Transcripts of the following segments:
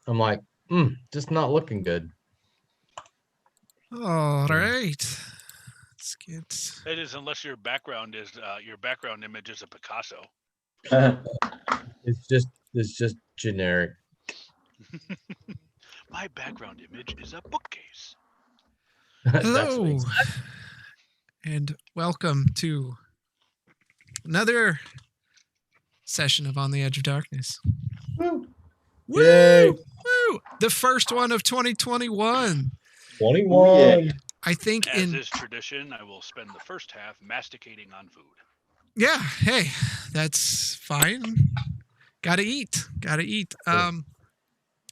I'm like, just not looking good. All right. Let's get. It is, unless your background image is a Picasso. It's just generic. My background image is a bookcase. Hello, and welcome to another session of On the Edge of Darkness. Woo! Woo! Yay! Woo! The first one of 2021. 21. Yeah. I think As is tradition, I will spend the first half masticating on food. Yeah, hey, that's fine. Gotta eat.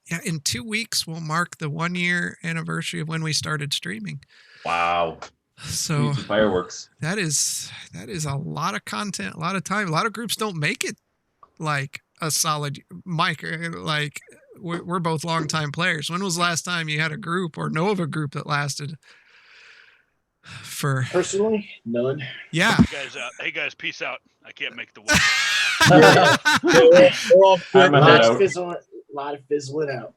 Yeah, in 2 weeks we'll mark the 1-year anniversary of when we started streaming. Wow. So Fireworks. that is a lot of content, a lot of time. A lot of groups don't make it like a solid Mike. Like we're both longtime players. When was the last time you had a group or know of a group that lasted for? Personally, none. Yeah. Hey guys, peace out. I can't make the one. We're all I'm A out. lot of fizzling out.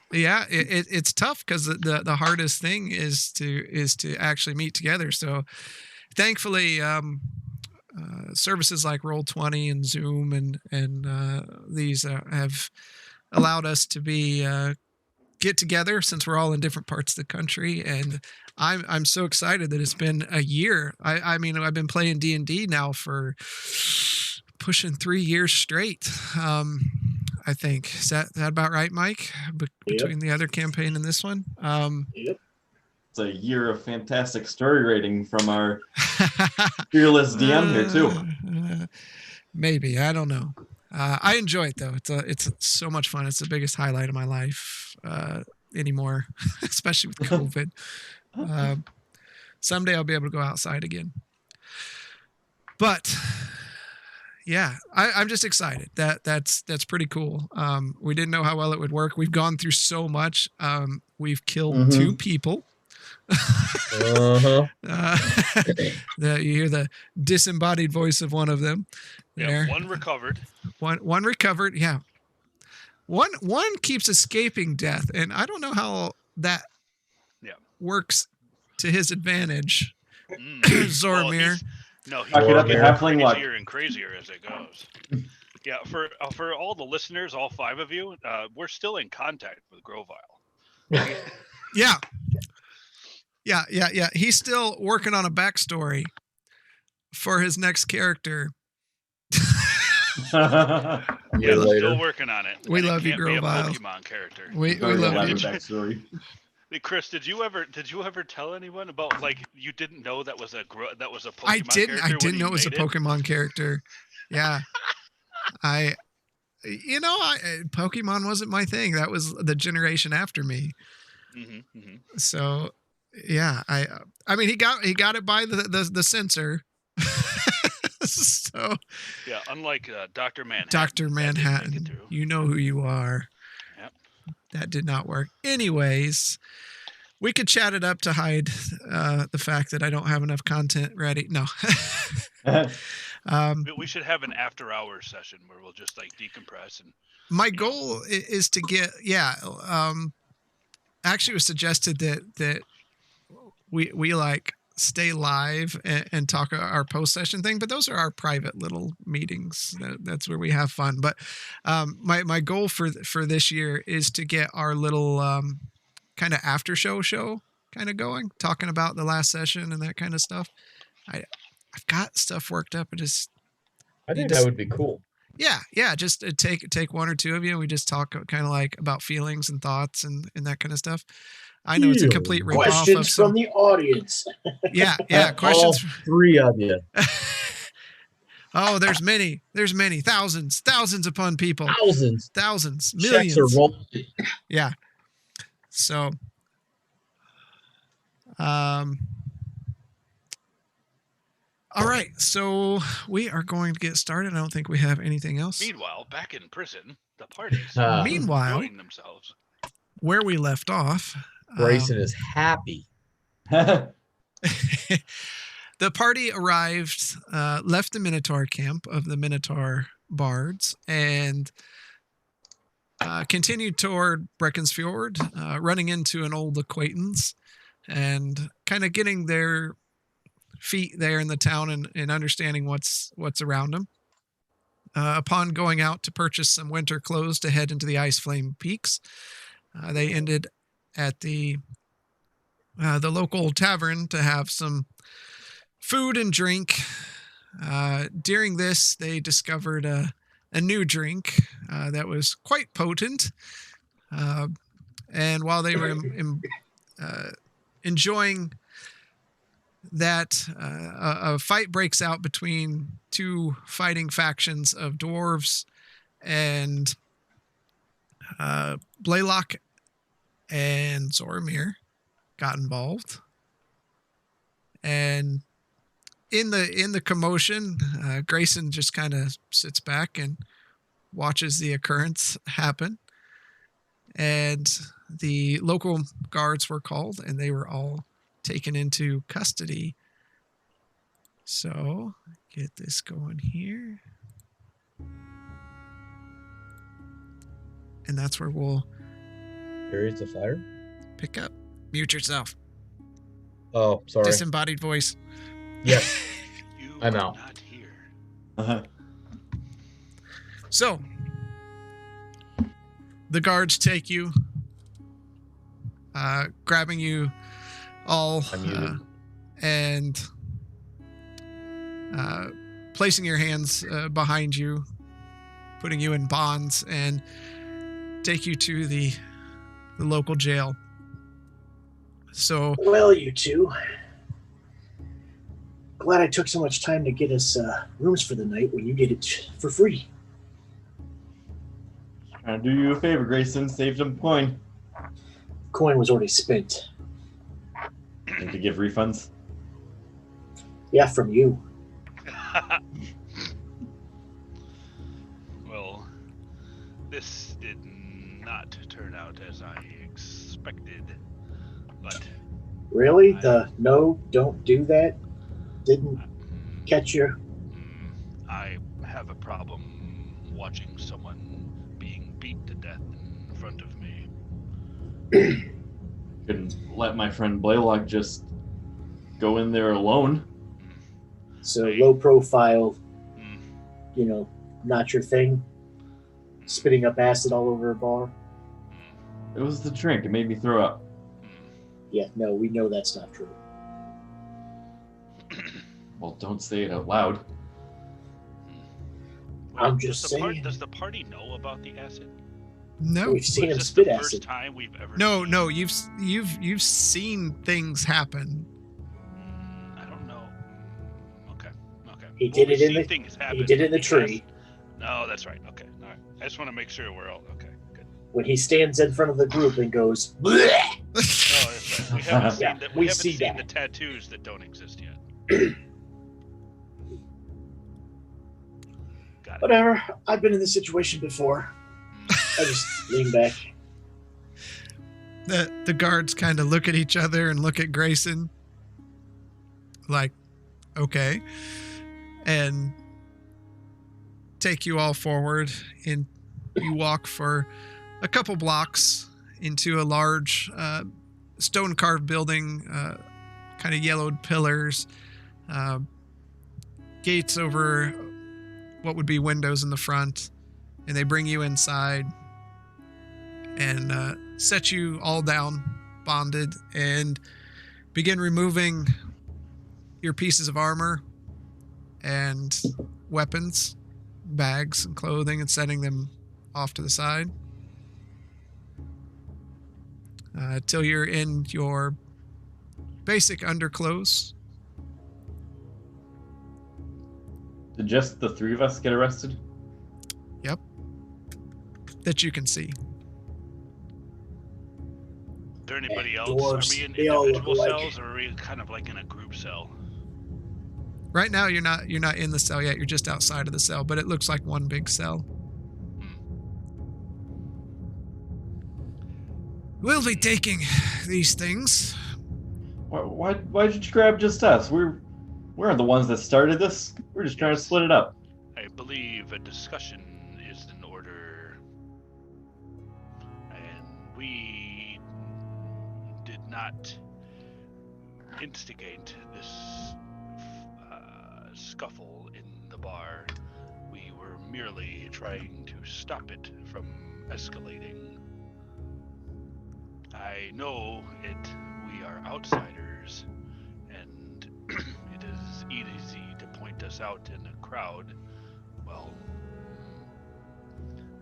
Yeah, it's tough because the hardest thing is to actually meet together. So thankfully, services like Roll20 and Zoom and these have allowed us to be get together since we're all in different parts of the country. And I'm so excited that it's been a year. I mean, I've been playing D&D now for pushing 3 years straight. I think is that about right, Mike? Between the other campaign and this one. Yep. It's a year of fantastic story writing from our fearless DM here too. Maybe, I don't know. I enjoy it though. It's so much fun. It's the biggest highlight of my life anymore, especially with COVID. Someday I'll be able to go outside again. But yeah, I'm just excited. That's pretty cool. We didn't know how well it would work. We've gone through so much. We've killed 2 people. Uh-huh. You hear the disembodied voice of one of them. There. Yeah, one recovered. One recovered. Yeah. One keeps escaping death, and I don't know how that works to his advantage. Zormir. No, he's halfling luck. crazier and crazier as it goes. Yeah, for all the listeners, all 5 of you, we're still in contact with Grovile. Yeah. He's still working on a backstory for his next character. Still working on it. We love you, Grovile. Pokemon character. We love you. Backstory. Hey, Chris, did you ever tell anyone about like you didn't know that was a Pokemon I didn't know it was a it? Pokemon character. Yeah. Pokemon wasn't my thing. That was the generation after me. So yeah, I mean he got it by the censor. So yeah, unlike Dr. Manhattan. Dr. Manhattan, you know who you are. Yep. That did not work. Anyways, we could chat it up to hide the fact that I don't have enough content ready. No. We should have an after-hours session where we'll just like decompress and. My goal is to get actually it was suggested that we like stay live and talk our post session thing, but those are our private little meetings. That's where we have fun. But my goal for this year is to get our little kind of after show kind of going, talking about the last session and that kind of stuff. I've got stuff worked up. I think that would be cool. Yeah. Just take 1 or 2 of you and we just talk kind of like about feelings and thoughts and that kind of stuff. I know it's a complete ripoff. Questions from the audience. Yeah. Questions. All 3 of you. Oh, there's many, thousands upon people. Thousands, millions. Checks are rolled. Yeah. So, all right. So we are going to get started. I don't think we have anything else. Meanwhile, back in prison, the parties meanwhile, enjoying themselves. Where we left off, Grayson is happy. The party arrived, left the Minotaur camp of the Minotaur Bards, and continue toward Breckensfjord, running into an old acquaintance and kind of getting their feet there in the town and understanding what's around them. Upon going out to purchase some winter clothes to head into the Ice Flame Peaks, they ended at the local tavern to have some food and drink. During this, they discovered a new drink that was quite potent. And while they were enjoying that, a fight breaks out between two fighting factions of dwarves, and Blaylock and Zoramir got involved. And in the commotion, Grayson just kind of sits back and watches the occurrence happen. And the local guards were called, and they were all taken into custody. So, get this going here. And that's where we'll Periods of fire? pick up. Mute yourself. Oh, sorry. Disembodied voice. Yes. You I'm are out. not here. Uh-huh. So, the guards take you, grabbing you all, I'm muted. and placing your hands behind you, putting you in bonds, and take you to the local jail. So, Well, you two. Glad I took so much time to get us rooms for the night when you did it for free. Trying to do you a favor, Grayson. Save some coin. Coin was already spent. Need to give refunds. Yeah, from you. Well, this did not turn out as I expected, but Really? The no, don't do that didn't catch you? I have a problem watching someone being beat to death in front of me. Couldn't let my friend Blaylock just go in there alone. So Hey. low profile, Mm, not your thing. Spitting up acid all over a bar. It was the drink. It made me throw up. Yeah, no, we know that's not true. Well, don't say it out loud. I'm just does the saying. Does the party know about the acid? no, We've seen Is him this spit the acid. first time we've ever no, seen- no. You've seen things happen. I don't know. Okay. He did We've it in seen the- things He happen, did it in the but tree. No, that's right. Okay. All right. I just want to make sure we're all okay. Good. When he stands in front of the group and goes, "Bleh!" Oh, that's right. We haven't seen, Yeah, we we haven't see seen that. the tattoos that don't exist yet. Got it. Whatever. I've been in this situation before. I just lean back. The guards kind of look at each other and look at Grayson, like, okay, and take you all forward. And you walk for a couple blocks into a large stone carved building, kind of yellowed pillars, gates over what would be windows in the front, and they bring you inside and set you all down, bonded, and begin removing your pieces of armor and weapons, bags and clothing, and setting them off to the side till you're in your basic underclothes. Did just the three of us get arrested? That you can see. Is there anybody else? dwarves, Are we in they all look individual alike. cells, or are we kind of like in a group cell? Right now, you're not in the cell yet. You're just outside of the cell, but it looks like one big cell. We'll be taking these things. Why did you grab just us? We're the ones that started this. We're just trying to split it up. I believe a discussion is in order. we did not instigate this scuffle in the bar. We were merely trying to stop it from escalating. I know we are outsiders, and it is easy to point us out in a crowd. Well,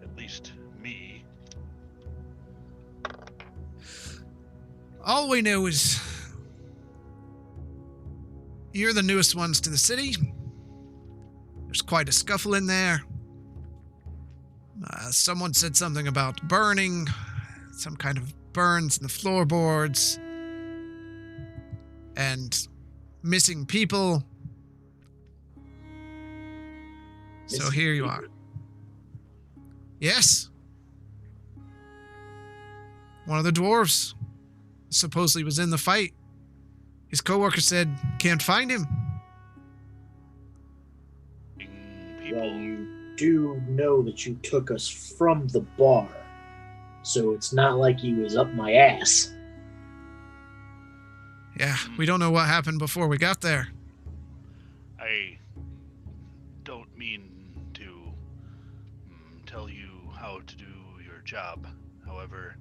at least me. All we know is you're the newest ones to the city. There's quite a scuffle in there. Someone said something about burning, some kind of burns in the floorboards, and missing people. So Missing here you people? are. Yes. One of the dwarves supposedly was in the fight. His coworker said can't find him. People. Well, you do know that you took us from the bar, so it's not like he was up my ass. Yeah, we don't know what happened before we got there. I don't mean to tell you how to do your job. However,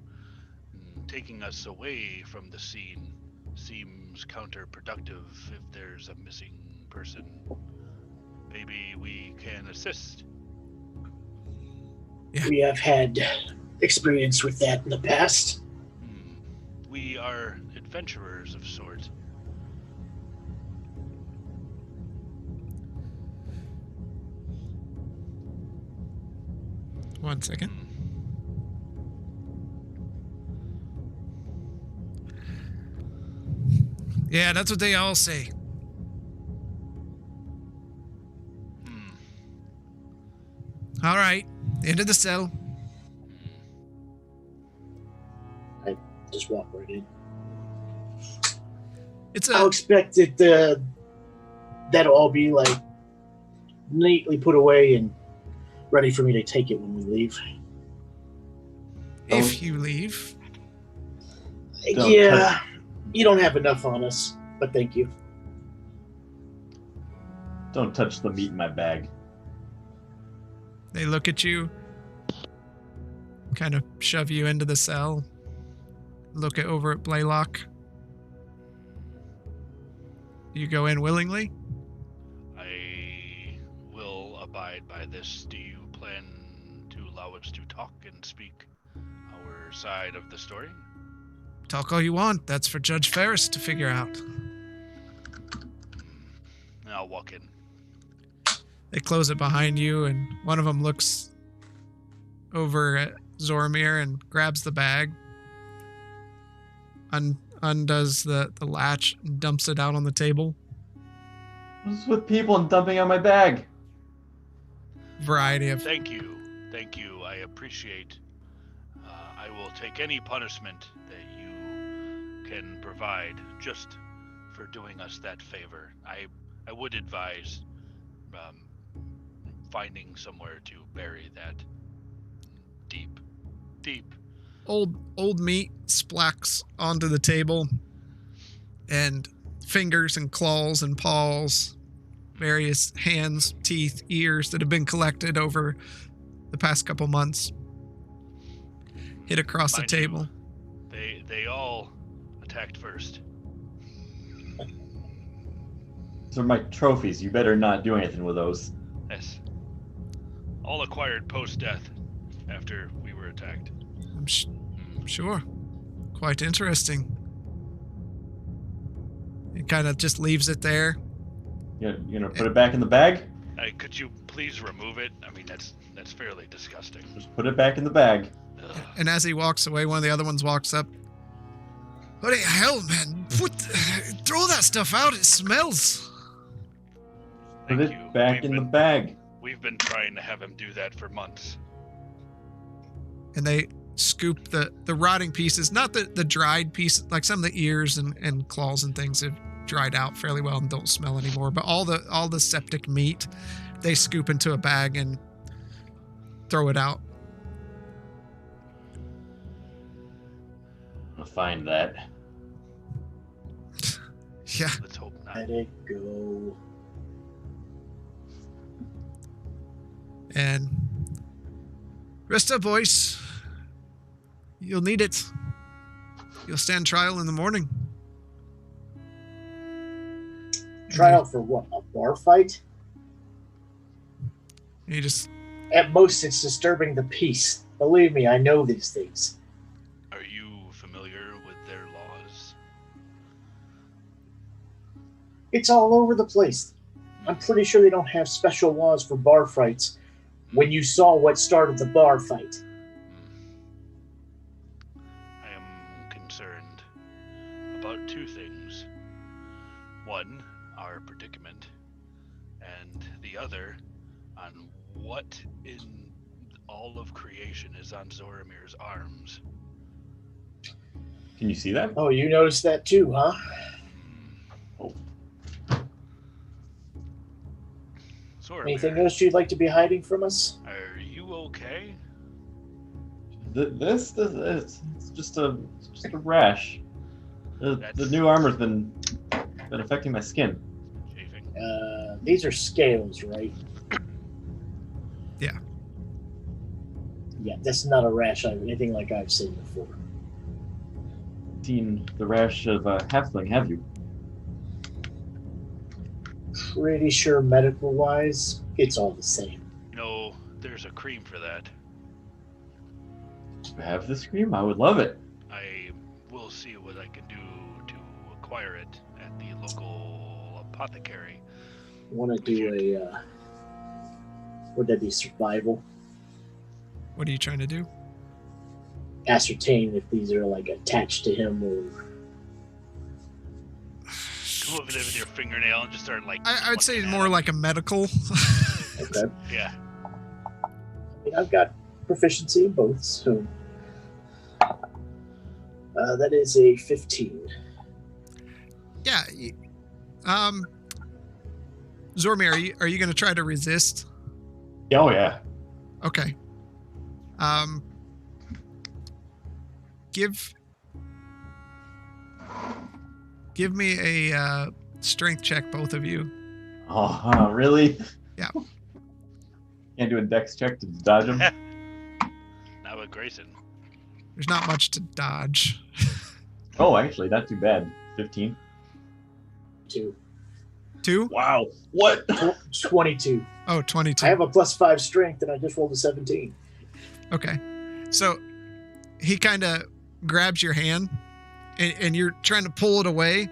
taking us away from the scene seems counterproductive if there's a missing person. Maybe we can assist. Yeah. We have had experience with that in the past. We are adventurers of sorts. One second. Yeah, that's what they all say. All right, into the cell. I just walk right in. It's I'll a expect that that'll all be like neatly put away and ready for me to take it when we leave. if you leave. Don't Yeah, you don't have enough on us, but thank you. Don't touch the meat in my bag. They look at you, kind of shove you into the cell, look over at Blaylock. You go in willingly? I will abide by this. Do you plan to allow us to talk and speak our side of the story? Talk all you want. That's for Judge Ferris to figure out. I'll walk in. They close it behind you, and one of them looks over at Zormir and grabs the bag, undoes the latch, and dumps it out on the table. What's with people and dumping on my bag? Variety of... Thank you. Thank you. I appreciate. I will take any punishment that you can provide just for doing us that favor. I would advise finding somewhere to bury that deep. Old meat splacks onto the table, and fingers and claws and paws, various hands, teeth, ears that have been collected over the past couple months hit across Mind the you, table. They all attacked first. Those are my trophies. You better not do anything with those. Yes. All acquired post-death after we were attacked. I'm sure. Quite interesting. It kind of just leaves it there. You gonna put it back in the bag? Could you please remove it? I mean, that's fairly disgusting. Just put it back in the bag. Ugh. And as he walks away, one of the other ones walks up. What the hell, man? Throw that stuff out. It smells. Put Thank it you. back in the bag. We've been trying to have him do that for months. And they scoop the rotting pieces, not the dried pieces, like some of the ears and claws and things have dried out fairly well and don't smell anymore, but all the septic meat they scoop into a bag and throw it out. gonna find that. Yeah. Let's hope not. Let it go. And rest up, boys. You'll need it. You'll stand trial in the morning. Trial for what? A bar fight? You just At most, it's disturbing the peace. Believe me, I know these things. Are you familiar with their laws? It's all over the place. I'm pretty sure they don't have special laws for bar fights when you saw what started the bar fight. I am concerned about two things. One, our predicament, and the other, on what in all of creation is on Zoromir's arms. Can you see that? Oh, you noticed that too, huh? Zoramir, Anything else you'd like to be hiding from us? are you okay? This it's just a rash. The new armor's been affecting my skin. Chafing? These are scales, right? Yeah. Yeah, that's not a rash anything like I've seen before. Seen the rash of a halfling, have you? Pretty sure medical-wise, it's all the same. No, there's a cream for that. You have this cream? I would love it. I will see what I can do to acquire it at the local apothecary. Want to do a, would that be survival? what are you trying to do? Ascertain if these are like attached to him or... Go over there with your fingernail and just start like. I would say swinging at more him. like a medical. Okay. Yeah. I mean, I've got proficiency in both, so... that is a 15. Yeah. Zormir, are you going to try to resist? Oh yeah. Okay. Give me a strength check, both of you. Oh, really? Yeah. Can't do a dex check to dodge him. Not with Grayson. There's not much to dodge. Oh, actually, not too bad. 15. 2. 2? Wow. What? 22. Oh, 22. I have a +5 strength, and I just rolled a 17. Okay. So he kind of grabs your hand and you're trying to pull it away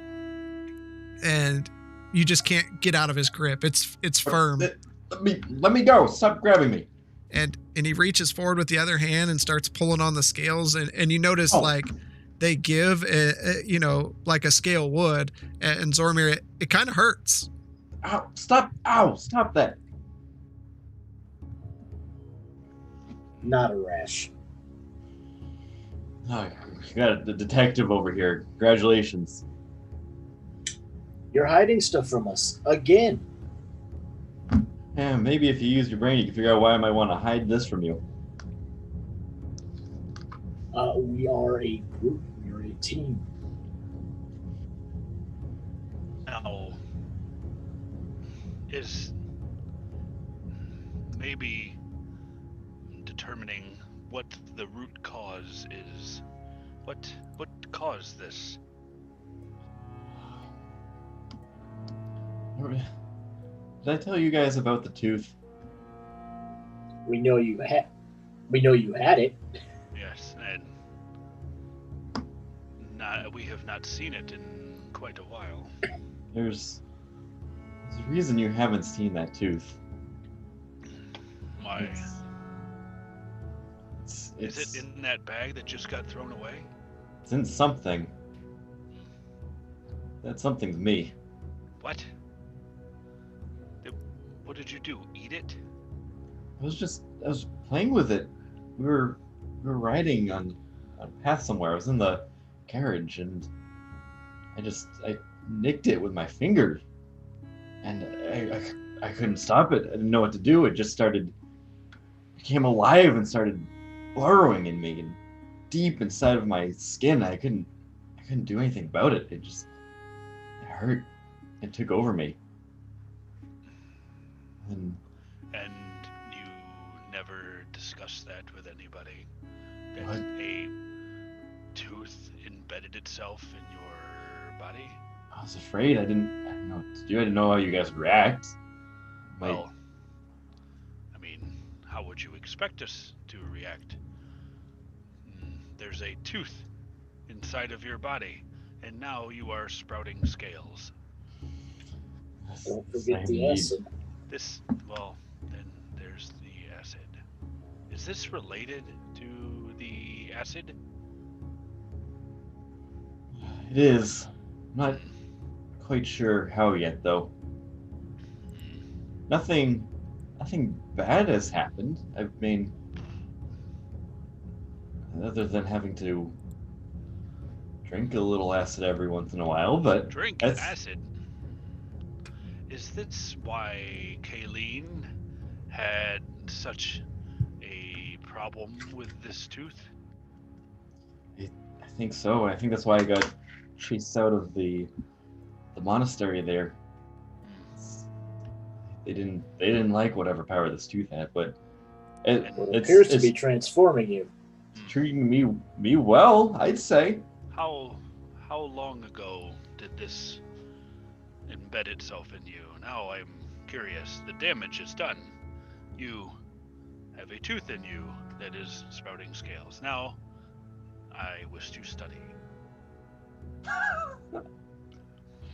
and you just can't get out of his grip. It's firm. Let me go. Stop grabbing me. And he reaches forward with the other hand and starts pulling on the scales and you notice like they give, like a scale would. And Zormir, it kind of hurts. Ow, stop. Ow, stop that. Not a rash. Oh, you got the detective over here. Congratulations. You're hiding stuff from us. Again. Yeah, maybe if you use your brain, you can figure out why I might want to hide this from you. We are a group. We are a team. Now, is maybe determining what the root cause is. What caused this? Did I tell you guys about the tooth? We know you had it. Yes, and we have not seen it in quite a while. There's a reason you haven't seen that tooth. Why? It's Is it in that bag that just got thrown away? It's in something. That something's me. What? What did you do? Eat it? I was playing with it. We were riding on a path somewhere. I was in the carriage and I nicked it with my finger. And I couldn't stop it. I didn't know what to do. It just became alive and started burrowing in me and deep inside of my skin. I couldn't do anything about it. It hurt. It took over me. And And you never discussed that with anybody? That What? a tooth embedded itself in your body? I was afraid. I didn't know what to do. I didn't know how you guys would react. Well, I mean, how would you expect us to react? There's a tooth inside of your body, and now you are sprouting scales. Don't forget the acid. Then there's the acid. Is this related to the acid? It is. I'm not quite sure how yet, though. Nothing bad has happened. I mean, other than having to drink a little acid every once in a while, but Drink that's- acid. Is this why Kayleen had such a problem with this tooth? I think so. I think that's why I got chased out of the monastery there. They didn't like whatever power this tooth had, but It appears to be transforming you. treating me well, I'd say. How long ago did this embed itself in you? Now I'm curious. The damage is done. You have a tooth in you that is sprouting scales. Now I wish to study.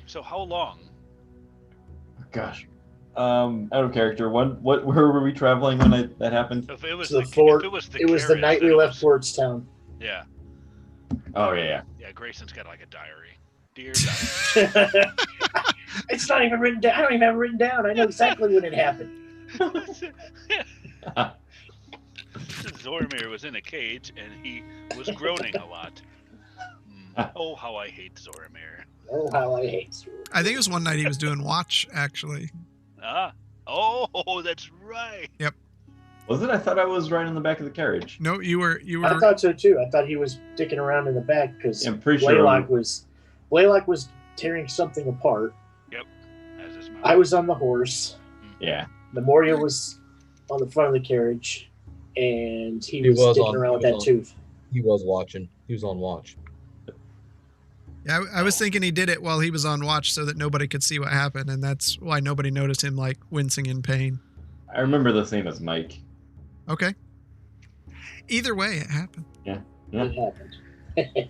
So how long? Gosh. Out of character. Where were we traveling when that happened? If it was To the the fort. if it was the It was the carriage, night then we it left was- Portstown. Yeah, Oh yeah. yeah. Grayson's got like a diary. Dear diary. It's not even written down. I don't even have it written down. I know exactly when it happened. Zoramir was in a cage and he was groaning a lot. Oh, how I hate Zoramir. Oh, how I hate you. I think it was one night he was doing watch, actually. Oh, that's right. Was it? I thought I was right in the back of the carriage. No, you were I thought so too. I thought he was dicking around in the back because I'm pretty sure. Blaylock was tearing something apart. As his mouth. I was on the horse. Yeah. Memoria was on the front of the carriage, and he He was was dicking on- around with he that was on. tooth. He was watching. He was on watch. Yeah, I was thinking he did it while he was on watch so that nobody could see what happened, and that's why nobody noticed him like wincing in pain. I remember the same as Mike. Okay. Either way, it happened. Yeah. It happened.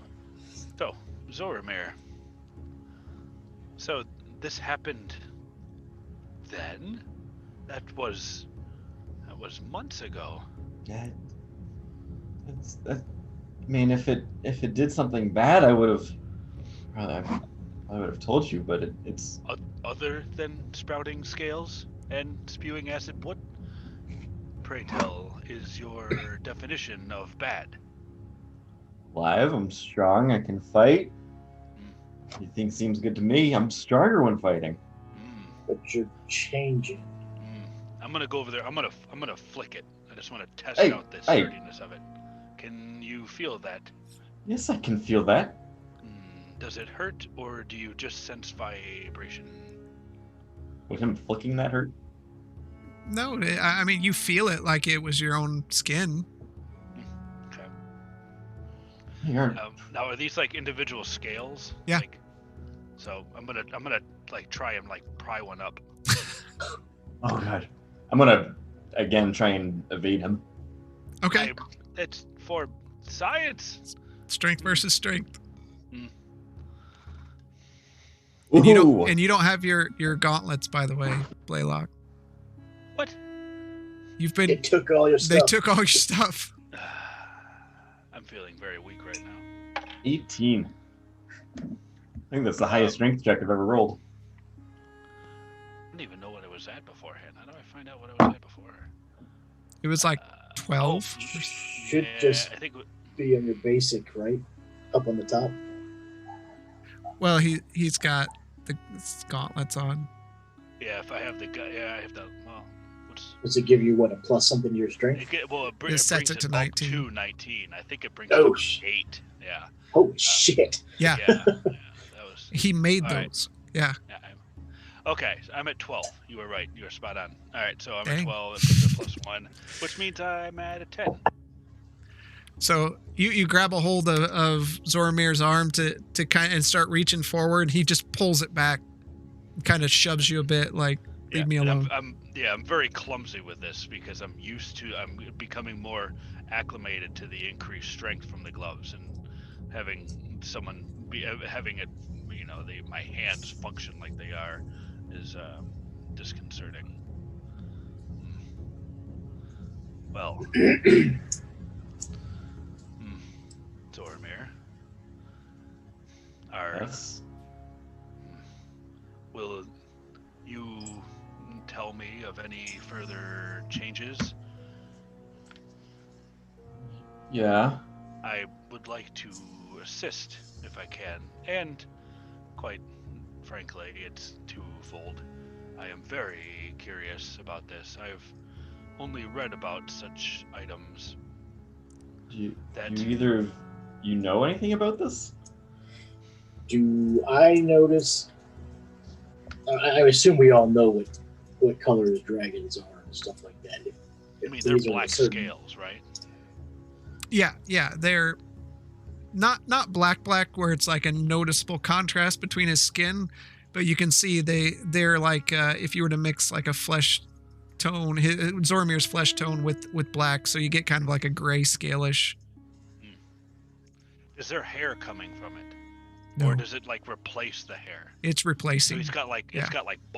So, Zoramir. So, this happened then? That was months ago. Yeah. I mean, if it did something bad, I would have told you. But it's Other than sprouting scales and spewing acid, what, pray tell, is your definition of bad? live. I'm strong. I can fight. Everything seems good to me. I'm stronger when fighting. But you're changing. I'm gonna go over there. I'm gonna flick it. I just want to test Hey, out the hey. sturdiness of it. Can you feel that? Yes, I can feel that. Does it hurt, or do you just sense vibration? Would him flicking that hurt? No, I mean, you feel it like it was your own skin. Okay. You're, Now, are these like individual scales? Yeah. Like, so I'm gonna like try and like pry one up. oh god. I'm gonna again try and evade him. Okay. It's for science. Strength versus strength. Ooh. And you don't have your gauntlets, by the way, Blaylock. What? You've They been. took all your They stuff. took all your stuff. I'm feeling very weak right now. 18. I think that's the highest strength check I've ever rolled. I don't even know what it was at beforehand. How do I find out what it was at before? It was like Uh, 12. oh, Should yeah, just I think. be on your basic, right? Up on the top. Well, he's got the gauntlets on. Yeah, if I have the gut, yeah, I have the. Well, we'll once. Does it give you what, a plus something to your strength? It It sets brings it to up 19. to 19. I think it brings Oh, it to 8. Yeah. Holy shit! Yeah, Yeah. That was. he made All right. those. Yeah. Yeah, okay, so I'm at 12. You were right. You were spot on. All right, so I'm at Dang. 12. It puts a plus 1, which means I'm at a 10. So you grab a hold of Zoromir's arm to kind and start reaching forward. He just pulls it back, kind of shoves you a bit, like leave me and alone. I'm very clumsy with this because I'm becoming more acclimated to the increased strength from the gloves and having someone having it, my hands function like they are is disconcerting. Well, Zoramir, Yes. will you tell me of any further changes? Yeah. I would like to assist if I can, and quite frankly, it's twofold. I am very curious about this. I've only read about such items. Do That- you either of you know anything about this? Do I notice? I assume we all know what colors dragons are and stuff like that. I mean, they're these are black certain- scales, right? Yeah, they're not black where it's like a noticeable contrast between his skin, but you can see they're like if you were to mix like a flesh tone, Zoromir's flesh tone with black, so you get kind of like a gray scalish. Is there hair coming from it, No, or does it like replace the hair? it's So replacing. it's got like Yeah.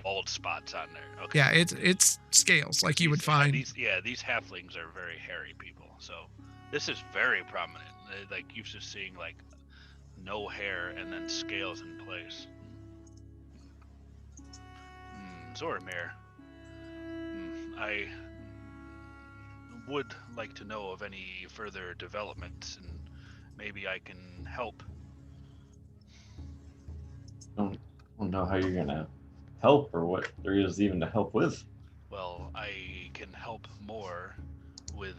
bald spots on there. Okay. Yeah, it's scales like you would find. These halflings are very hairy people. So this is very prominent. Like used to seeing like no hair and then scales in place. Zoramir, I would like to know of any further developments, and maybe I can help. I don't know how you're gonna help or what there is even to help with. Well, I can help more with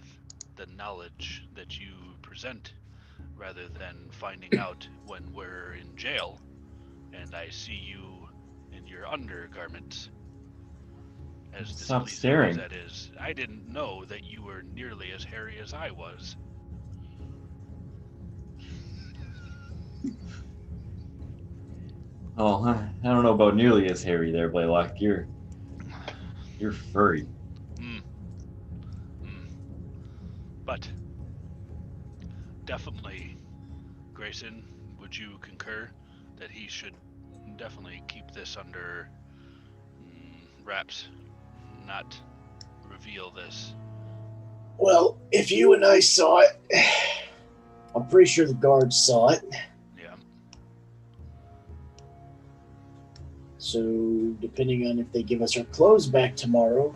the knowledge that you present rather than finding out when we're in jail and I see you in your undergarments. As Stop displeasing staring. as that is, I didn't know that you were nearly as hairy as I was. Oh, I don't know about nearly as hairy there, Blaylock. You're furry. But definitely, Grayson, would you concur that he should definitely keep this under wraps, not reveal this? Well, if you and I saw it, I'm pretty sure the guards saw it. Yeah. So, depending on if they give us our clothes back tomorrow,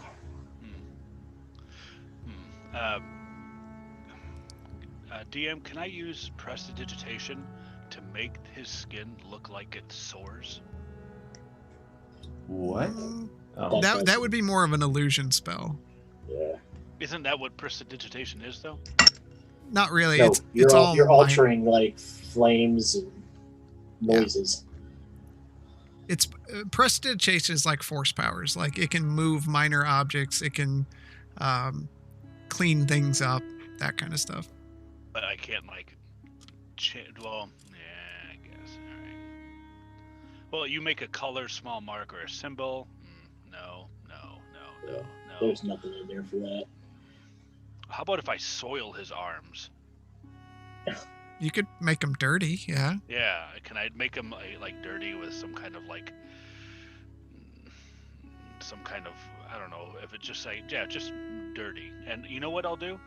DM, can I use prestidigitation to make his skin look like it soars? What? Mm, Oh, that would be more of an illusion spell. yeah. Isn't that what prestidigitation is, though? Not really. No, it's all you're minor. altering like flames and noises. It's prestidigitation is like force powers. Like it can move minor objects. It can clean things up. That kind of stuff. But I can't like well, yeah, I guess. All right. Well, you make a color, small mark, or a symbol. No. There's nothing in there for that. How about if I soil his arms? You could make them dirty. Yeah. Yeah, can I make him like dirty with some kind of like I don't know if it's just like just dirty. And you know what I'll do?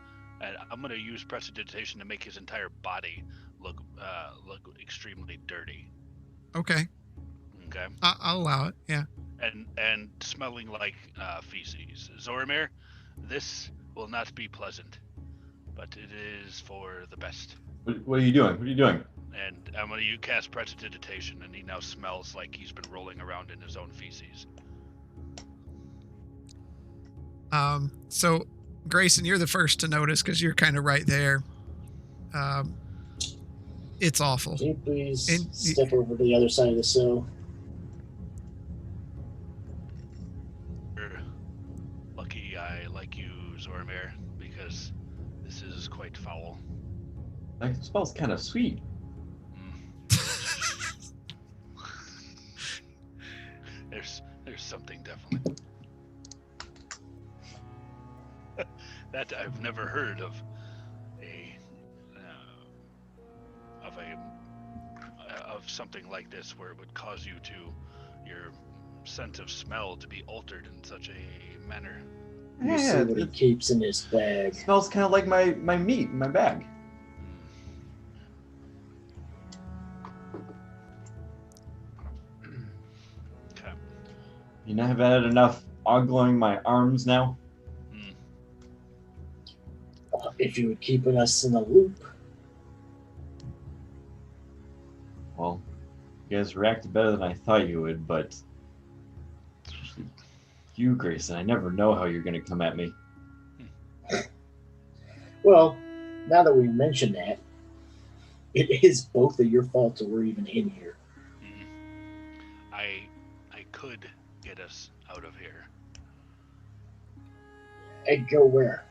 I'm gonna use prestidigitation to make his entire body look extremely dirty. Okay. Okay. I'll allow it. Yeah. And smelling like feces. Zoramir, this will not be pleasant, but it is for the best. what are you doing? What are you doing? And I'm gonna cast prestidigitation, and he now smells like he's been rolling around in his own feces. So, Grayson, you're the first to notice because you're kind of right there. It's awful. Can you please And- step over to the other side of the cell? You're lucky I like you, Zormir, because this is quite foul. Like, it smells kind of sweet. There's something definitely. That I've never heard of of something like this where it would cause your sense of smell to be altered in such a manner. You see what he keeps in his bag. It smells kind of like my meat in my bag. Okay. You know, I've had enough ogling my arms now. If you would keep us in the loop. Well, you guys reacted better than I thought you would, but especially you, Grayson, I never know how you're going to come at me. Well, now that we mentioned that, it is both of your fault that we're even in here. I could get us out of here. And go where?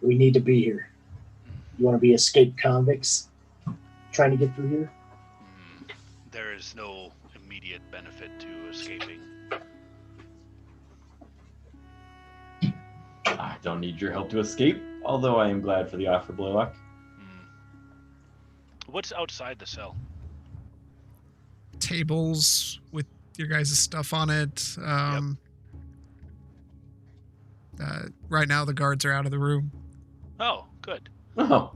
We need to be here. You want to be escaped convicts trying to get through here? There is no immediate benefit to escaping. I don't need your help to escape, although I am glad for the offer, Blaylock. What's outside the cell? Tables with your guys' stuff on it. Right now, the guards are out of the room. Oh, good. Oh,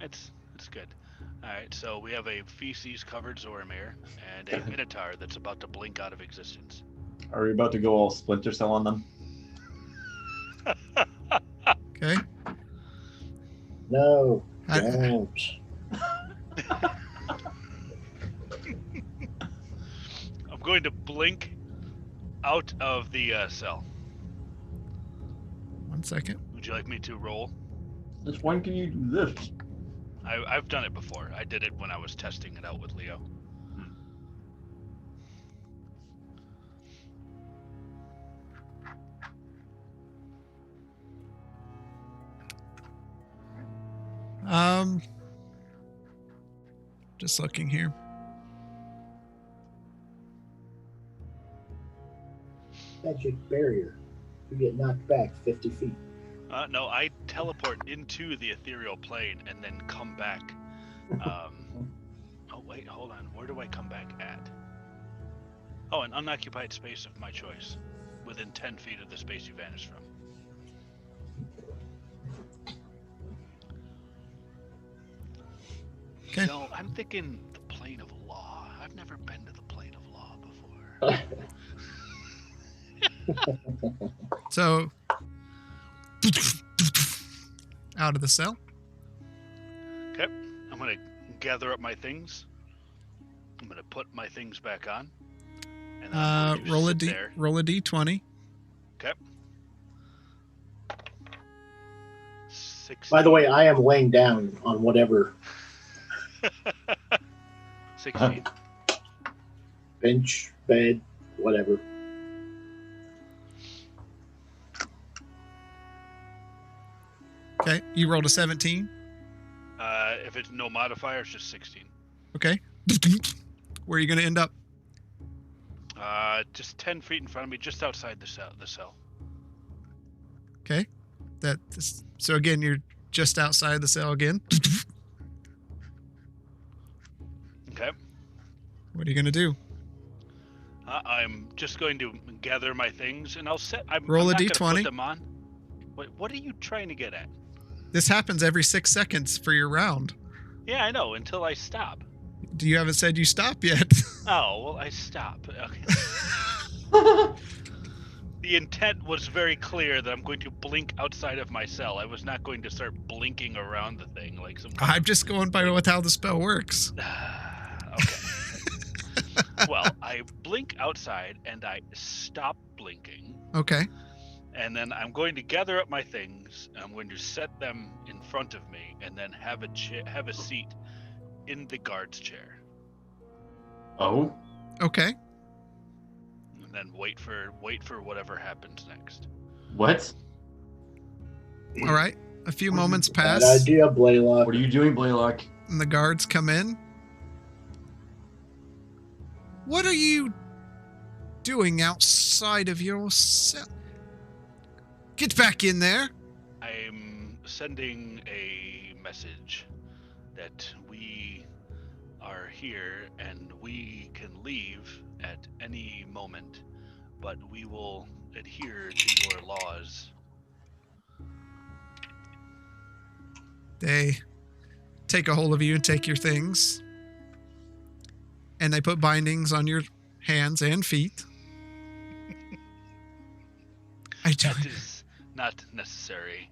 It's good. All right, so we have a feces-covered Zormir and a Minotaur that's about to blink out of existence. are we about to go all Splinter Cell on them? Okay. No, I- don't. I'm going to blink out of the cell. 1 second. Would you like me to roll? Which one can you do this? I've done it before. I did it when I was testing it out with Leo. Just looking here. Magic barrier. You get knocked back 50 feet. No, I teleport into the ethereal plane and then come back. Oh, wait, hold on. Where do I come back at? Oh, an unoccupied space of my choice. Within 10 feet of the space you vanished from. Okay. No, I'm thinking the plane of law. I've never been to the plane of law before. So, out of the cell. Okay, I'm gonna gather up my things. I'm gonna put my things back on. And then I'm going to Roll a sit d. there. Roll a d20. Okay. 16. By the way, I am laying down on whatever 16. bench, bed, whatever. Okay. You rolled a 17. If it's no modifier, it's just 16. Okay. Where are you going to end up? Just 10 feet in front of me, just outside the cell. Okay. So again, you're just outside the cell again. Okay. What are you going to do? I'm just going to gather my things, and I'll set. Roll I'm a not gonna d20. Put them on. Wait, what are you trying to get at? This happens every 6 seconds for your round. Yeah, I know. Until I stop. You haven't said you stop yet. Oh well, I stop. Okay. The intent was very clear that I'm going to blink outside of my cell. I was not going to start blinking around the thing like some. I'm just going by with how the spell works. Okay. Well, I blink outside and I stop blinking, Okay. And then I'm going to gather up my things. And I'm going to set them in front of me, and then have a seat in the guard's chair, Oh, Okay. and then wait for whatever happens next. what? All right. A few What do you- moments Bad pass, idea, Blaylock. What are you doing, Blaylock? and the guards come in. What are you doing outside of your cell? Get back in there. I'm sending a message that we are here and we can leave at any moment, but we will adhere to your laws. They take a hold of you and take your things. And they put bindings on your hands and feet. That is not necessary.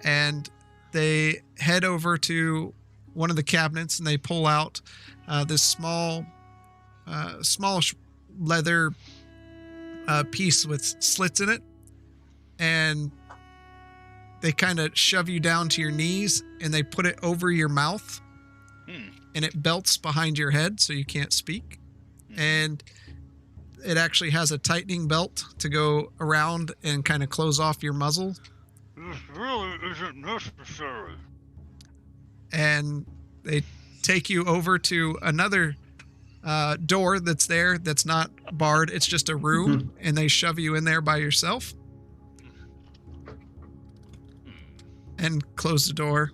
And they head over to one of the cabinets and they pull out this smallish leather piece with slits in it, and they kind of shove you down to your knees and they put it over your mouth, and it belts behind your head so you can't speak, and it actually has a tightening belt to go around and kind of close off your muzzle. This really isn't necessary. And they take you over to another door that's there that's not barred. It's just a room, and they shove you in there by yourself and close the door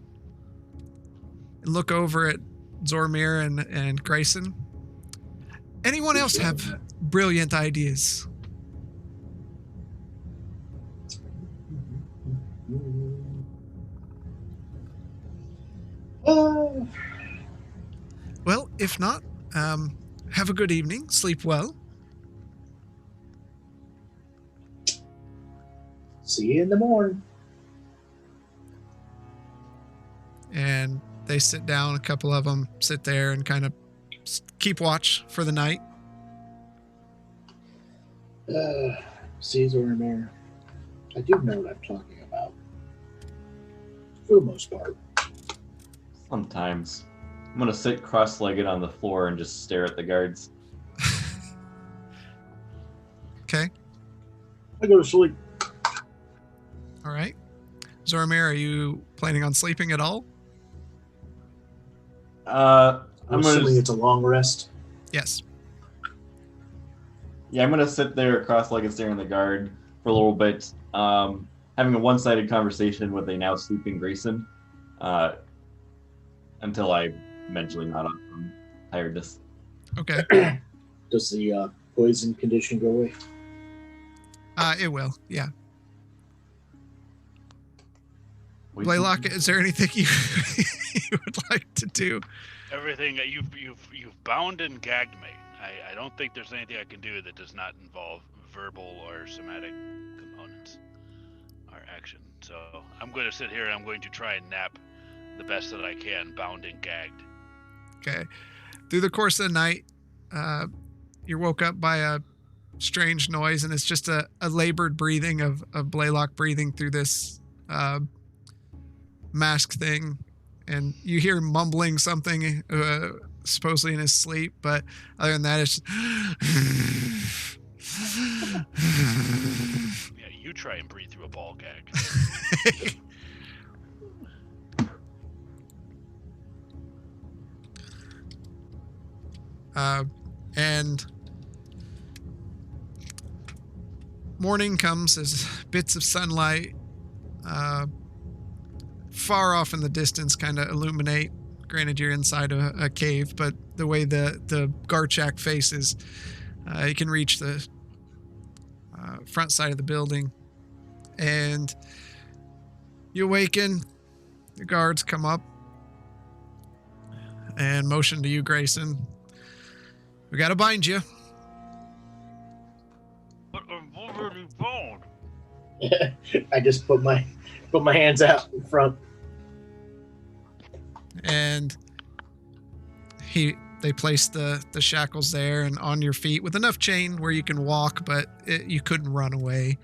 and look over at Zormir and Grayson. Anyone else have brilliant ideas? Oh, Well, if not, have a good evening. Sleep well. see you in the morning. And they sit down. A couple of them sit there and kind of keep watch for the night. Caesar and Mayor. I do know what I'm talking about. For the most part. Sometimes. I'm gonna sit cross-legged on the floor and just stare at the guards. Okay. I go to sleep. All right. Zormir, are you planning on sleeping at all? I'm I'm assuming gonna it's a long rest. Yes. I'm gonna sit there cross-legged staring at the guard for a little bit, having a one-sided conversation with a now sleeping Grayson, until I eventually nod off from tiredness. Okay. Does the poison condition go away? It will. Yeah. Wait, Blaylock, is there anything you you would like to do? Everything that you've bound and gagged me. I don't think there's anything I can do that does not involve verbal or somatic components or action. So I'm going to sit here and I'm going to try and nap the best that I can, bound and gagged. Okay. Through the course of the night, you're woke up by a strange noise, and it's just a labored breathing of Blaylock breathing through this mask thing. And you hear mumbling something, supposedly in his sleep, but other than that, it's Yeah, you try and breathe through a ball gag. and morning comes as bits of sunlight far off in the distance kind of illuminate. Granted, you're inside a cave, but the way the Garchak faces, you can reach the front side of the building. And you awaken, the guards come up and motion to you, Grayson. We gotta bind you. But I'm already bound. I just put my hands out in front. And he they place the shackles there and on your feet with enough chain where you can walk, but you couldn't run away.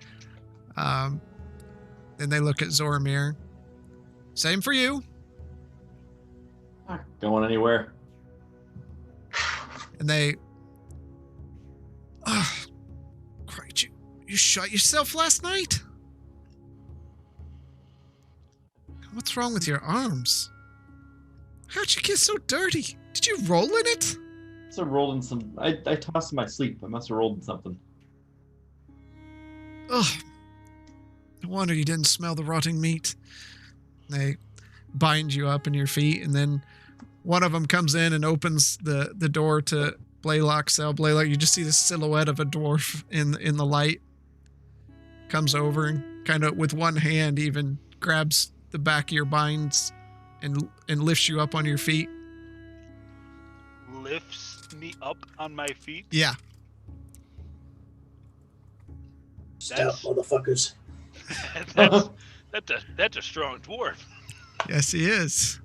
Then they look at Zoramir. Same for you. Not going anywhere. And they... Oh, Christ, you shot yourself last night? What's wrong with your arms? How'd you get so dirty? Did you roll in it? I must have rolled in some. I tossed in my sleep. I must have rolled in something. Ugh. No wonder you didn't smell the rotting meat. They bind you up in your feet, and then one of them comes in and opens the door to Blaylock's cell. Blaylock, you just see the silhouette of a dwarf in the light. Comes over and kind of with one hand even grabs the back of your binds and lifts you up on your feet. Lifts me up on my feet? Yeah. Stout motherfuckers. That's a strong dwarf. Yes, he is.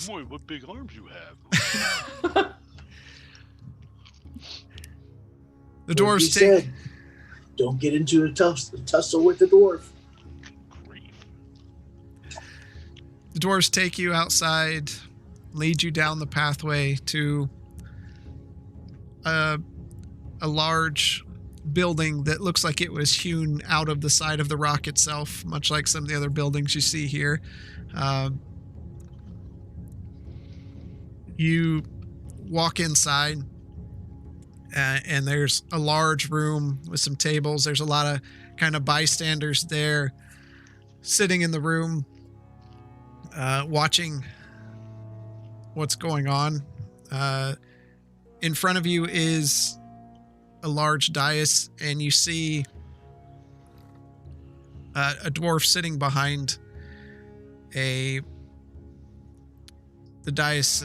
Boy, what big arms you have. The Like dwarves you take... said, don't get into a tussle with the dwarf. Grief. The dwarves take you outside, lead you down the pathway to a large building that looks like it was hewn out of the side of the rock itself, much like some of the other buildings you see here. You walk inside, and there's a large room with some tables. There's a lot of kind of bystanders there sitting in the room, watching what's going on. In front of you is a large dais, and you see a dwarf sitting behind the dais.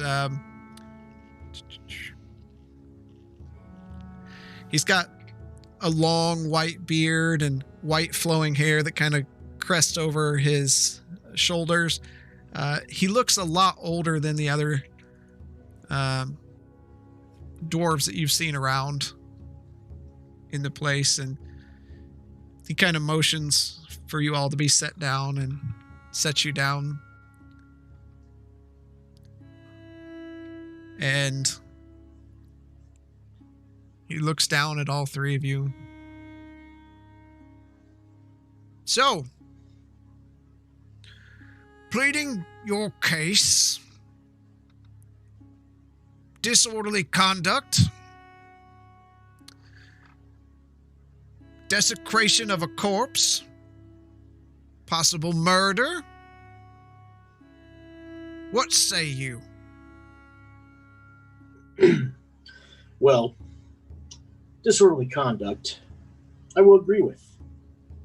He's got a long white beard and white flowing hair that kind of crests over his shoulders. He looks a lot older than the other dwarves that you've seen around in the place, and he kind of motions for you all to be set down and sets you down. And he looks down at all three of you. So, pleading your case, disorderly conduct, desecration of a corpse, possible murder. What say you? Well, disorderly conduct, I will agree with,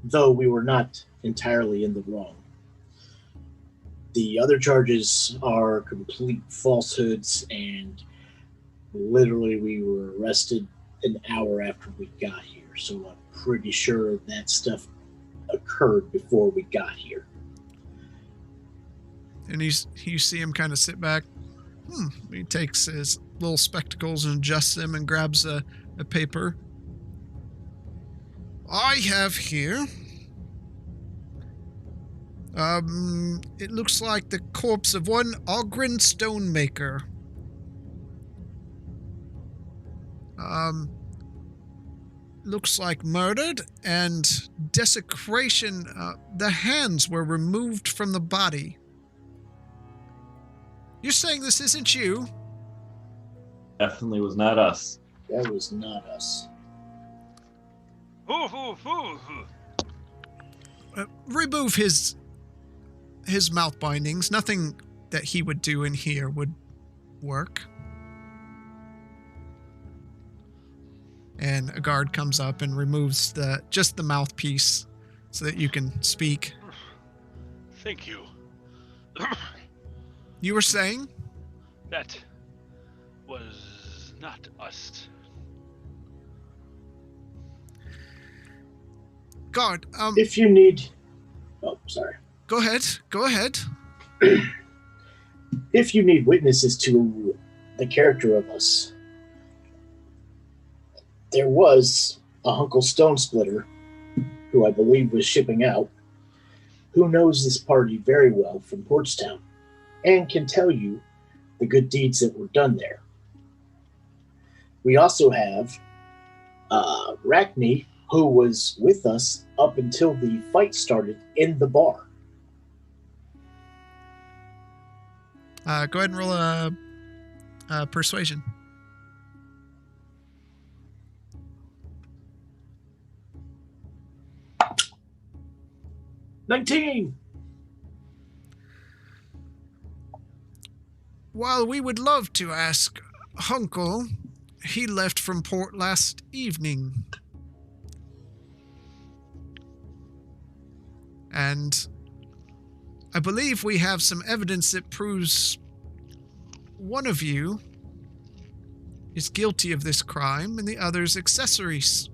though we were not entirely in the wrong. The other charges are complete falsehoods, and literally we were arrested an hour after we got here, so I'm pretty sure that stuff occurred before we got here. And you see him kind of sit back. He takes his little spectacles and adjusts them and grabs a paper. I have here. It looks like the corpse of one Ogren Stonemaker. Looks like murdered and desecration. The hands were removed from the body. You're saying this isn't you? Definitely was not us. That was not us. Remove his mouth bindings. Nothing that he would do in here would work. And a guard comes up and removes just the mouthpiece so that you can speak. Thank you. You were saying? That was not us. Guard, If you need... Oh, sorry. Go ahead. If you need witnesses to the character of us, there was a Uncle Stone Splitter, who I believe was shipping out, who knows this party very well from Portstown and can tell you the good deeds that were done there. We also have Rachni, who was with us up until the fight started in the bar. Go ahead and roll a persuasion. $19. While we would love to ask Hunkle, he left from port last evening. And I believe we have some evidence that proves one of you is guilty of this crime and the other's accessories.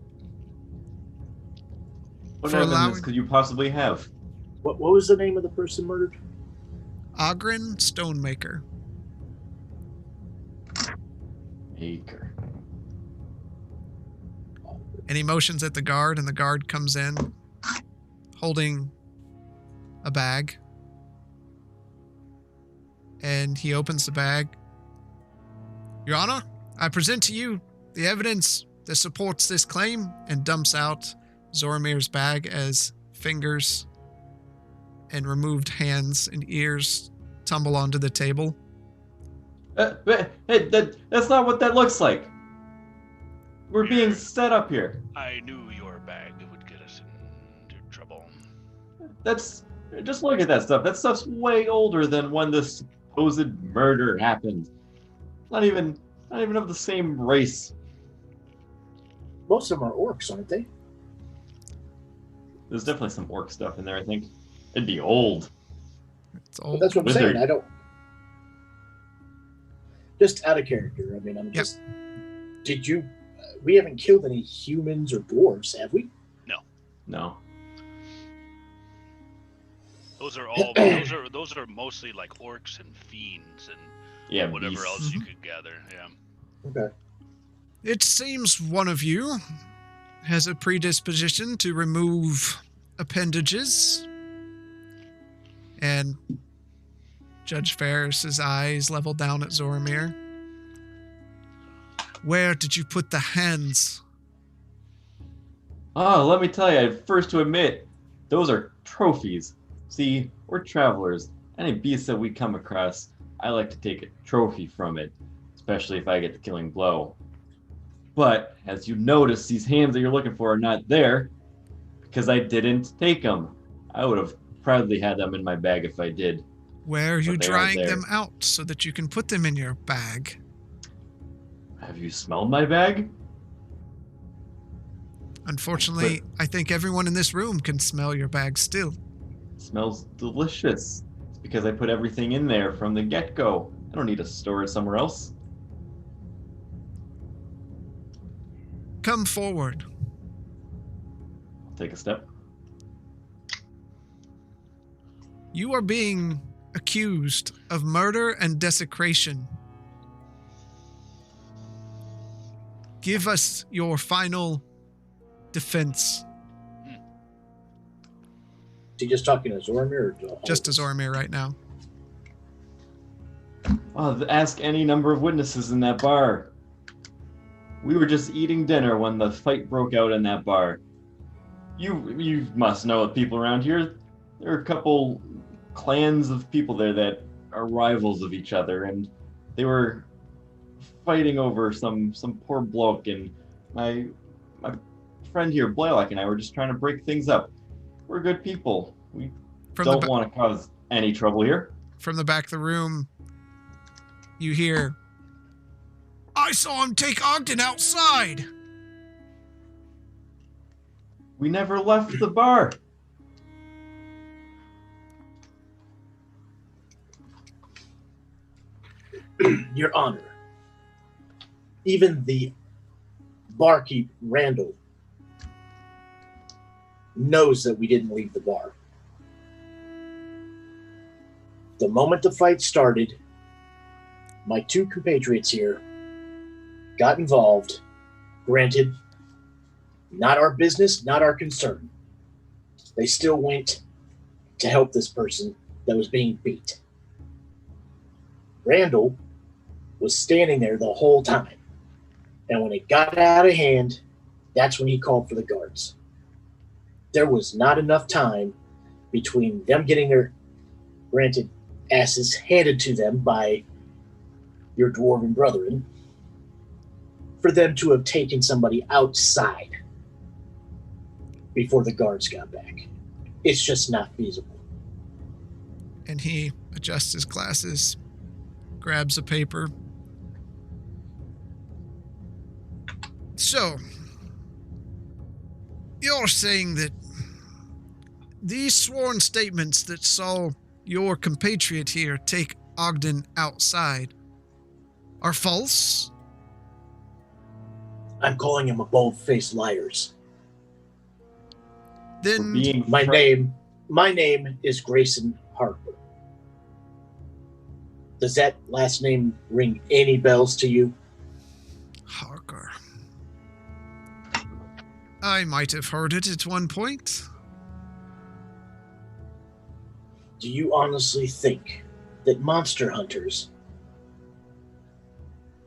What For evidence allowing- could you possibly have? What was the name of the person murdered? Ogren Stonemaker. Acre. And he motions at the guard, and the guard comes in holding a bag. And he opens the bag. Your Honor, I present to you the evidence that supports this claim, and dumps out Zoromir's bag as fingers and removed hands and ears tumble onto the table. Hey, that's not what that looks like. We're being set up here. I knew your bag would get us into trouble. That's just look at that stuff. That stuff's way older than when this supposed murder happened. Not even of the same race. Most of them are orcs, aren't they? There's definitely some orc stuff in there, I think. It'd be old. It's But old. that's what I'm Wizard. saying. I don't. Just out of character. I mean, I'm just. Did you? We haven't killed any humans or dwarves, have we? No. Those are all those are mostly like orcs and fiends and Yeah, whatever beasts. else you could gather. Yeah. Okay. It seems one of you has a predisposition to remove appendages. And Judge Ferris's eyes level down at Zoromir. Where did you put the hands? Oh, let me tell you, first to admit, those are trophies. See, we're travelers. Any beast that we come across, I like to take a trophy from it, especially if I get the killing blow. But, as you notice, these hands that you're looking for are not there, because I didn't take them. I would have proudly had them in my bag if I did. Where are you But they aren't drying there. them out so that you can put them in your bag? Have you smelled my bag? Unfortunately, I think everyone in this room can smell your bag still. It smells delicious. It's because I put everything in there from the get-go. I don't need to store it somewhere else. Come forward. I'll take a step. You are being accused of murder and desecration. Give us your final defense. Is he just talking to Zoromir or to all Just of to us? Zoromir right now. Ask any number of witnesses in that bar. We were just eating dinner when the fight broke out in that bar. You must know the people around here. There are a couple clans of people there that are rivals of each other, and they were fighting over some poor bloke, and my friend here, Blaylock, and I were just trying to break things up. We're good people. We From don't the, want to cause any trouble here. from the back of the room, you hear, I saw him take Ogden outside. We never left the bar. Your Honor, even the barkeep, Randall, knows that we didn't leave the bar. The moment the fight started, my two compatriots here got involved. Granted, not our business, not our concern. They still went to help this person that was being beat. Randall was standing there the whole time. And when it got out of hand, that's when he called for the guards. There was not enough time between them getting their, granted, asses handed to them by your dwarven brethren for them to have taken somebody outside before the guards got back. It's just not feasible. And he adjusts his glasses, grabs a paper. So, you're saying that these sworn statements that saw your compatriot here take Ogden outside are false? I'm calling them a bold-faced liars. Then Being My name is Grayson Harper. Does that last name ring any bells to you? Harker. I might have heard it at one point. Do you honestly think that monster hunters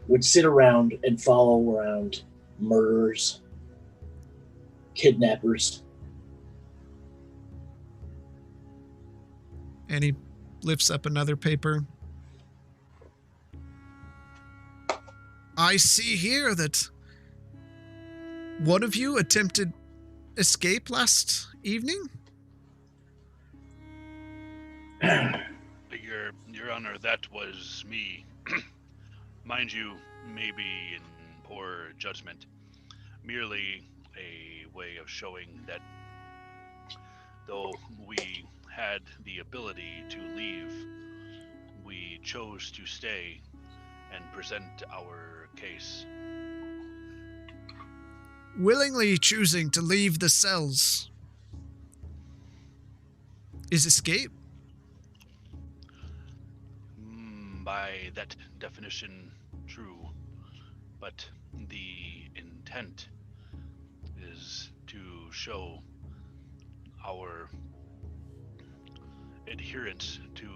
would sit around and follow around murderers, kidnappers? And he lifts up another paper. I see here that one of you attempted escape last evening? Your Honor, that was me. Mind you, maybe in poor judgment. Merely a way of showing that though we had the ability to leave, we chose to stay and present our case. Willingly choosing to leave the cells is escape? By that definition, true. But the intent is to show our adherence to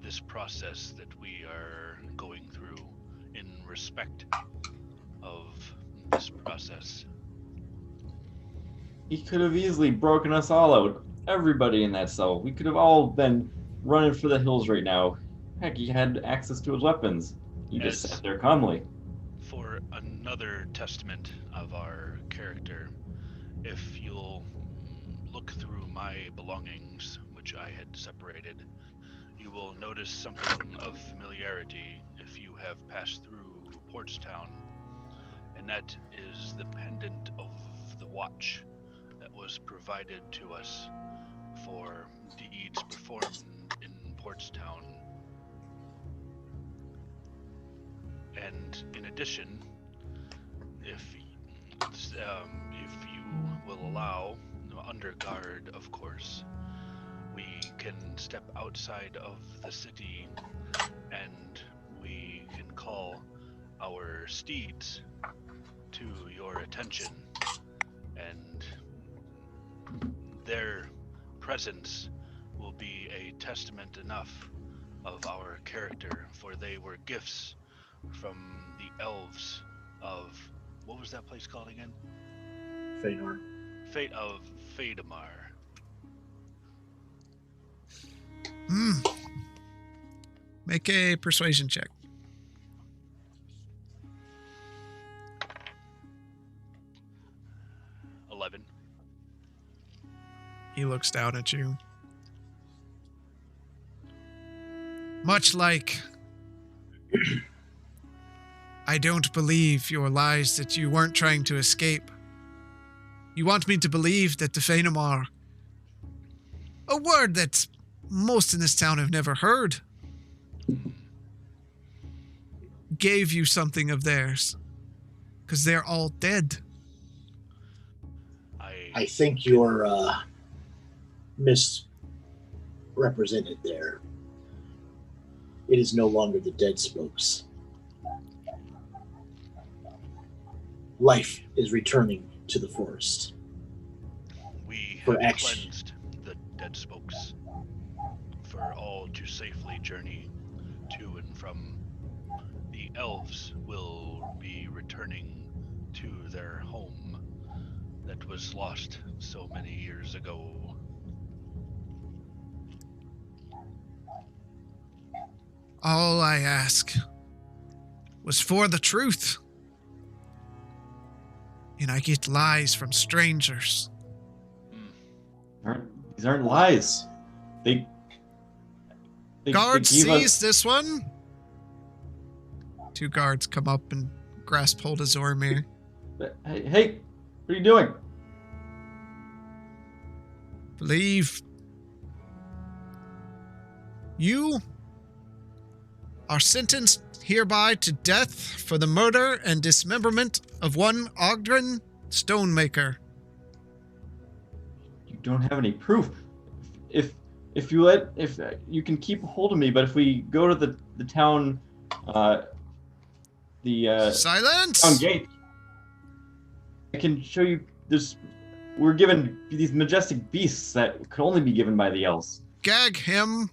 this process that we are going through in respect of this process. He could have easily broken us all out. Everybody in that cell. We could have all been running for the hills right now. Heck, he had access to his weapons. He just Yes. sat there calmly. For another testament of our character, if you'll look through my belongings, which I had separated, you will notice something of familiarity if you have passed through Portstown, and that is the pendant of the watch that was provided to us for deeds performed in Portstown. And in addition, if you will allow, under guard, of course, we can step outside of the city and we can call our steeds to your attention, and their presence will be a testament enough of our character, for they were gifts from the elves of, what was that place called again? Feanor. Fate of Fadamar. Make a persuasion check. He looks down at you. Much like I don't believe your lies that you weren't trying to escape. You want me to believe that the Feanor, a word that most in this town have never heard, gave you something of theirs. Because they're all dead. I think you're misrepresented there. it is no longer the dead spokes. Life is returning to the forest. We For have action. cleansed the dead spokes for all to safely journey to and from. The elves will be returning to their home that was lost so many years ago. All I ask was for the truth. And I get lies from strangers. These aren't lies. They Guard gave us- sees this one. 2 guards come up and grasp hold of Zormir. Hey, what are you doing? Believe you are sentenced hereby to death for the murder and dismemberment of one Ogdrin Stonemaker. You don't have any proof. If you can keep a hold of me, but if we go to the town, Silence! town gate, I can show you. We're given these majestic beasts that could only be given by the elves. Gag him.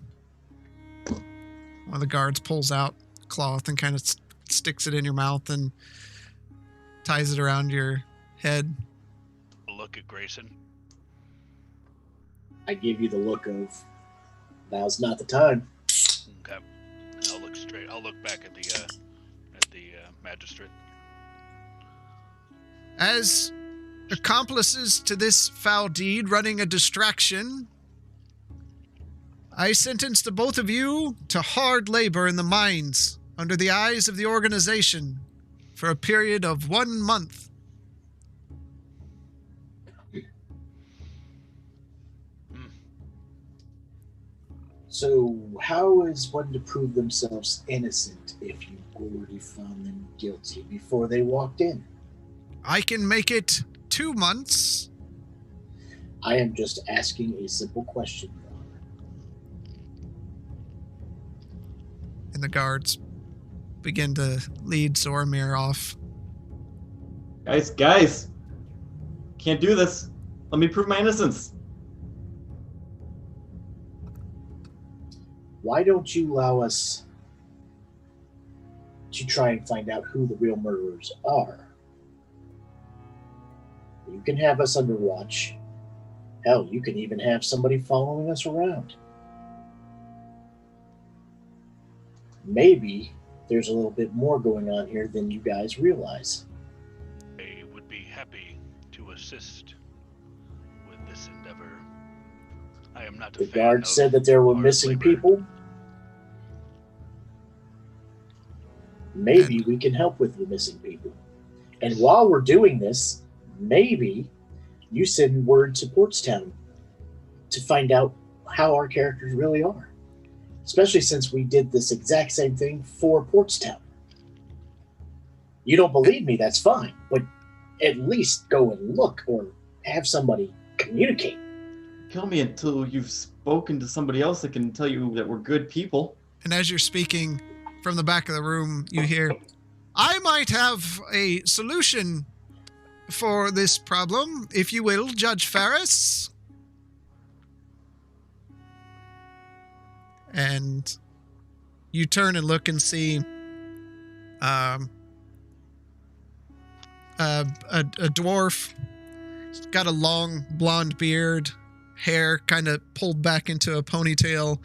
One of the guards pulls out cloth and kind of sticks it in your mouth and ties it around your head. Look at Grayson. I give you the look of, now's not the time. Okay. I'll look straight. I'll look back at the magistrate. As accomplices to this foul deed, running a distraction, I sentence the both of you to hard labor in the mines under the eyes of the organization for a period of 1 month. So, how is one to prove themselves innocent if you already found them guilty before they walked in? I can make it 2 months. I am just asking a simple question, Your Honor. And the guards begin to lead Zormir off. Guys, can't do this. Let me prove my innocence. Why don't you allow us to try and find out who the real murderers are? You can have us under watch. Hell, you can even have somebody following us around. Maybe there's a little bit more going on here than you guys realize. I would be happy to assist with this endeavor. I am not a The fan guard of said that there were hard missing labor. people. Maybe we can help with the missing people. And while we're doing this, maybe you send word to Portstown to find out how our characters really are. Especially since we did this exact same thing for Portstown. You don't believe me, that's fine. But at least go and look or have somebody communicate. Kill me until you've spoken to somebody else that can tell you that we're good people. And as you're speaking from the back of the room, you hear, I might have a solution for this problem, if you will, Judge Ferris. And you turn and look and see a dwarf. He's got a long blonde beard, hair kind of pulled back into a ponytail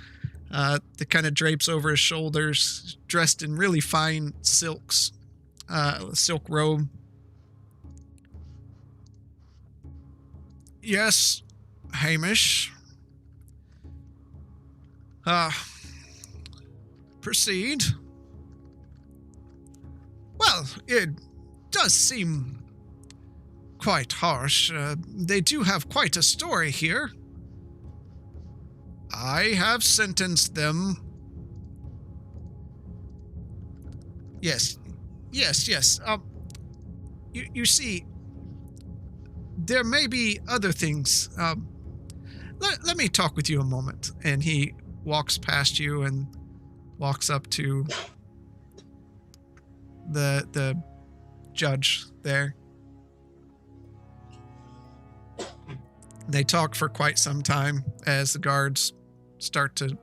that kind of drapes over his shoulders, dressed in really fine silks, silk robe. Yes, Hamish. Proceed. Well, it does seem quite harsh. They do have quite a story here. I have sentenced them. Yes. You see, there may be other things. Let me talk with you a moment. And he walks past you and walks up to the judge there. They talk for quite some time as the guards start to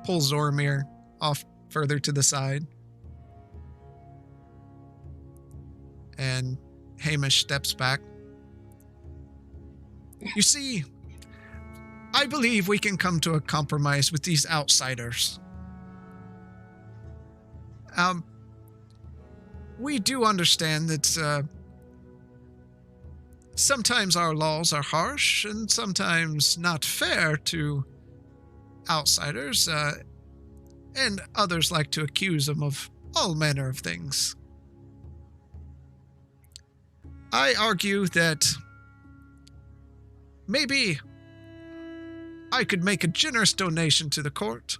pull Zoromir off further to the side. And Hamish steps back. You see, I believe we can come to a compromise with these outsiders. We do understand that sometimes our laws are harsh and sometimes not fair to outsiders, and others like to accuse them of all manner of things. I argue that maybe I could make a generous donation to the court,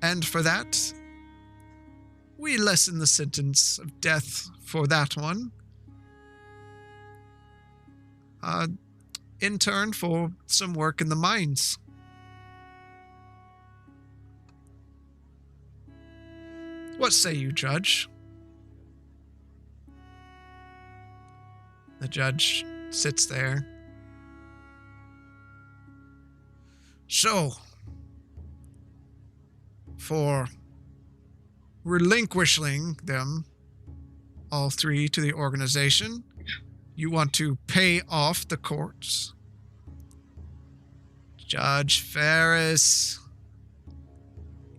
and for that, we lessen the sentence of death for that one. In turn for some work in the mines. What say you, Judge? The judge sits there. So, for relinquishing them, all three, to the organization, you want to pay off the courts. Judge Ferris,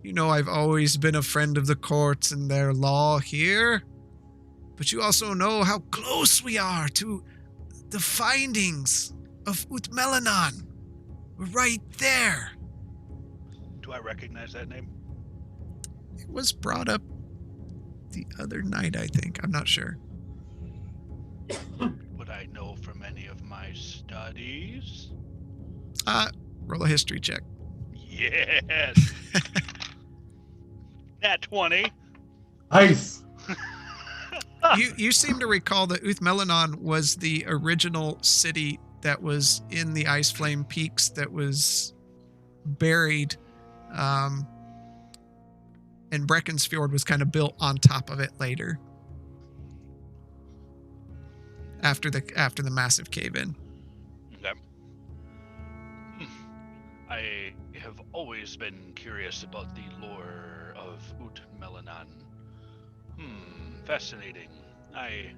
you know I've always been a friend of the courts and their law here, but you also know how close we are to the findings of Ut-Melanon. We're right there. Do I recognize that name? It was brought up the other night, I think. I'm not sure. Would I know from any of my studies? Roll a history check. Yes. Nat 20. Nice. You seem to recall that Uth-Melanon was the original city that was in the Ice Flame Peaks that was buried, and Breckensfjord was kind of built on top of it later. After the massive cave-in. Okay. I have always been curious about the lore of Ut-Melanon. Fascinating. I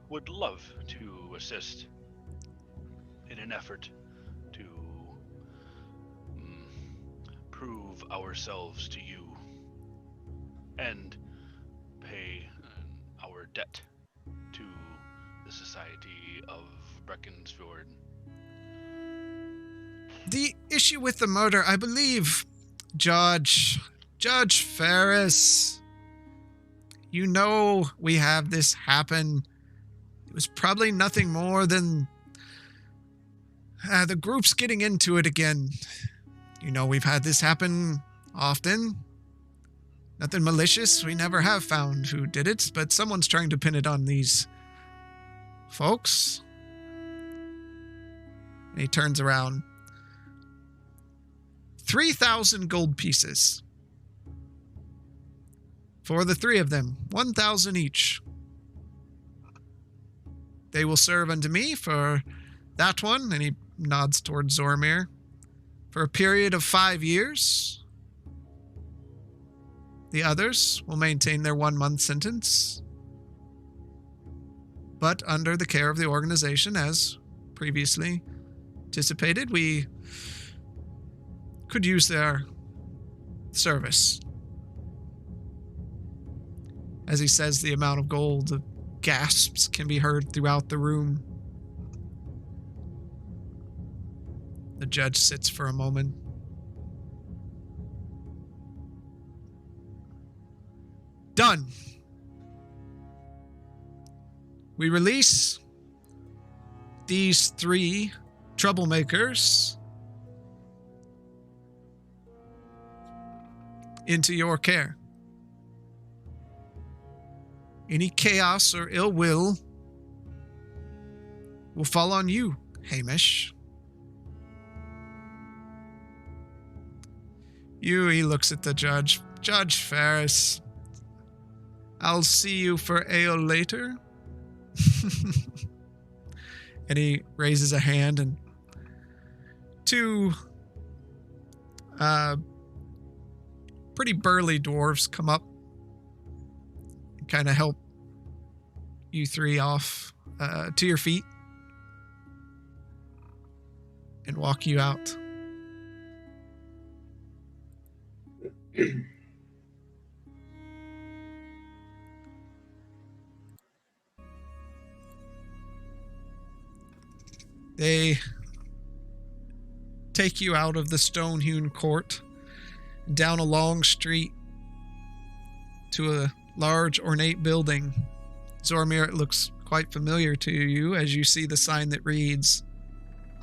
would love to assist in an effort to prove ourselves to you and pay our debt to the Society of Breckensfjord. The issue with the murder, I believe, Judge Ferris, you know we have this happen. It was probably nothing more than the group's getting into it again. You know, we've had this happen often. Nothing malicious. We never have found who did it, but someone's trying to pin it on these folks. And he turns around. 3,000 gold pieces. For the three of them, 1,000 each. They will serve unto me for that one, and he nods towards Zoromir, for a period of 5 years. The others will maintain their 1-month sentence, but under the care of the organization, as previously anticipated. We could use their service. As he says the amount of gold, the gasps can be heard throughout the room. The judge sits for a moment. Done. We release these 3 troublemakers into your care. Any chaos or ill will fall on you, Hamish. He looks at the judge. Judge Ferris, I'll see you for ale later. And he raises a hand, and two pretty burly dwarves come up and kind of help you three off to your feet and walk you out. They take you out of the stone-hewn court, down a long street to a large ornate building. Zoramir, it looks quite familiar to you as you see the sign that reads,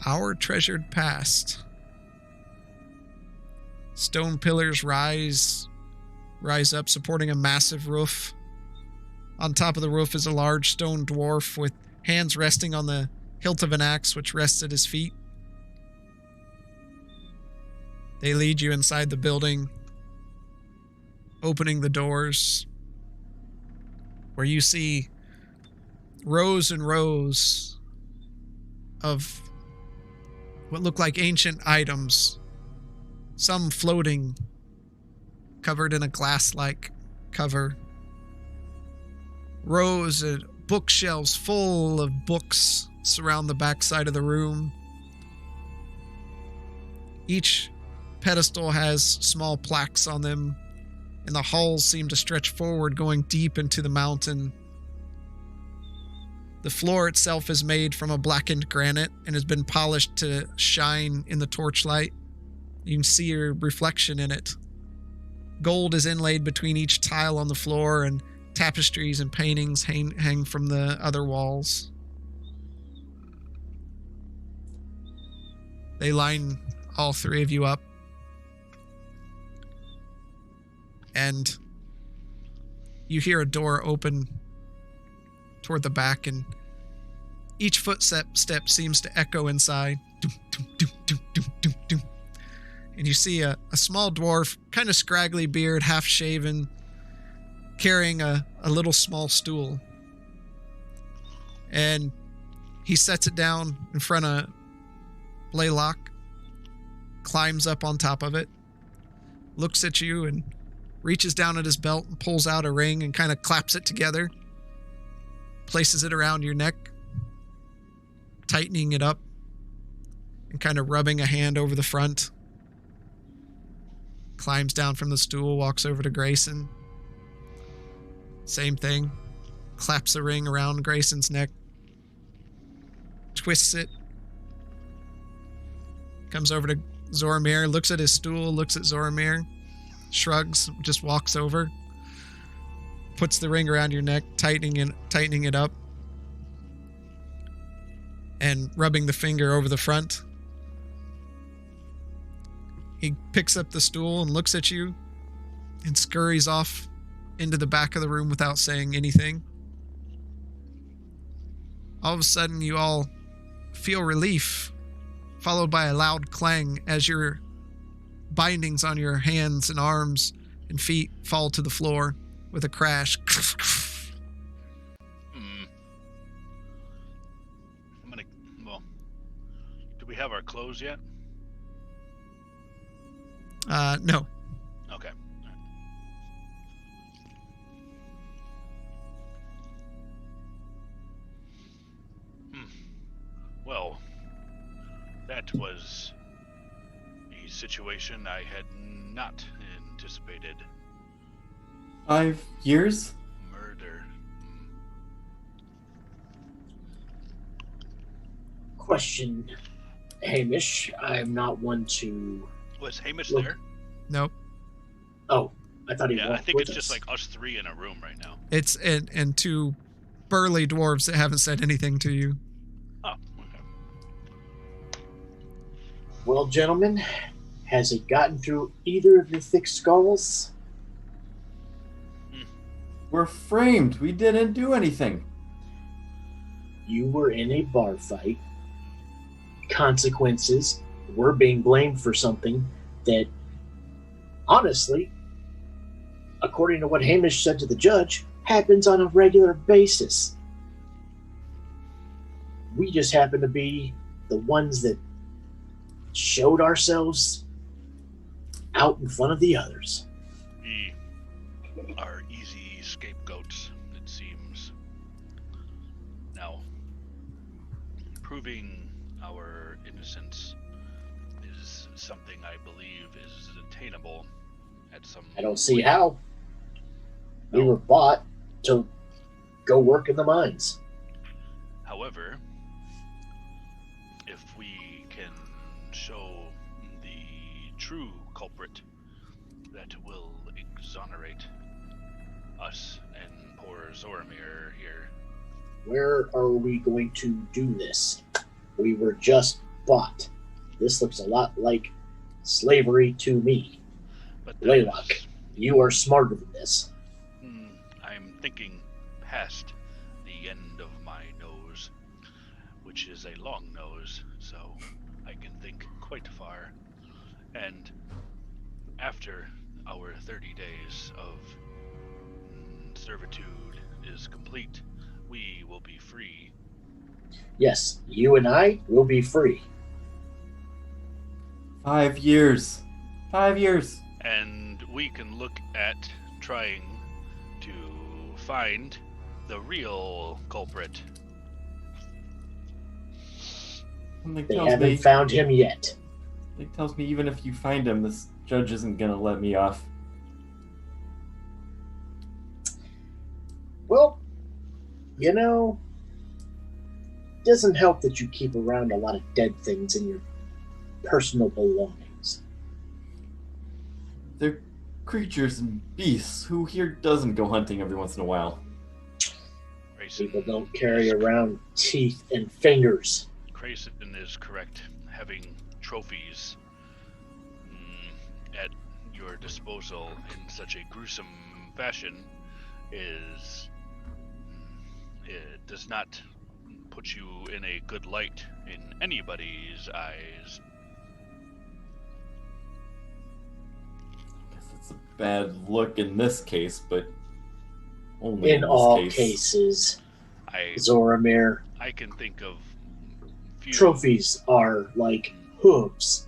Our Treasured Past. Stone pillars rise up, supporting a massive roof. On top of the roof is a large stone dwarf with hands resting on the hilt of an axe, which rests at his feet. They lead you inside the building, opening the doors, where you see rows and rows of what look like ancient items, some floating, covered in a glass-like cover. Rows of bookshelves full of books surround the backside of the room. Each pedestal has small plaques on them, and the halls seem to stretch forward, going deep into the mountain. The floor itself is made from a blackened granite and has been polished to shine in the torchlight. You can see your reflection in it. Gold is inlaid between each tile on the floor, and tapestries and paintings hang from the other walls. They line all three of you up. And you hear a door open toward the back, and each footstep seems to echo inside. Doom, doom, doom, doom, doom, doom, doom. And you see a small dwarf, kind of scraggly beard, half-shaven, carrying a little small stool. And he sets it down in front of Blaylock, climbs up on top of it, looks at you, and reaches down at his belt and pulls out a ring and kind of claps it together, places it around your neck, tightening it up and kind of rubbing a hand over the front. Climbs down from the stool, walks over to Grayson. Same thing. Claps the ring around Grayson's neck. Twists it. Comes over to Zoramir, looks at his stool, looks at Zoramir, shrugs, just walks over. Puts the ring around your neck, tightening it up. And rubbing the finger over the front. He picks up the stool and looks at you and scurries off into the back of the room without saying anything. All of a sudden, you all feel relief, followed by a loud clang as your bindings on your hands and arms and feet fall to the floor with a crash. Do we have our clothes yet? No. Okay. Well, that was a situation I had not anticipated. 5 years? Murder. Question, Hamish. I'm not one to... Was Hamish Look. there? Nope. Oh, I thought he Yeah, I walked think with it's just us. like us three in a room right now. It's and two burly dwarves that haven't said anything to you. Oh, okay. Well, gentlemen, has it gotten through either of your thick skulls? We're framed. We didn't do anything. You were in a bar fight. Consequences. We're being blamed for something that honestly, according to what Hamish said to the judge, happens on a regular basis. We just happen to be the ones that showed ourselves out in front of the others. We are easy scapegoats, it seems. Now, proving our innocence is something I believe is attainable at some I don't see point. how. We No. were bought to go work in the mines. However, if we can show the true culprit, that will exonerate us and poor Zoramir here. Where are we going to do this? We were just bought. This looks a lot like slavery to me. But Laylock. there's- You are smarter than this. I'm thinking past the end of my nose, which is a long nose, so I can think quite far. And after our 30 days of servitude is complete, we will be free. Yes, you and I will be free. 5 years. 5 years. And we can look at trying to find the real culprit. Something They tells haven't me, found him yet. it tells me even if you find him, this judge isn't gonna let me off. Well, you know, doesn't help that you keep around a lot of dead things in your personal belongings. They're creatures and beasts. Who here doesn't go hunting every once in a while? Grayson People don't carry is- around teeth and fingers. Grayson is correct. Having trophies at your disposal in such a gruesome fashion is it does not put you in a good light in anybody's eyes. Guess it's a bad look in this case, but only In this all case. cases, I Zoramir, I can think of few trophies are like hooves,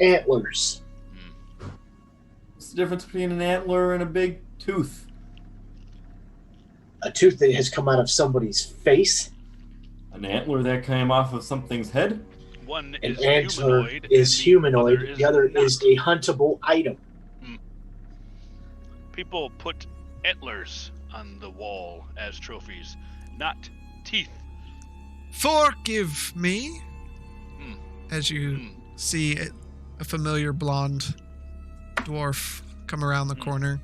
antlers. What's the difference between an antler and a big tooth? A tooth that has come out of somebody's face. An antler that came off of something's head? One An is antler humanoid, is and humanoid. The other not. is a huntable item. People put antlers on the wall as trophies, not teeth. Forgive me. Hmm. As you Hmm. see a familiar blonde dwarf come around the corner.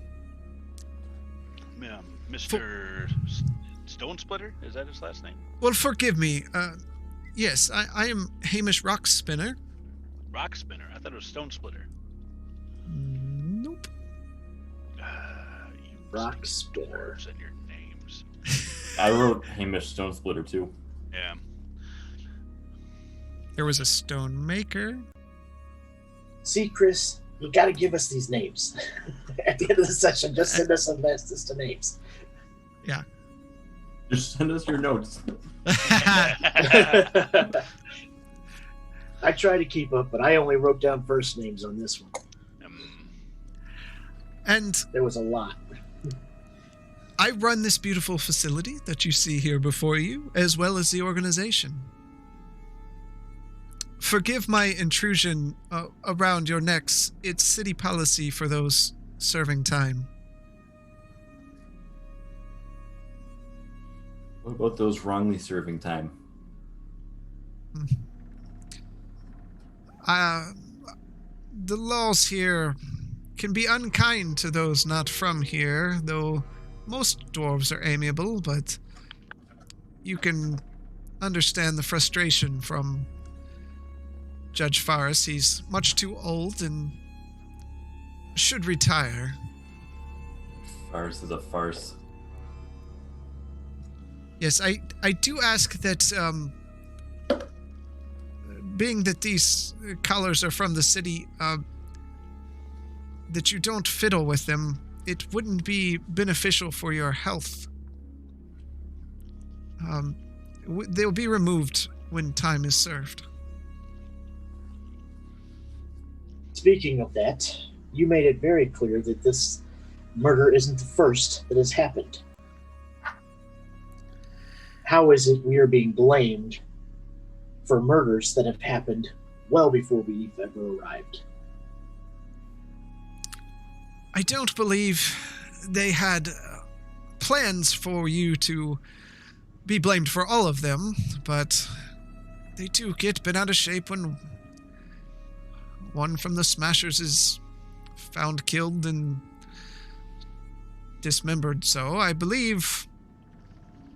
Mr. Stone Splitter? Is that his last name? Well, forgive me. Yes, I am Hamish Rockspinner. Rock Spinner. I thought it was Stone Splitter. Nope. You Rock stupid Spinner. dwarves and your names. I wrote Hamish Stone Splitter too. Yeah. There was a stone maker. See, Chris, you got to give us these names at the end of the session. Just send us a list of names. Just send us your notes. I try to keep up, but I only wrote down first names on this one. And There was a lot. I run this beautiful facility that you see here before you, as well as the organization. Forgive my intrusion around your necks. It's city policy for those serving time. What about those wrongly serving time? The laws here can be unkind to those not from here, though most dwarves are amiable, but you can understand the frustration from Judge Faris. He's much too old and should retire. Farce is a farce. Yes, I do ask that, being that these collars are from the city, that you don't fiddle with them. It wouldn't be beneficial for your health. They'll be removed when time is served. Speaking of that, you made it very clear that this murder isn't the first that has happened. How is it we are being blamed for murders that have happened well before we've ever arrived? I don't believe they had plans for you to be blamed for all of them, but they do get bent out of shape when one from the Smashers is found killed and dismembered. So I believe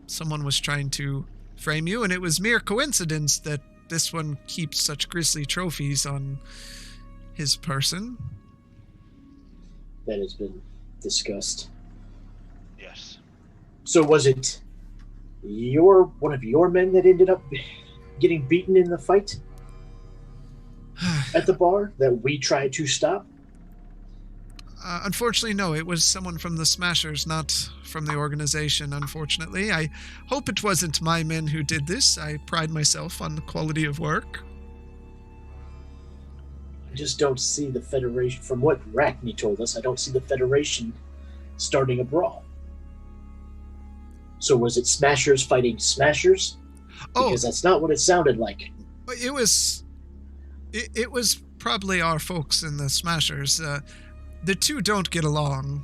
someone was trying to frame you, and it was mere coincidence that this one keeps such grisly trophies on his person. That has been discussed. Yes. So was it one of your men that ended up getting beaten in the fight at the bar that we tried to stop? Unfortunately, no. It was someone from the Smashers, not from the organization, unfortunately. I hope it wasn't my men who did this. I pride myself on the quality of work. I just don't see the Federation, from what Rackney told us, I don't see the Federation starting a brawl. So was it Smashers fighting Smashers? Because that's not what it sounded like. It was probably our folks in the Smashers. The two don't get along.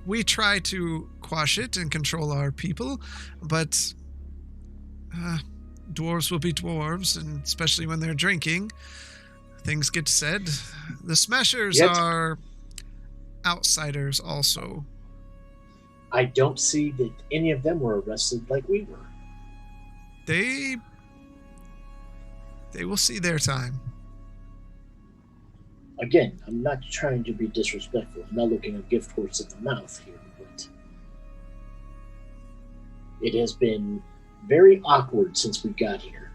We try to quash it and control our people, but dwarves will be dwarves, and especially when they're drinking, things get said. The Smashers are outsiders also. I don't see that any of them were arrested like we were. They will see their time. Again, I'm not trying to be disrespectful. I'm not looking a gift horse in the mouth here, but it has been very awkward since we got here.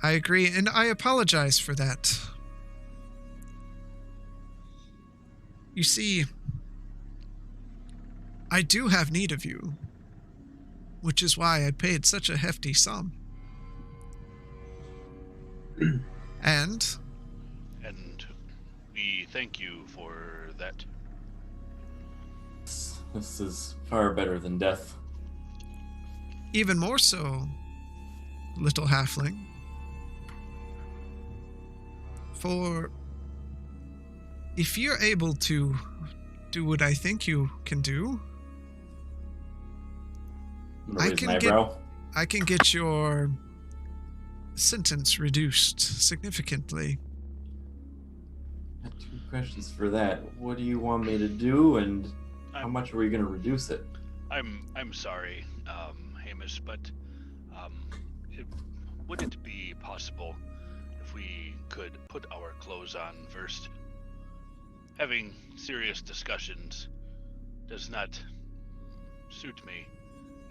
I agree, and I apologize for that. You see, I do have need of you, which is why I paid such a hefty sum. And we thank you for that. This is far better than death. Even more so, little halfling. For if you're able to do what I think you can do, I can get your sentence reduced significantly. I have 2 questions for that. What do you want me to do, and how much are we going to reduce it? I'm sorry, Hamish, but would it be possible if we could put our clothes on first? Having serious discussions does not suit me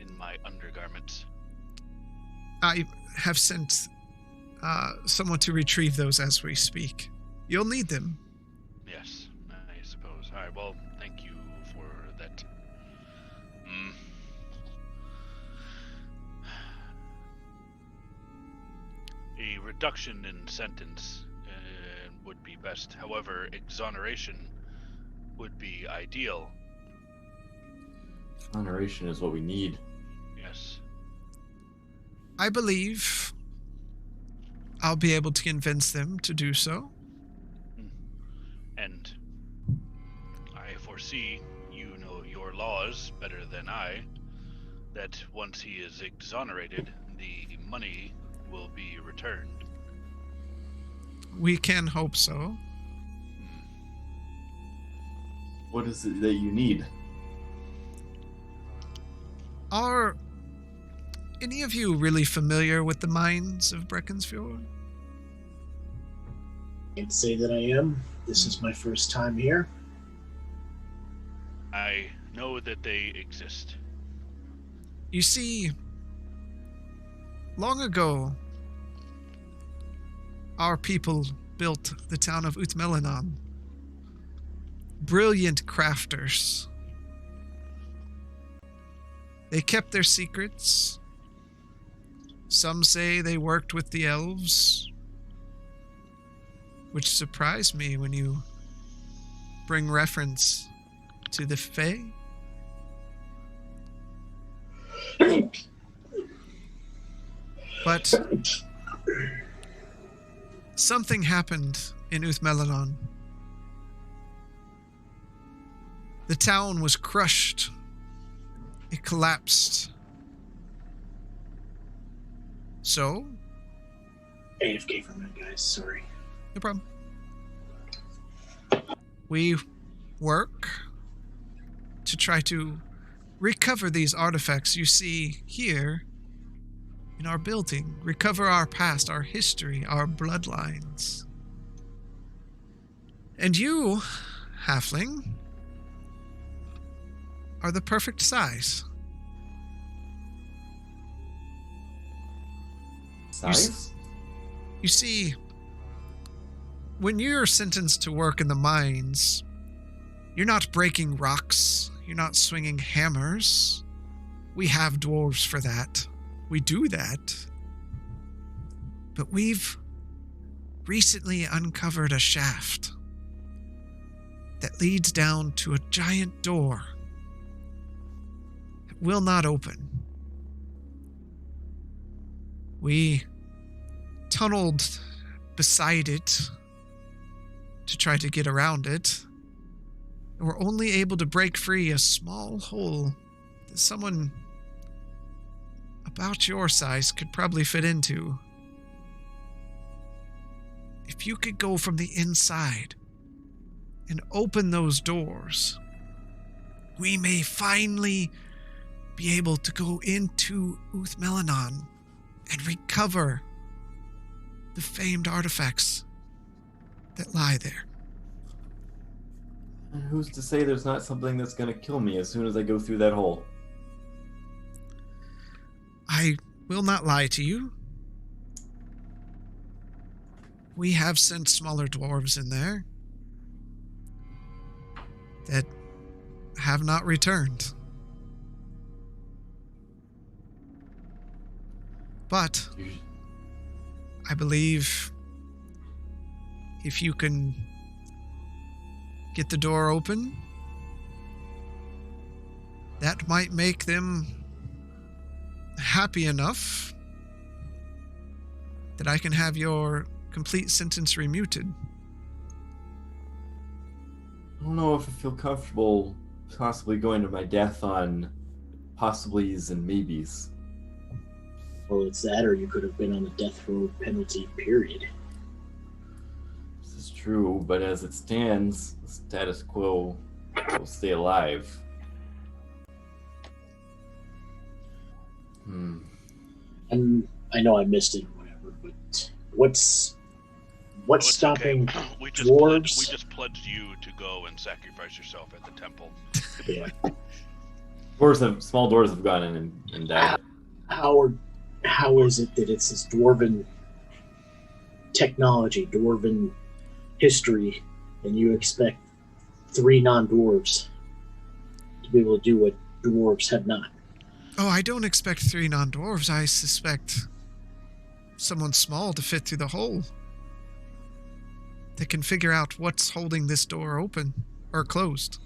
in my undergarments. I have sent someone to retrieve those as we speak. You'll need them. Yes, I suppose. All right, well, thank you for that. A reduction in sentence would be best. However, exoneration would be ideal. Exoneration is what we need. Yes. I believe I'll be able to convince them to do so. And I foresee, you know your laws better than I, that once he is exonerated, the money will be returned. We can hope so. What is it that you need? Are any of you really familiar with the mines of Breckensfjord? Can't say that I am. This is my first time here. I know that they exist. You see, long ago, our people built the town of Uthmelanon. Brilliant crafters. They kept their secrets. Some say they worked with the elves, which surprised me when you bring reference to the Fae. But something happened in Uthmelanon. The town was crushed. It collapsed. So? AFK for a minute, guys. Sorry. No problem. We work to try to recover these artifacts you see here in our building. Recover our past, our history, our bloodlines. And you, halfling, are the perfect size. Size? You see, when you're sentenced to work in the mines, you're not breaking rocks, you're not swinging hammers. We have dwarves for that. We do that. But we've recently uncovered a shaft that leads down to a giant door that will not open. We tunneled beside it to try to get around it, and we're only able to break free a small hole that someone about your size could probably fit into. If you could go from the inside and open those doors, we may finally be able to go into Uthmelanon and recover the famed artifacts that lie there. And who's to say there's not something that's gonna kill me as soon as I go through that hole? I will not lie to you. We have sent smaller dwarves in there that have not returned. But I believe if you can get the door open, that might make them happy enough that I can have your complete sentence remuted. I don't know if I feel comfortable possibly going to my death on possiblies and maybes. Well, it's that, or you could have been on the death row penalty, period. This is true, but as it stands, the status quo will stay alive. And I know I missed it or whatever, but what's stopping okay. We dwarves? just pledged you to go and sacrifice yourself at the temple. Yeah. Small doors have gone in and died. How is it that it's this dwarven technology, dwarven history, and you expect 3 non-dwarves to be able to do what dwarves have not? Oh, I don't expect 3 non-dwarves. I suspect someone small to fit through the hole that can figure out what's holding this door open or closed.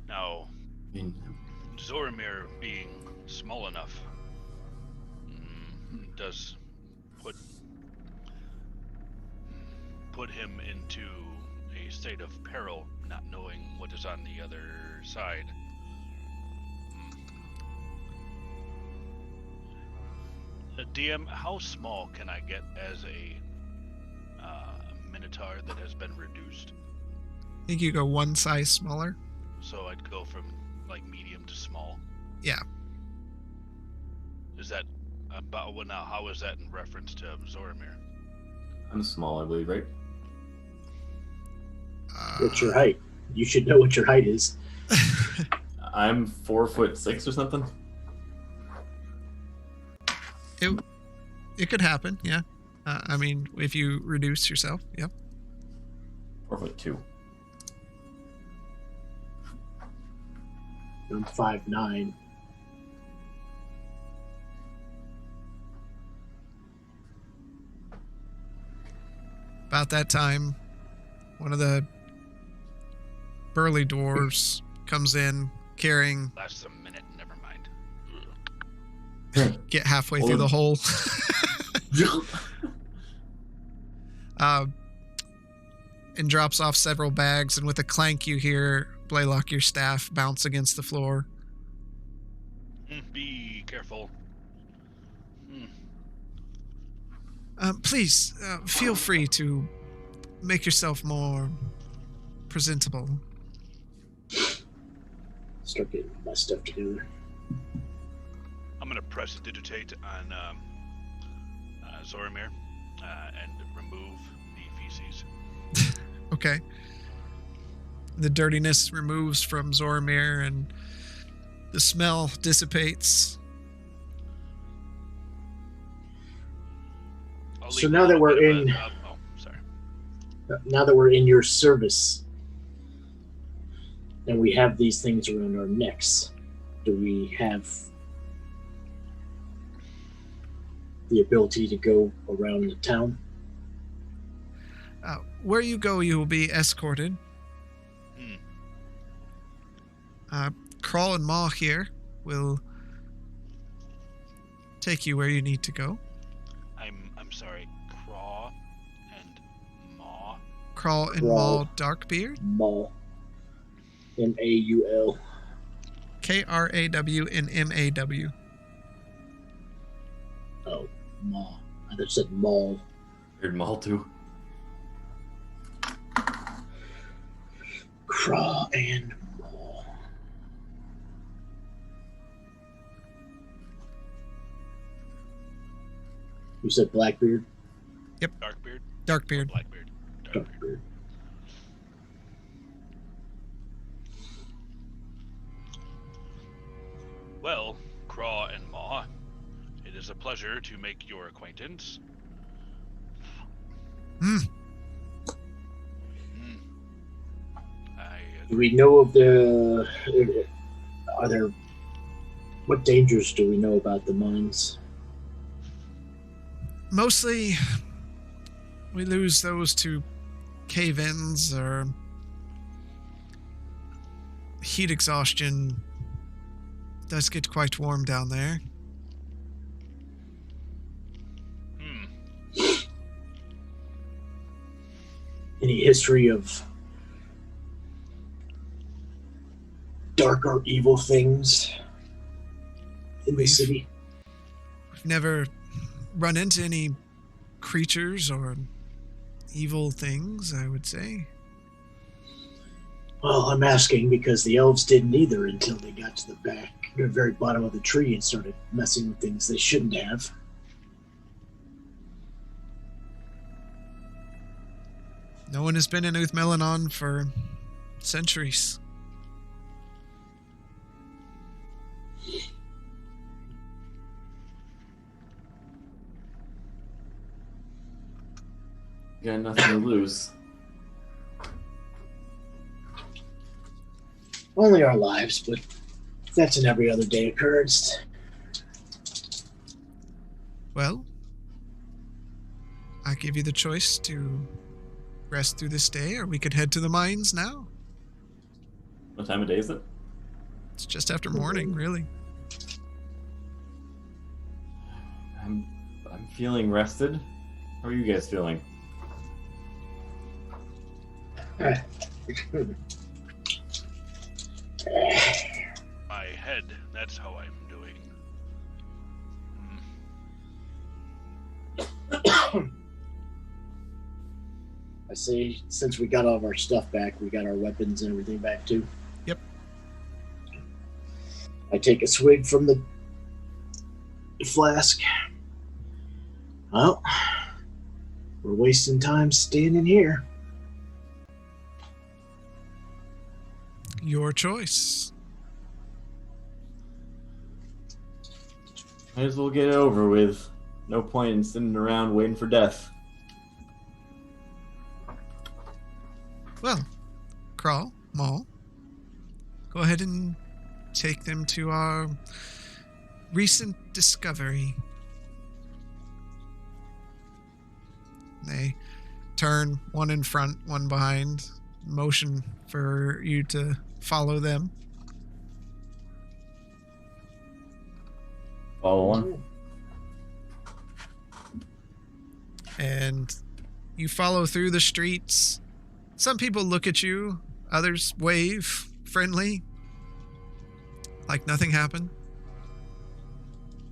Now, I mean, Zoramir being small enough does put him into a state of peril, not knowing what is on the other side. DM, how small can I get as a minotaur that has been reduced? I think you go one size smaller. So I'd go from like medium to small. Yeah. Is that about what now? How is that in reference to Zoramir? I'm small, I believe, right? What's your height? You should know what your height is. I'm 4'6" or something. It could happen, yeah. I mean, if you reduce yourself, yeah. 4'2". I'm 5'9". About that time, one of the burly dwarves comes in carrying, Lasts a minute. Never mind. get halfway through the hole. And drops off several bags, and with a clank you hear Blaylock, your staff, bounce against the floor. Be careful. Please, feel free to make yourself more presentable. Start getting my stuff together. I'm gonna prestidigitate on Zoramir and remove the feces. Okay. The dirtiness removes from Zoramir, and the smell dissipates. I'll So leave now a that little we're bit of in- sorry. Now that we're in your service and we have these things around our necks, do we have the ability to go around the town? Where you go, you will be escorted. Crawl and Maw here will take you where you need to go. I'm sorry. Craw and Maw. Crawl and Crawl. Maw Darkbeard. Maul. Maul. Kraw and Maw. Oh, Maul. I just said Maul. Weird Maul too. Craw and Maul. You said Blackbeard? Darkbeard. Darkbeard. Blackbeard. Darkbeard. Well, Craw and Maw, it is a pleasure to make your acquaintance. Hmm. Do we know of the... Are there... What dangers do we know about the mines? Mostly, we lose those to cave-ins or heat exhaustion. It does get quite warm down there. Any history of dark or evil things in the We've- city? We've never run into any creatures or evil things, I would say. Well, I'm asking because the elves didn't either until they got to the very bottom of the tree and started messing with things they shouldn't have. No one has been in Uthmelanon for centuries. Got nothing to lose. Only our lives, but that's an every other day occurrence. Well, I give you the choice to rest through this day, or we could head to the mines now. What time of day is it? It's just after morning, really. I'm feeling rested. How are you guys feeling? My head, that's how I'm doing. I say, since we got all of our stuff back, we got our weapons and everything back too. Yep. I take a swig from the flask. Well, we're wasting time standing here. Your choice. Might as well get it over with. No point in sitting around waiting for death. Well, Crawl, Maul, go ahead and take them to our recent discovery. They turn, one in front, one behind, motion for you to follow them. Follow on. And you follow through the streets. Some people look at you, others wave, friendly, like nothing happened.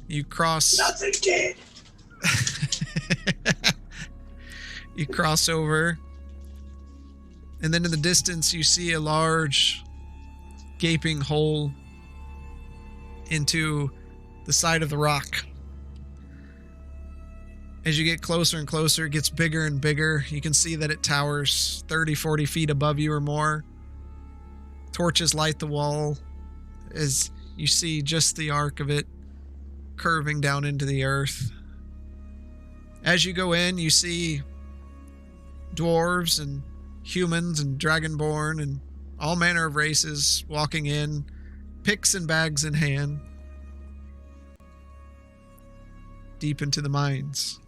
You cross. Nothing did. You cross over, and then in the distance you see a large gaping hole into the side of the rock. As you get closer and closer, it gets bigger and bigger. You can see that it towers 30, 40 feet above you or more. Torches light the wall as you see just the arc of it curving down into the earth. As you go in, you see dwarves and humans and dragonborn and all manner of races walking in, picks and bags in hand, deep into the mines.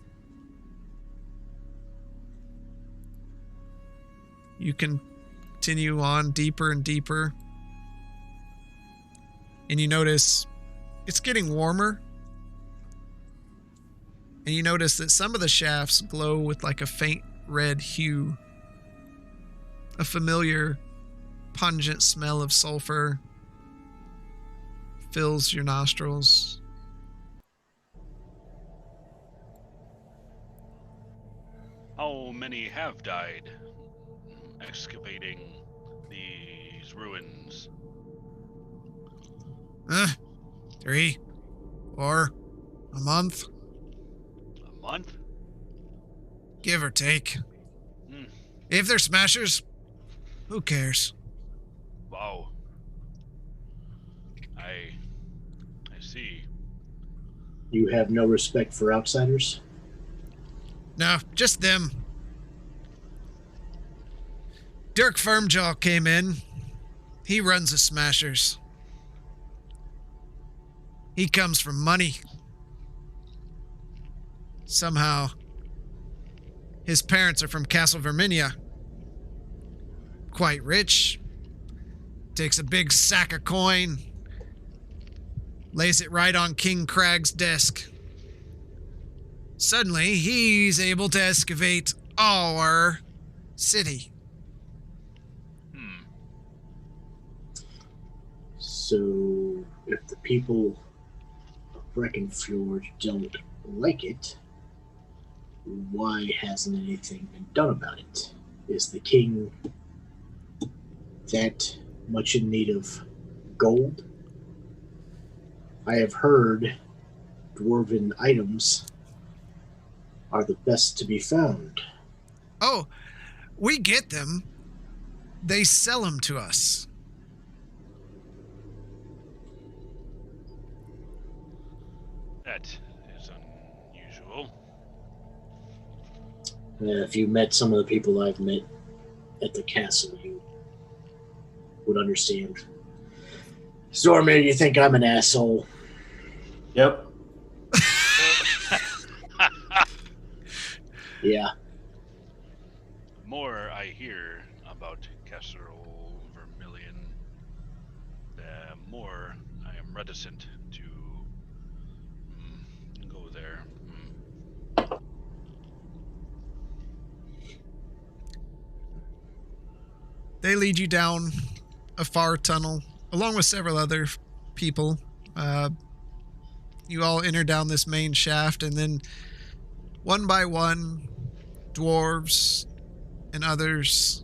You continue on deeper and deeper, and you notice it's getting warmer, and you notice that some of the shafts glow with like a faint red hue. A familiar, pungent smell of sulfur fills your nostrils. How many have died excavating these ruins? 3, 4, a month, A month? give or take. Hmm. If they're smashers, who cares? Wow. I see. You have no respect for outsiders? No, just them. Dirk Firmjaw came in. He runs the Smashers. He comes from money. Somehow, his parents are from Castle Verminia. Quite rich. Takes a big sack of coin. Lays it right on King Crag's desk. Suddenly, he's able to excavate our city. So, if the people of Breckenfjord don't like it, why hasn't anything been done about it? Is the king that much in need of gold? I have heard dwarven items are the best to be found. Oh, we get them. They sell them to us. That is unusual. If you met some of the people I've met at the castle, you would understand. Zormir, you think I'm an asshole? Yep. Yeah. The more I hear about Castle Vermilion, the more I am reticent to go there. They lead you down a far tunnel, along with several other people. You all enter down this main shaft, and then one by one, dwarves and others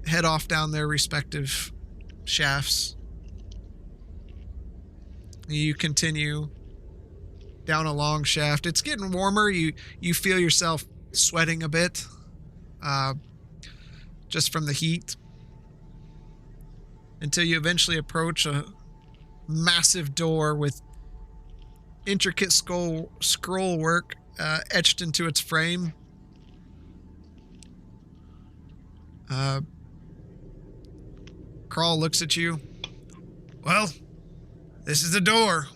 head off down their respective shafts. You continue down a long shaft. It's getting warmer. You feel yourself sweating a bit, just from the heat, until you eventually approach a massive door with intricate scroll work etched into its frame. Crawl looks at you. Well, this is the door.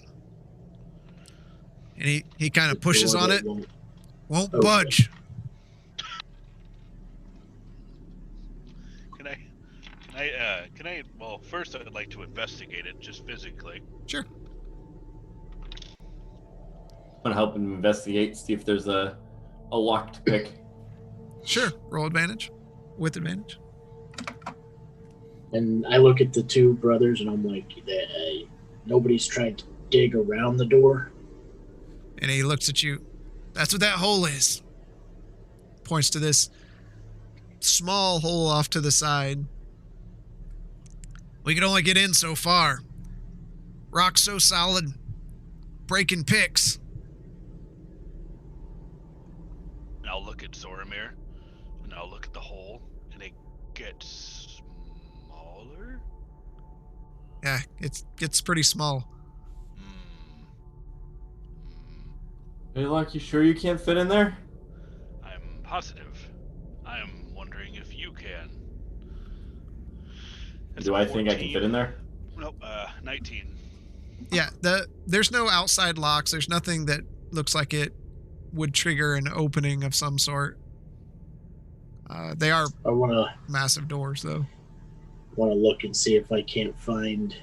And he kind of pushes Door on that it. Won't Okay. budge. Can I? Well, first I'd like to investigate it just physically. Sure. I'm gonna help him investigate, see if there's a lock to pick. Sure. Roll advantage. With advantage. And I look at the two brothers and I'm like, nobody's trying to dig around the door. And he looks at you. That's what that hole is. Points to this small hole off to the side. We can only get in so far. Rock so solid. Breaking picks. And I'll look at Zoramir, and I'll look at the hole, and it gets smaller. Yeah, it gets pretty small. Hey, Locke, you sure you can't fit in there? I'm positive. I am wondering if you can. It's Do a I think I can 14. fit in there? Nope, 19. Yeah, there's no outside locks. There's nothing that looks like it would trigger an opening of some sort. They are I want massive doors, though. to look and see if I can't find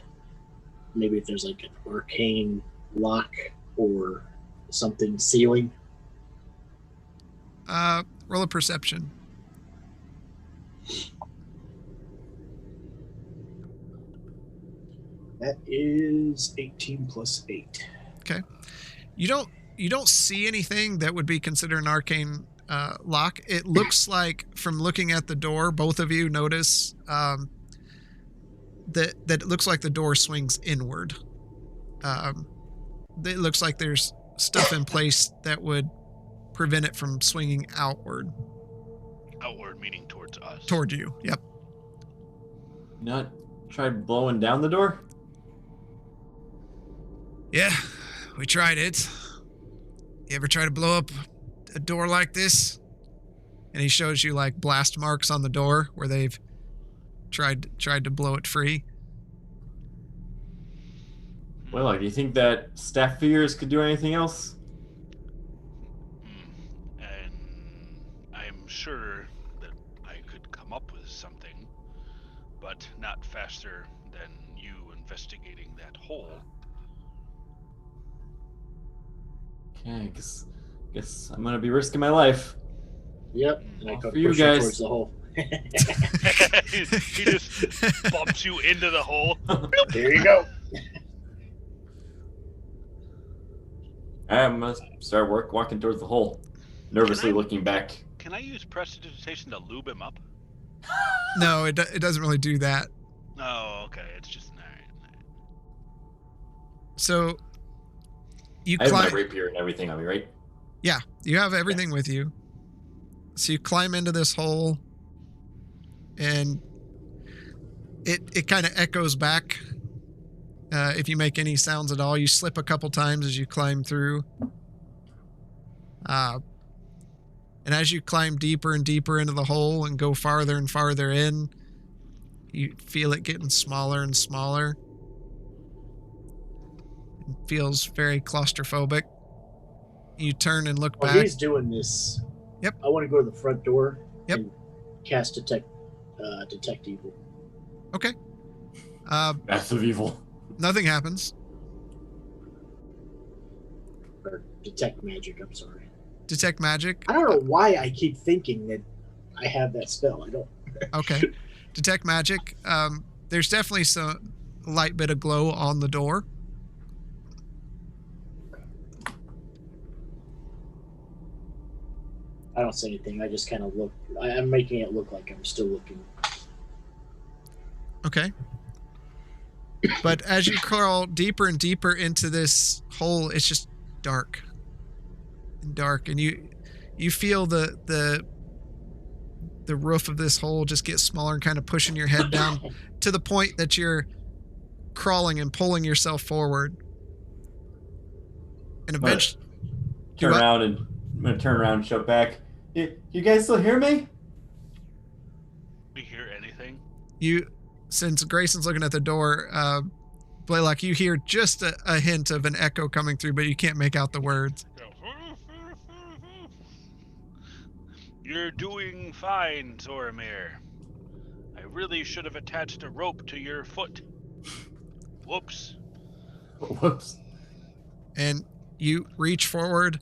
maybe if there's like an arcane lock or something sealing. Roll a perception. That is 18 plus 8. You don't see anything that would be considered an arcane lock. It looks like, from looking at the door, both of you notice that it looks like the door swings inward. It looks like there's stuff in place that would prevent it from swinging outward Outward meaning towards us. toward you. Yep. Not tried blowing down the door? Yeah, we tried it. You ever try to blow up a door like this? And he shows you like blast marks on the door where they've tried to blow it free. Well, do you think that staff figures could do anything else? And I'm sure that I could come up with something, but not faster than you investigating that hole. Okay, guess I'm gonna be risking my life. Yep. And I All go for you push guys. towards the hole. He just bumps you into the hole. There you go. I'm gonna start walking towards the hole, nervously Can I- looking back. Can I use prestidigitation to lube him up? No, it doesn't really do that. Oh, okay. It's just alright. So you I have my climb. rapier and everything on me, right? Yeah, you have everything with you. So you climb into this hole, and it kind of echoes back. If you make any sounds at all, you slip a couple times as you climb through. And as you climb deeper and deeper into the hole and go farther and farther in, you feel it getting smaller and smaller. It feels very claustrophobic. You turn and look While back. he's doing this, Yep. I want to go to the front door Yep. and cast detect evil. Okay. Massive evil. Nothing happens. Or detect magic, I'm sorry. Detect magic. I don't know why I keep thinking that I have that spell. I don't. Okay. Detect magic. There's definitely some light bit of glow on the door. I don't say anything. I just kind of look. I'm making it look like I'm still looking. Okay. But as you crawl deeper and deeper into this hole, it's just dark. And dark, and you feel the roof of this hole just get smaller and kind of pushing your head down to the point that you're crawling and pulling yourself forward. And I'm gonna eventually, turn what? around and I'm gonna turn around and shout back. You guys still hear me? We hear anything? since Grayson's looking at the door, Blaylock, you hear just a hint of an echo coming through, but you can't make out the words. You're doing fine, Zoramir. I really should have attached a rope to your foot. Whoops. Whoops. And you reach forward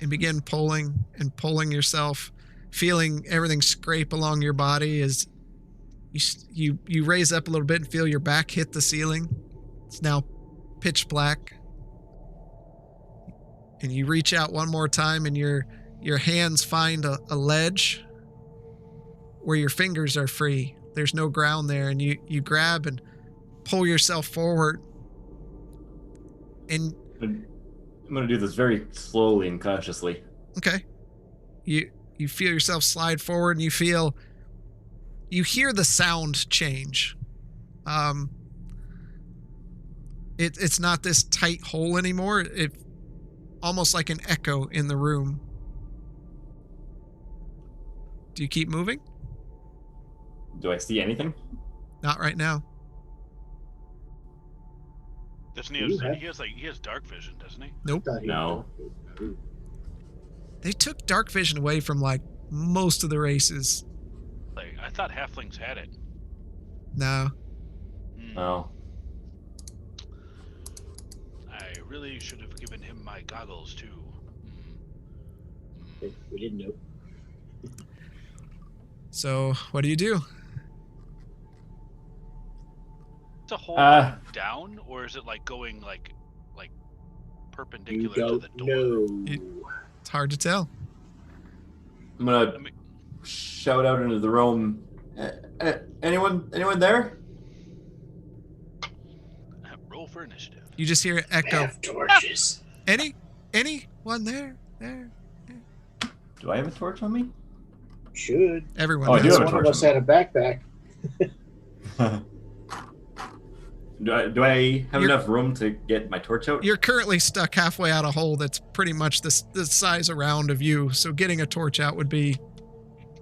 and begin pulling yourself, feeling everything scrape along your body as you raise up a little bit and feel your back hit the ceiling. It's now pitch black. And you reach out one more time and your hands find a ledge where your fingers are free. There's no ground there, and you grab and pull yourself forward. And I'm gonna do this very slowly and cautiously. okay. You feel yourself slide forward, and you hear the sound change. It's not this tight hole anymore. It almost like an echo in the room. Do you keep moving? Do I see anything? Not right now. Doesn't he You have, have- he has dark vision, doesn't he? No. They took dark vision away from like most of the races. Like, I thought halflings had it. No. No. I really should have given him my goggles too. We didn't know. So what do you do? It's a hole down, or is it like going like You perpendicular don't to the door? know. It's hard to tell. I'm gonna I mean- shout out into the room. Anyone there? Roll for initiative. You just hear it echo. Have torches. Anyone there? There. Do I have a torch on me? Should. Everyone Oh, I do does. have a One of torch us on had a backpack. Do I have You're- enough room to get my torch out? You're currently stuck halfway out a hole that's pretty much the size around of you, so getting a torch out would be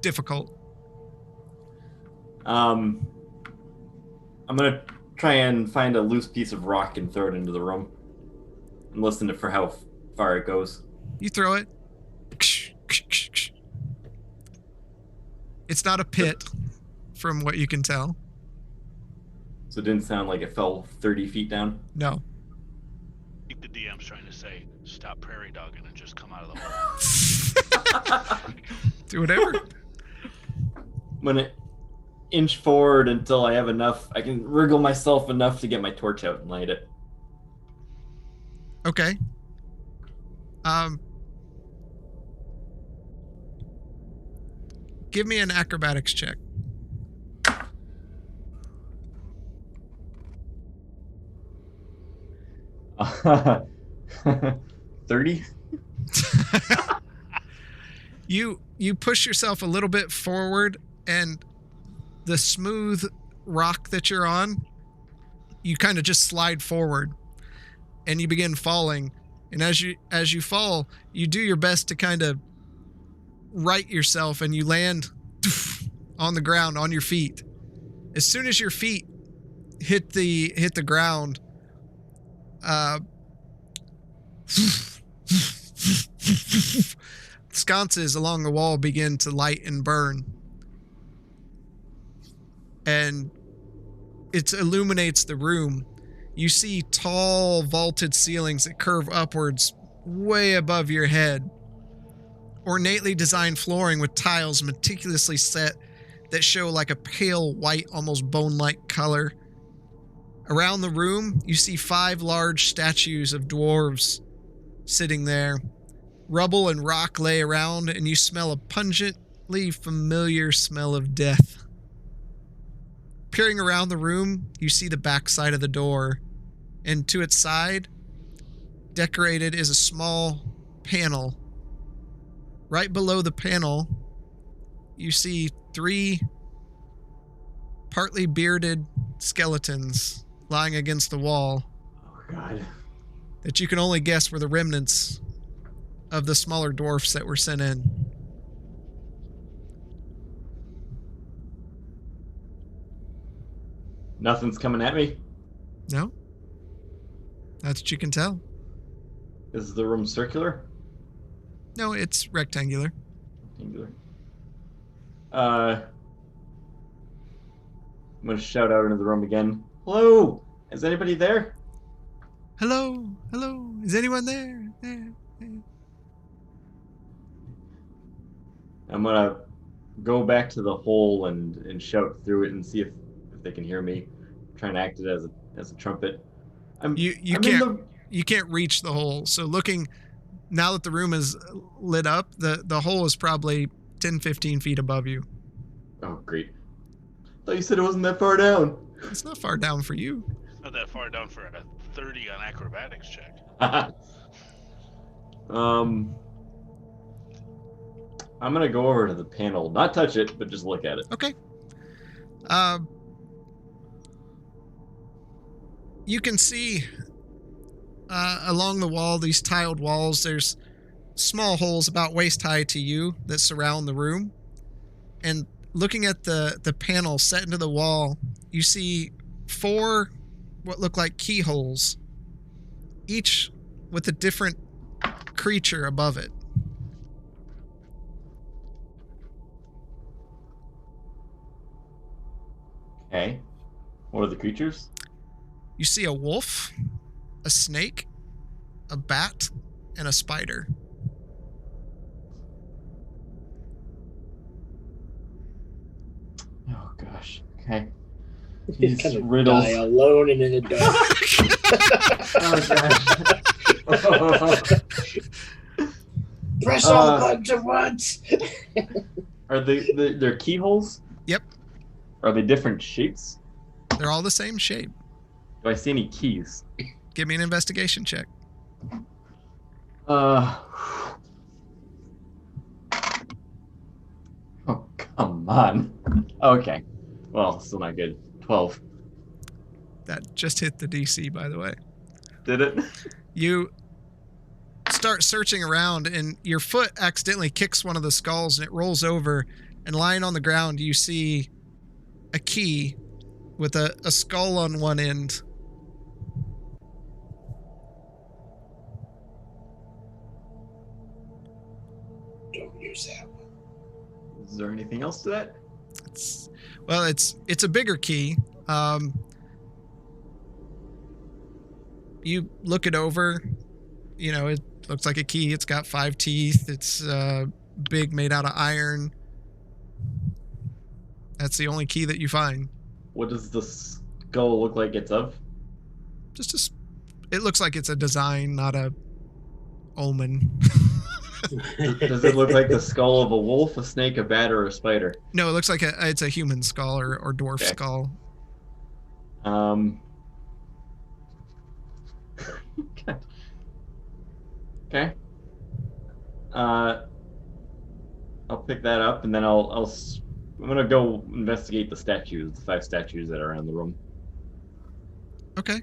difficult. I'm gonna try and find a loose piece of rock and throw it into the room. And listen for how far it goes. You throw it. It's not a pit, from what you can tell. So it didn't sound like it fell 30 feet down. No. I think the DM's trying to say, stop prairie dogging and just come out of the hole. Do whatever. I'm gonna inch forward until I have enough. I can wriggle myself enough to get my torch out and light it. Okay. Give me an acrobatics check. Uh, 30? You push yourself a little bit forward, and the smooth rock that you're on, you kind of just slide forward, and you begin falling. And as you fall, you do your best to kind of right yourself, and you land on the ground on your feet. As soon as your feet hit the ground, sconces along the wall begin to light and burn, and it illuminates the room. You see tall vaulted ceilings that curve upwards way above your head, ornately designed flooring with tiles meticulously set that show like a pale white, almost bone-like color. Around the room, you see 5 large statues of dwarves sitting there. Rubble and rock lay around, and you smell a pungently familiar smell of death. Peering around the room, you see the backside of the door, and to its side, decorated, is a small panel. Right below the panel, you see 3 partly bearded skeletons lying against the wall. Oh, God. that you can only guess were the remnants of the smaller dwarfs that were sent in. Nothing's coming at me. No? That's what you can tell. Is the room circular? No, it's rectangular. Rectangular. I'm gonna shout out into the room again. Hello? Is anybody there? Hello? Hello? Is anyone there? There? I'm gonna go back to the hole and shout through it and see if they can hear me. Try and act it as a trumpet. You I'm can't you can't reach the hole. So looking now that the room is lit up, the hole is probably 10, 15 feet above you. Oh, great. I thought you said it wasn't that far down. It's not far down for you. Not that far down for a 30 on acrobatics check. I'm gonna go over to the panel, not touch it, but just look at it. Okay. You can see along the wall, these tiled walls, there's small holes about waist high to you that surround the room. And looking at the panel set into the wall, you see 4 what look like keyholes, each with a different creature above it. Okay. What are the creatures? You see a wolf, a snake, a bat, and a spider. Oh gosh. Okay. He's These gonna riddles. die alone and in the dark. Oh gosh. Press all the buttons at once. Are they're keyholes? Yep. Are they different shapes? They're all the same shape. Do I see any keys? Give me an investigation check. Oh, come on. Okay. Well, still not good. 12. That just hit the DC, by the way. Did it? You start searching around, and your foot accidentally kicks one of the skulls, and it rolls over, and lying on the ground, you see a key with a skull on one end. Don't use that one. Is there anything else to that? It's a bigger key. You look it over. You know, it looks like a key. It's got 5 teeth. It's big, made out of iron. That's the only key that you find. What does the skull look like it's of? It looks like it's a design, not a omen. Does it look like the skull of a wolf, a snake, a bat, or a spider? No, it looks like it's a human skull or dwarf Okay. skull. Okay. I'll pick that up, and then I'm gonna go investigate the statues, the 5 statues that are around the room. Okay.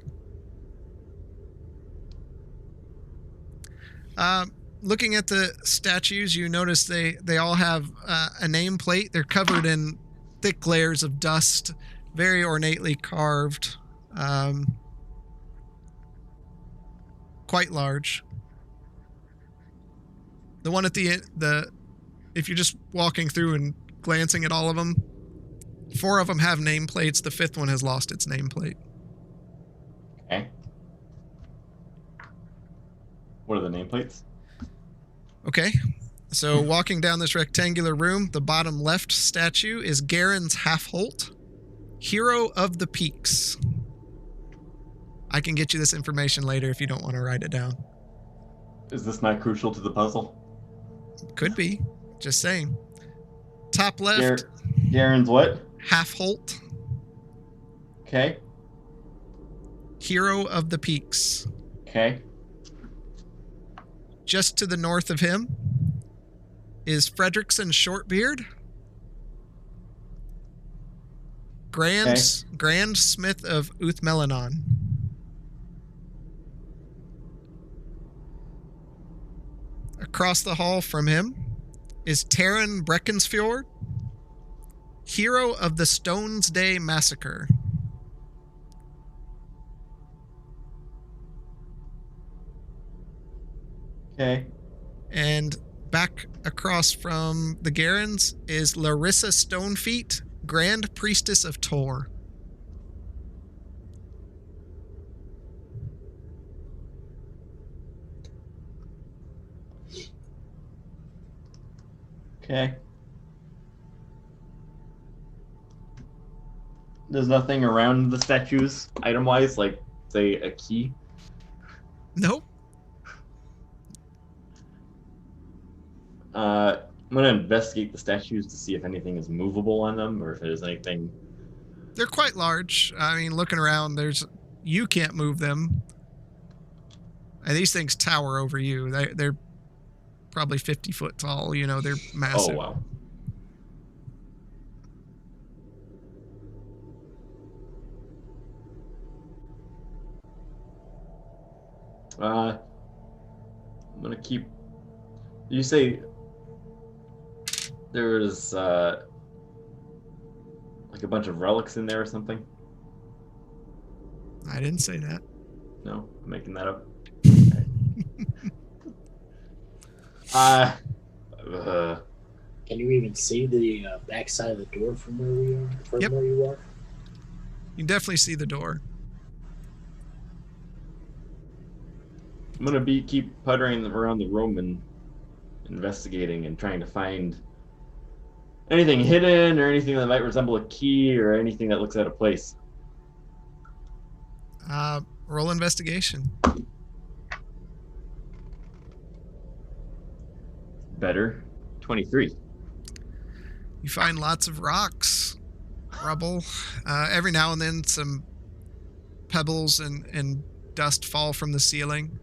Looking at the statues, you notice they all have a nameplate. They're covered in thick layers of dust, very ornately carved, quite large. The one at the end, if you're just walking through and glancing at all of them, 4 of them have nameplates. The 5th one has lost its nameplate. Okay. What are the nameplates? Okay, so walking down this rectangular room, the bottom left statue is Garen's Halfholt, Hero of the Peaks. I can get you this information later if you don't want to write it down. Is this not crucial to the puzzle? Could be, just saying. Top left, Garen's what? Halfholt, Okay. Hero of the Peaks. Okay. Just to the north of him is Fredrickson Shortbeard, Grand Smith of Uthmelanon. across the hall from him is Terran Breckensfjord, hero of the Stones Day Massacre. Okay. And back across from the Garens is Larissa Stonefeet, Grand Priestess of Tor. Okay. There's nothing around the statues, item-wise, like, say, a key? Nope. I'm gonna investigate the statues to see if anything is movable on them, or if there's anything... They're quite large. I mean, looking around, you can't move them. And these things tower over you. They're probably 50 foot tall. You know, they're massive. Oh, wow. I'm gonna keep... You say there was like a bunch of relics in there or something? I didn't say that. No, I'm making that up. Okay. Can you even see the backside of the door from where we are? From Yep. where you are? You can definitely see the door. I'm gonna keep puttering around the room and investigating and trying to find anything hidden or anything that might resemble a key or anything that looks out of place. Roll investigation. Better. 23. You find lots of rocks, rubble. Every now and then some pebbles and dust fall from the ceiling.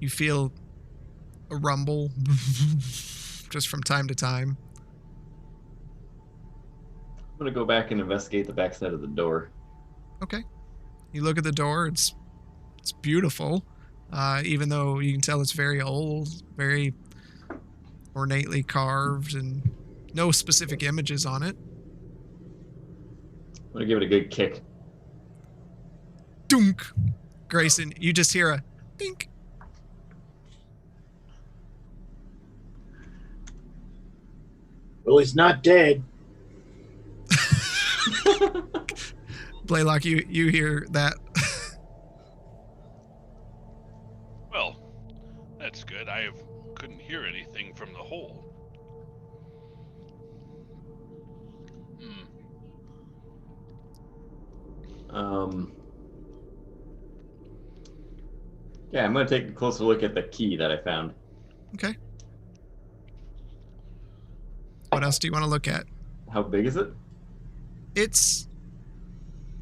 You feel a rumble just from time to time. I'm gonna go back and investigate the backside of the door. Okay. You look at the door. It's beautiful, even though you can tell it's very old, very ornately carved, and no specific images on it. I'm gonna give it a good kick. Dunk! Grayson, you just hear a dink. Well, he's not dead. Blaylock, you hear that. Well, that's good. I couldn't hear anything from the hole. Yeah, I'm gonna take a closer look at the key that I found. Okay. What else do you want to look at? How big is it? It's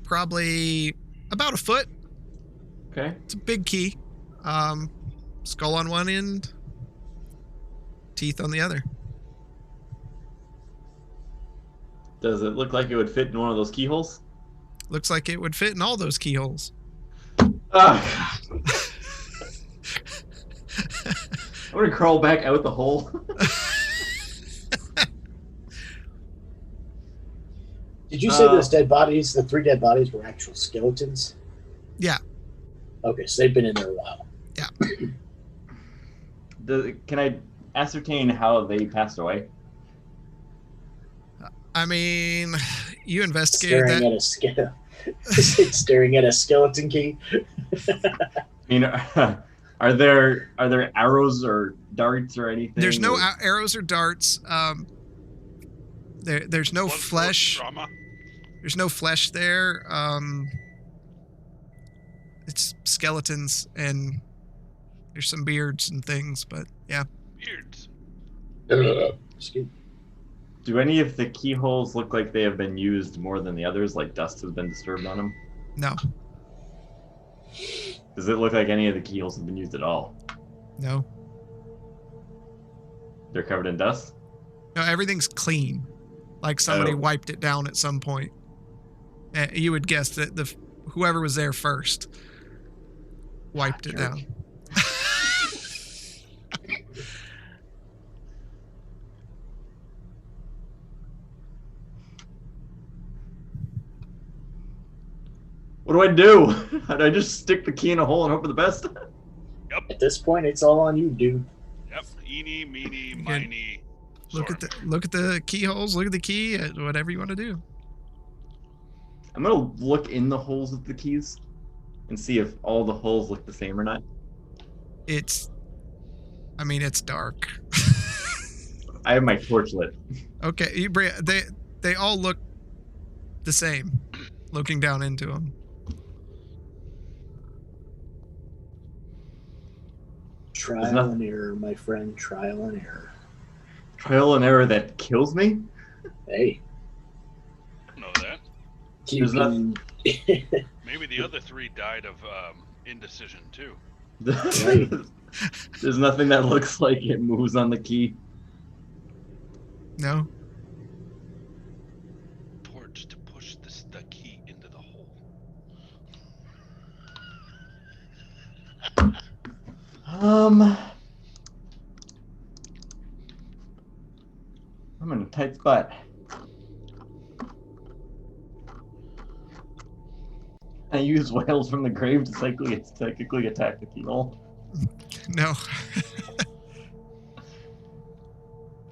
probably about a foot. Okay. It's a big key. Skull on one end, teeth on the other. Does it look like it would fit in one of those keyholes? Looks like it would fit in all those keyholes. Ah. I'm gonna crawl back out the hole. Did you say those dead bodies, the 3 dead bodies, were actual skeletons? Yeah. Okay, so they've been in there a while. Yeah. Can I ascertain how they passed away? I mean, you investigated Staring that. at a staring at a skeleton key. I mean, are there arrows or darts or anything? There's no arrows or darts. There's no Blood flesh. Trauma. There's no flesh there. It's skeletons and there's some beards and things, but yeah. Beards. Excuse me. Do any of the keyholes look like they have been used more than the others, like dust has been disturbed on them? No. Does it look like any of the keyholes have been used at all? No. They're covered in dust? No, everything's clean. Like somebody Oh. wiped it down at some point. You would guess that whoever was there first wiped it Jerk. down. What do I do? How do I just stick the key in a hole and hope for the best? At this point, it's all on you, dude. Yep. Eeny, meeny, You can miny. Look at the keyholes. Look at the key. Whatever you want to do. I'm gonna look in the holes of the keys and see if all the holes look the same or not. It's dark. I have my torch lit. Okay, they all look the same. Looking down into them. Trial nothing- and error, my friend. Trial and error. Trial and error that kills me? Hey, I don't know that. you There's can. Maybe the other 3 died of indecision too. There's nothing that looks like it moves on the key. No. Torch to push the key into the hole. I'm in a tight spot. I use whales from the grave to psychically attack the keyhole. No.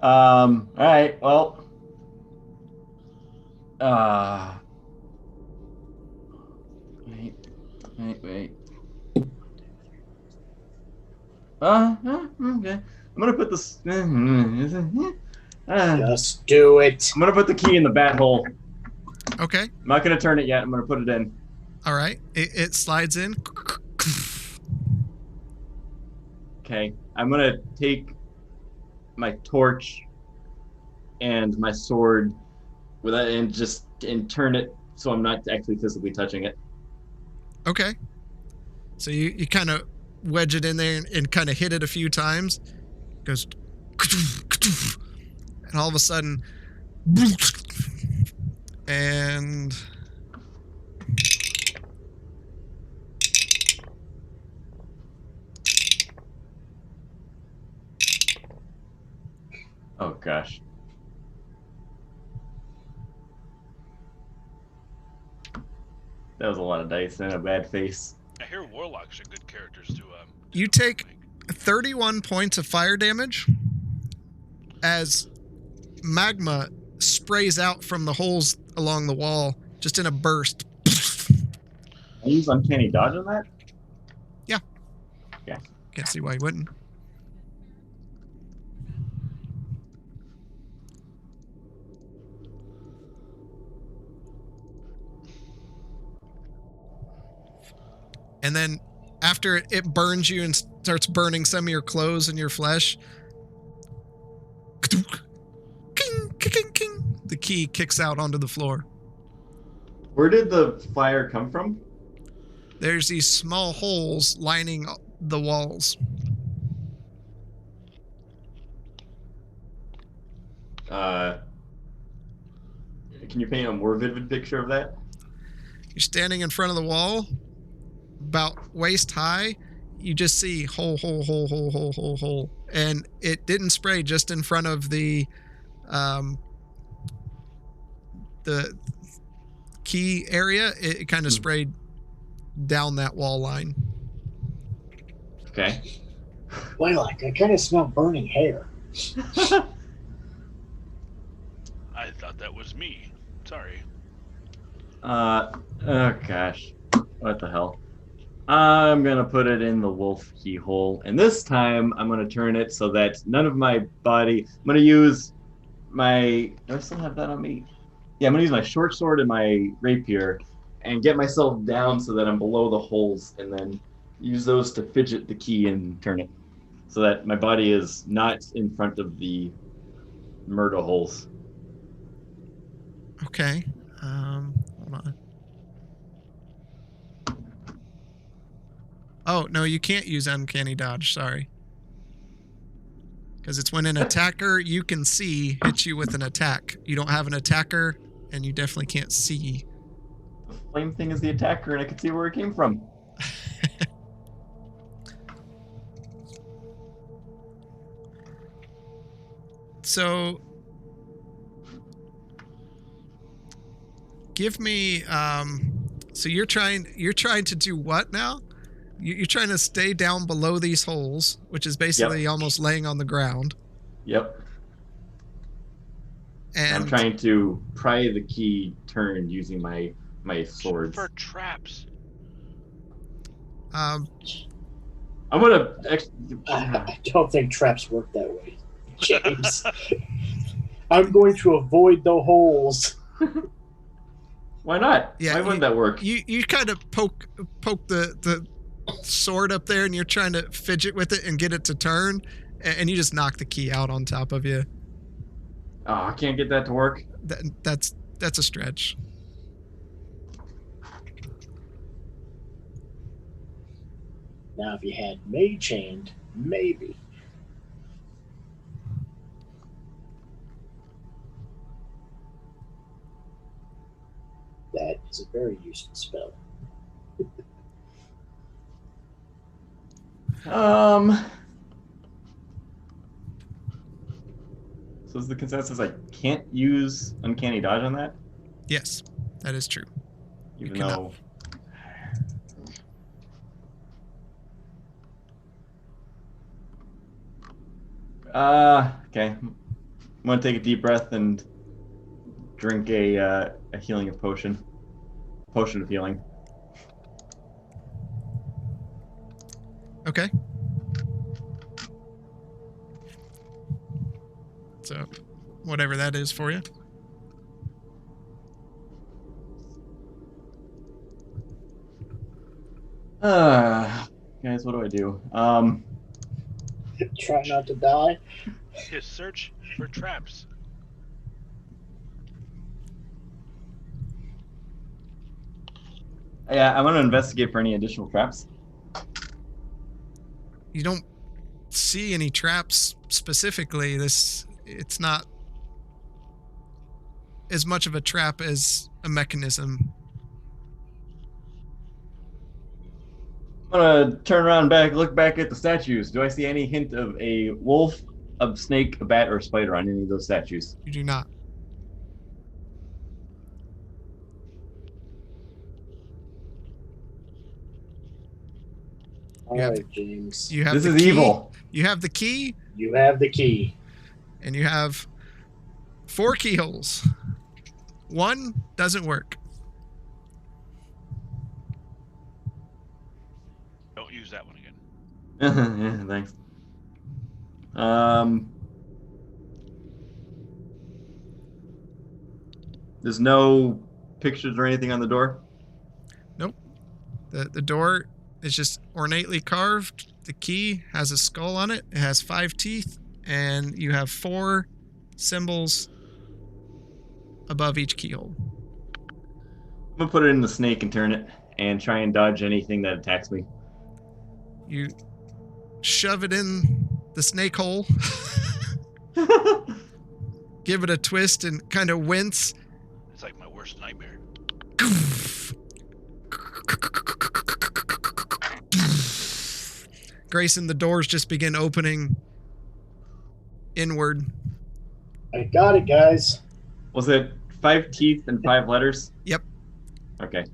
Alright, well. Wait. Okay. I'm gonna put this. I'm Just do it. gonna put the key in the bat hole. Okay. I'm not gonna turn it yet. I'm gonna put it in. All right. It slides in. Okay. I'm gonna take my torch and my sword with it and turn it so I'm not actually physically touching it. Okay. So you kind of wedge it in there and kind of hit it a few times. It goes, and all of a sudden, and Oh gosh. That was a lot of dice and a bad face. I hear warlocks are good characters to you take 31 points of fire damage as magma sprays out from the holes along the wall just in a burst. I use uncanny dodge on that? Can't see why you wouldn't. And then after it burns you and starts burning some of your clothes and your flesh, king, king, king, the key kicks out onto the floor. Where did the fire come from? There's these small holes lining the walls. Can you paint a more vivid picture of that? You're standing in front of the wall, about waist high. You just see hole, hole, hole, hole, hole, hole, hole. And it didn't spray just in front of the key area. It kind of sprayed down that wall line. Okay. Lilac, I kind of smell burning hair. I thought that was me. Sorry. Oh gosh. What the hell? I'm gonna put it in the wolf keyhole, and this time I'm gonna turn it so that none of my body. I'm gonna use my. Do I still have that on me? Yeah, I'm gonna use my short sword and my rapier, and get myself down so that I'm below the holes, and then use those to fidget the key and turn it, so that my body is not in front of the murder holes. Okay. Hold on. Oh, no, you can't use uncanny dodge. Sorry. Because it's when an attacker you can see hits you with an attack. You don't have an attacker, and you definitely can't see. The flame thing is the attacker, and I can see where it came from. So, give me So you're trying to do what now? You're trying to stay down below these holes, which is basically almost laying on the ground. Yep. And I'm trying to pry the key turned using my swords. For traps. I'm gonna. I don't think traps work that way, James. I'm going to avoid the holes. Why not? Yeah, Why wouldn't that work? You kind of poke the sword up there, and you're trying to fidget with it and get it to turn, and you just knock the key out on top of you. Oh, I can't get that to work. That's a stretch. Now, if you had mage hand, maybe. That is a very useful spell. So is the consensus I can't use Uncanny Dodge on that? Yes, that is true. Even cannot. though. Okay. I'm gonna take a deep breath and drink a healing of potion. Potion of healing. Okay. So, whatever that is for you. Guys, what do I do? Try not to die. Just search for traps. Yeah, I want to investigate for any additional traps. You don't see any traps specifically. It's not as much of a trap as a mechanism. I'm gonna turn around back, look back at the statues. Do I see any hint of a wolf, a snake, a bat, or a spider on any of those statues? You do not. All You have- right, James. You have This the is key. evil. You have the key, You have the key. and you have 4 keyholes. One doesn't work. Don't use that one again. Yeah, thanks. There's no pictures or anything on the door? The door is just ornately carved. The key has a skull on it. It has 5 teeth, and you have 4 symbols above each keyhole. I'm gonna put it in the snake and turn it and try and dodge anything that attacks me. You shove it in the snake hole, give it a twist, and kind of wince. It's like my worst nightmare. Grayson, the doors just begin opening inward. I got it, guys. Was it 5 teeth and 5 letters? Yep. Okay.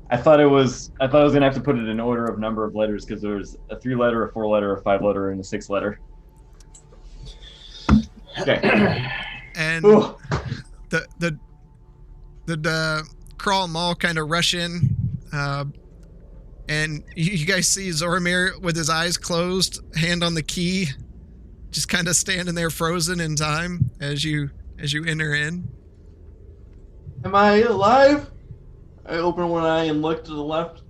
I thought I was gonna have to put it in order of number of letters because there was a 3-letter, a 4-letter, a 5-letter, and a 6-letter. Okay. And Ooh. the Crawl and Maul kind of rush in, and you guys see Zoromir with his eyes closed, hand on the key, just kind of standing there frozen in time as you enter in. Am I alive? I open one eye and look to the left.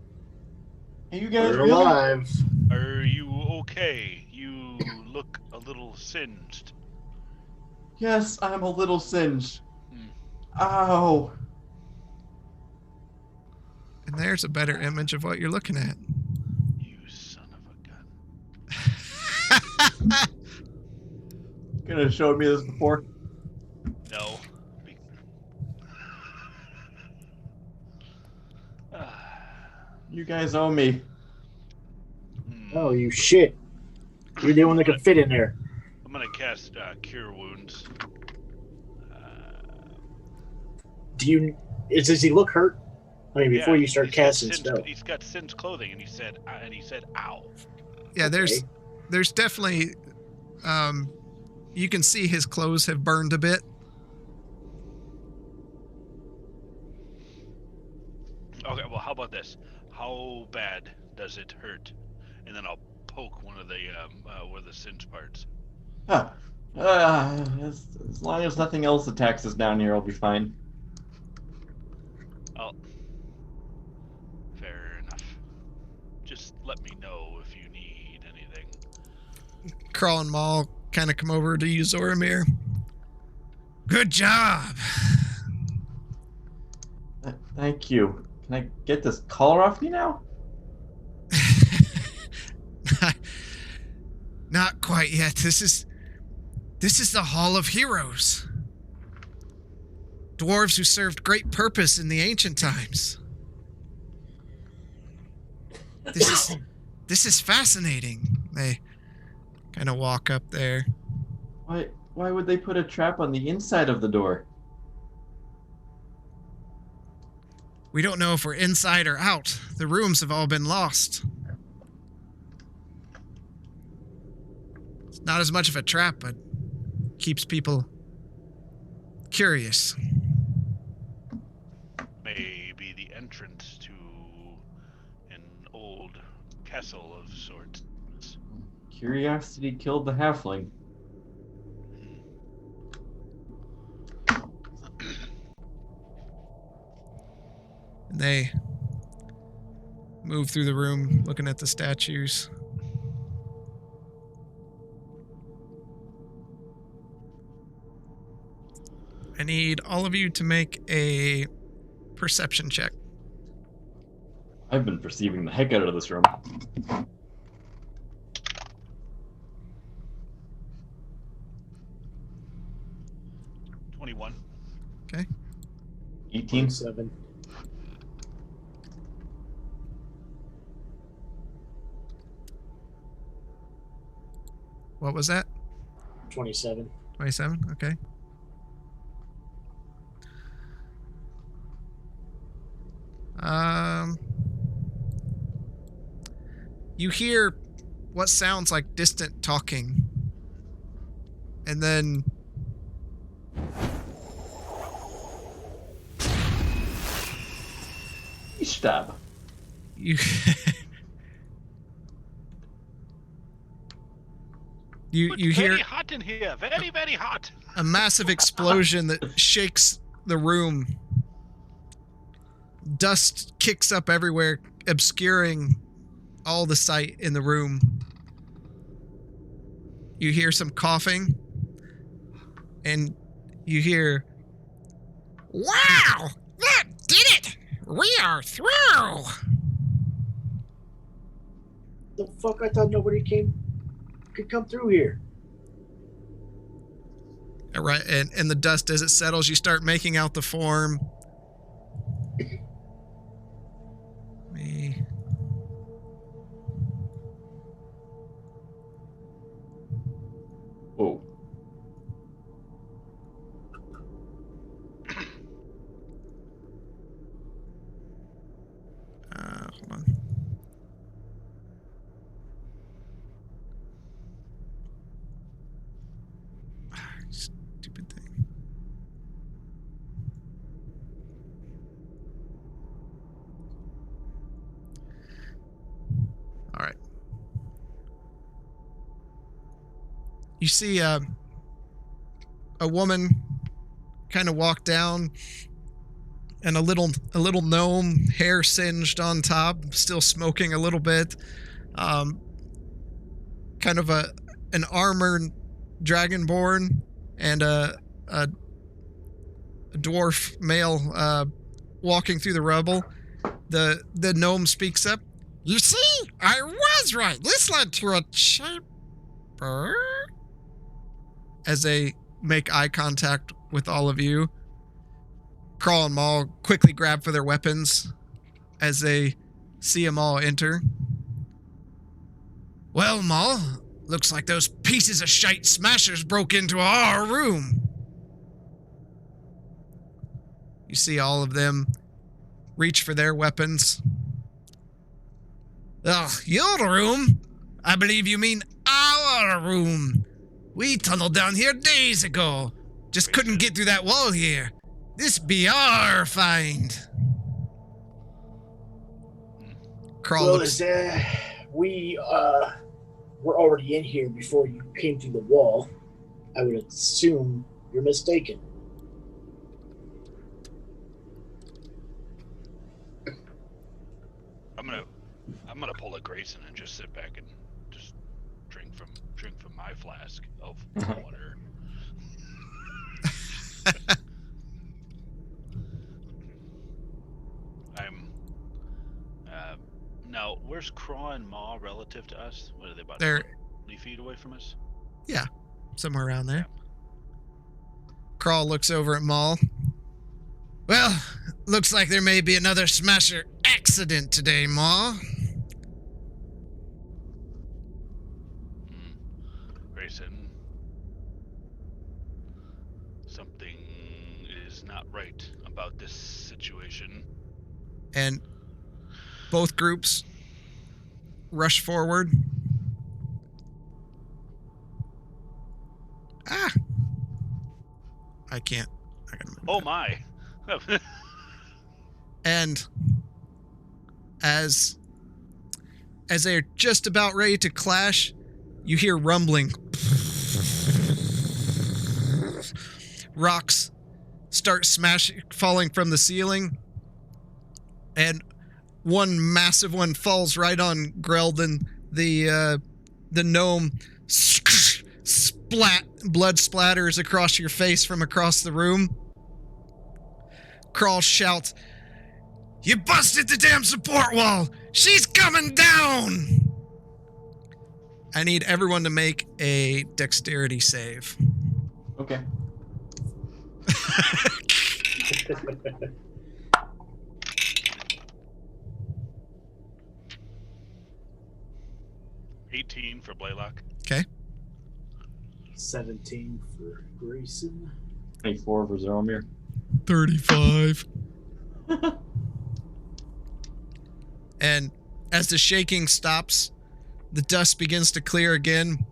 Are you guys We're real? alive. Are you okay? You look a little singed. Yes, I'm a little singed. Hmm. Ow. And there's a better image of what you're looking at. You son of a gun. Could have showed me this before. No. You guys owe me. Oh, you shit. You're the one that can fit in there. I'm gonna cast Cure Wounds. Do you Does he look hurt? I mean, before Yeah, you start he's got casting singed- spell. He's got singed clothing, and he said, "Ow." Yeah, Okay. there's definitely you can see his clothes have burned a bit. Okay, well, how about this? How bad does it hurt? And then I'll poke one of the singed parts. Huh. As long as nothing else attacks us down here, I'll be fine. Oh, fair enough. Just let me know if you need anything. Crawl and Maul kind of come over to you, Zoramir. Good job. Thank you. Can I get this collar off me now? Not quite yet. This is the Hall of Heroes. Dwarves who served great purpose in the ancient times. This is fascinating. They kind of walk up there. Why would they put a trap on the inside of the door? We don't know if we're inside or out. The rooms have all been lost. It's not as much of a trap, but keeps people curious. Maybe the entrance to an old castle of sorts. Curiosity killed the halfling. And they move through the room looking at the statues. I need all of you to make a perception check. I've been perceiving the heck out of this room. $21. 18. 7. What was that? 27. 27? Okay. You hear what sounds like distant talking. And then Stab. you you hear Very hot in here. Very, very hot. a massive explosion that shakes the room. Dust kicks up everywhere, obscuring all the sight in the room. You hear some coughing, and you hear, "Wow! That did it! We are through!" The fuck? I thought nobody could come through here. All right, and the dust, as it settles, you start making out the form. Me. Whoa. Hold on. Stupid thing. All right. You see a woman kind of walk down, and a little gnome, hair singed on top, still smoking a little bit. Kind of an armored dragonborn and a dwarf male walking through the rubble. The gnome speaks up. "You see, I was right. This led to a chamber." As they make eye contact with all of you, Crawl and Maul quickly grab for their weapons as they see them all enter. "Well, Maul, looks like those pieces of shite smashers broke into our room." You see all of them reach for their weapons. Oh, your room? I believe you mean our room. We tunneled down here days ago. Just couldn't get through that wall here. This be our find. Crawl Well, looks... we were already in here before you came through the wall. I would assume you're mistaken. I'm gonna pull a Grayson and just sit back and just drink from my flask of water. Now, where's Craw and Maw relative to us? What are they, about They're 20 feet away from us? somewhere around there. Crawl looks over at Maul. Well, looks like there may be another Smasher accident today, Maw. Grayson, something is not right about this situation. And both groups rush forward. Ah! I can't. I gotta move Oh that. my! And as they're just about ready to clash, you hear rumbling. Rocks start falling from the ceiling, and one massive one falls right on Greldon, the gnome. Blood splatters across your face from across the room. Crawl shouts, "You busted the damn support wall! She's coming down!" I need everyone to make a dexterity save. Okay. 18 for Blaylock. Okay. 17 for Grayson. 24 for Zoromir. 35. And as the shaking stops, the dust begins to clear again.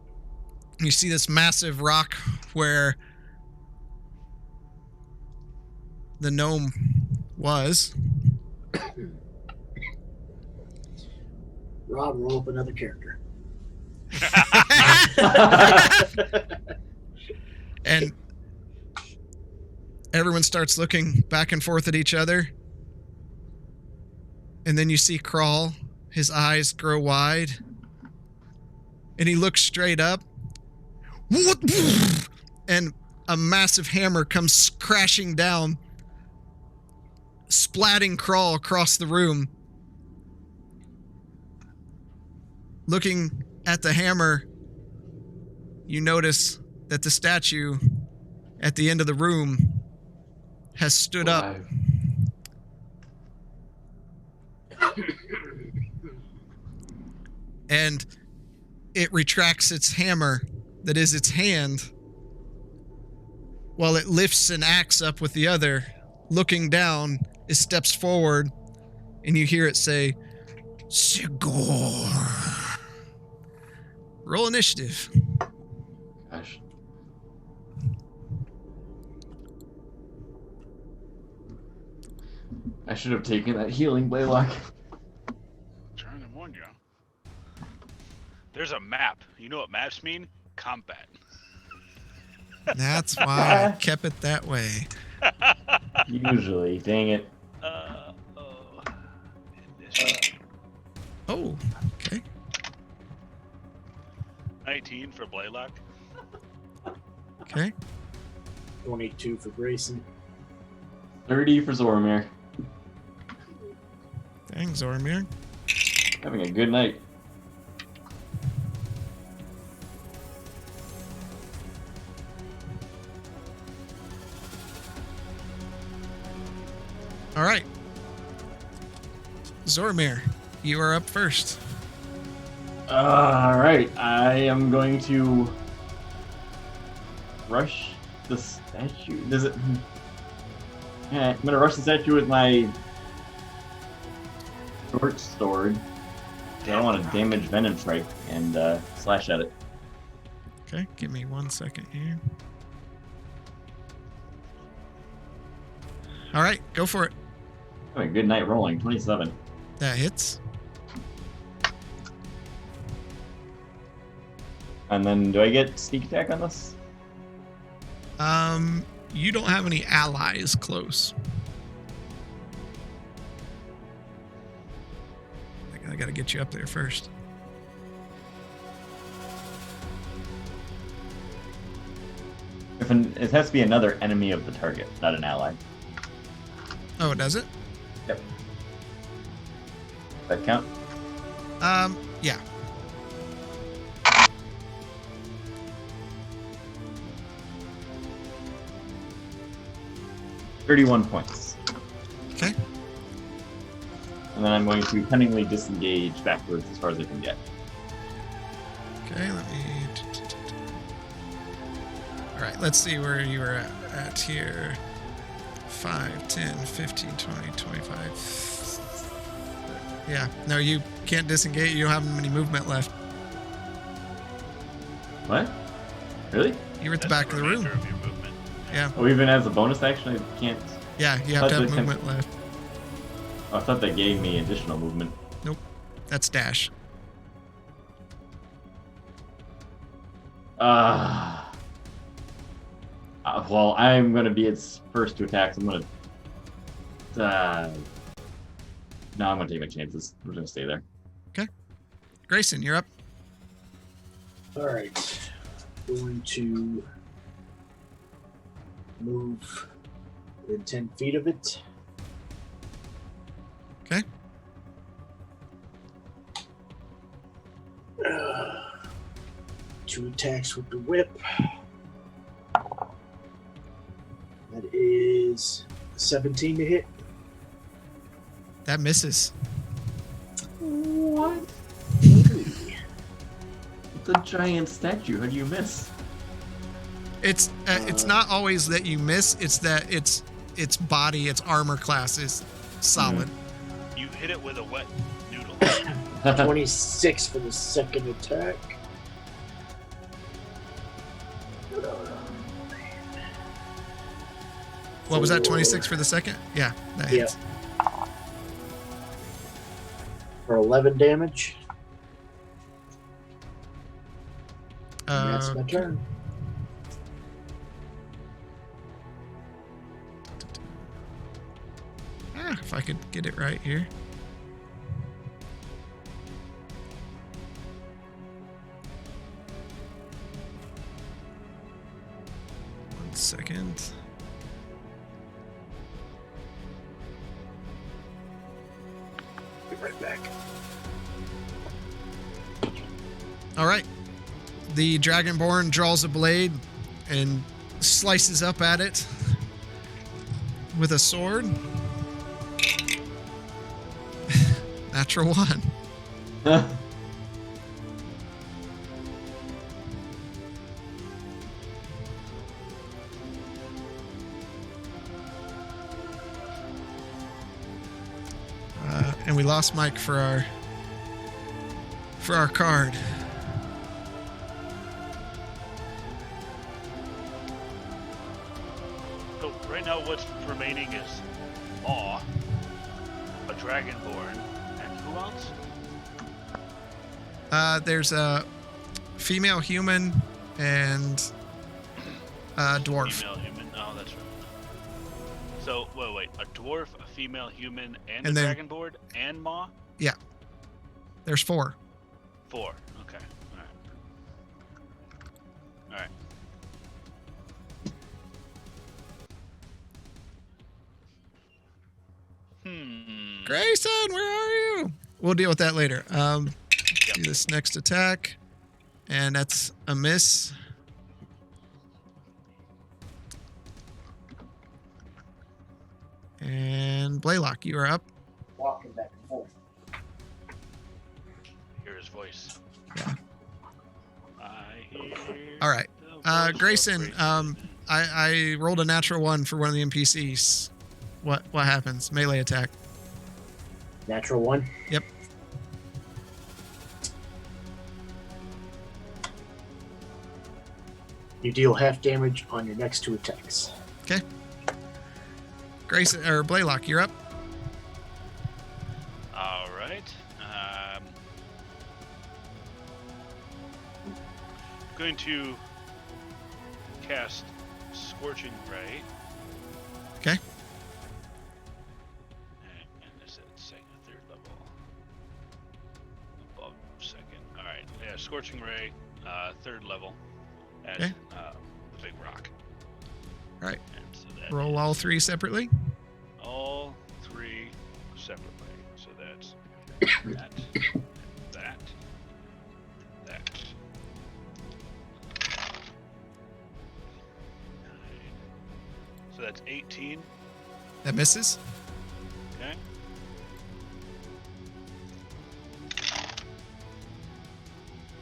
You see this massive rock where the gnome was. Rob, roll up another character. And everyone starts looking back and forth at each other. And then you see Crawl, his eyes grow wide. And he looks straight up. What? And a massive hammer comes crashing down, splatting Crawl across the room. Looking at the hammer, you notice that the statue at the end of the room has stood up. And it retracts its hammer that is its hand while it lifts an axe up with the other. Looking down, it steps forward and you hear it say, "Sigor." Roll initiative. Gosh. I should have taken that healing Blaylock. Trying to warn you. There's a map. You know what maps mean? Combat. That's why I kept it that way. Usually, dang it. Initiative. Oh, okay. 19 for Blaylock. Okay. 22 for Grayson. 30 for Zoromir. Dang, Zoromir. Having a good night. All right. Zoromir, you are up first. Alright, I am going to rush the statue. Does it... I'm gonna rush this at you with my short sword. I don't want to damage Venom Strike and slash at it. Okay, give me 1 second here. All right, go for it. Oh, a good night rolling. 27. That hits. And then do I get sneak attack on this? You don't have any allies close. I gotta get you up there first. It has to be another enemy of the target, not an ally. Oh, does it? Yep. That count? Yeah. $31 points. Okay. And then I'm going to cunningly disengage backwards as far as I can get. Okay, let me. All right, let's see where you were at here. 5, 10, 15, 20, 25. Yeah, no, you can't disengage. You don't have any movement left. What? Really? You were at the That's back of the room. remainder of your movement. Yeah, Oh, even as a bonus action, I can't. yeah, you have to have That's movement left. Oh, I thought that gave me additional movement. That's dash. Well, I'm going to be its first to attack, so I'm going to. No, I'm going to take my chances. We're going to stay there. Grayson, you're up. All right. Going to move within 10 feet of it. Okay. Two attacks with the whip. That is 17 to hit. That misses. What? It's a giant statue. How do you miss? It's not always that you miss. It's that its body, its armor class is solid. You hit it with a wet noodle. 26 for the second attack. What was that? 26 for the second? Yeah, that Yeah. hits. For 11 damage. And that's my Okay. turn. If I could get it right here. One second. Be right back. All right. The Dragonborn draws a blade and slices up at it with a sword. Natural 1. And we lost Mike for our card. So right now, what's remaining is Maw, a Dragonborn, and who else? There's a female human and a dwarf. Female human. Oh, that's right. So wait, a dwarf, a female human, and And a then- Dragonborn, and Maw. There's 4. 4. Okay. All right. Grayson, where are you? We'll deal with that later. Do this next attack, and that's a miss. And Blaylock, you are up. Walking back and forth. Hear his voice. Yeah. I hear All right. the voice of Grayson, Grayson. I rolled a natural 1 for one of the NPCs. What happens? Melee attack. Natural 1. Yep. You deal half damage on your next 2 attacks. Grayson or Blaylock, you're up. All right. Going to cast Scorching Ray. Okay. And this is second, third level. Above second. All right. Yeah, Scorching Ray, third level. At Okay. the big rock. All right. And so that Roll is all 3 separately. all 3 separately. So that's that, that, that. So that's 18. That misses. Okay.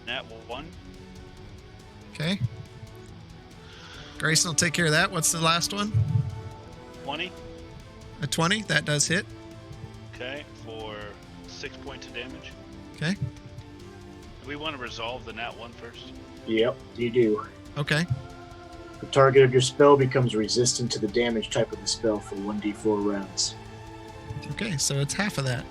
Nat 1. Okay. Grayson will take care of that. What's the last one? 20. A 20. That does hit. Okay. For 6 points of damage. Okay. Do we want to resolve the Nat 1 first? Yep, you do. Okay. The target of your spell becomes resistant to the damage type of the spell for 1d4 rounds. Okay, so it's half of that.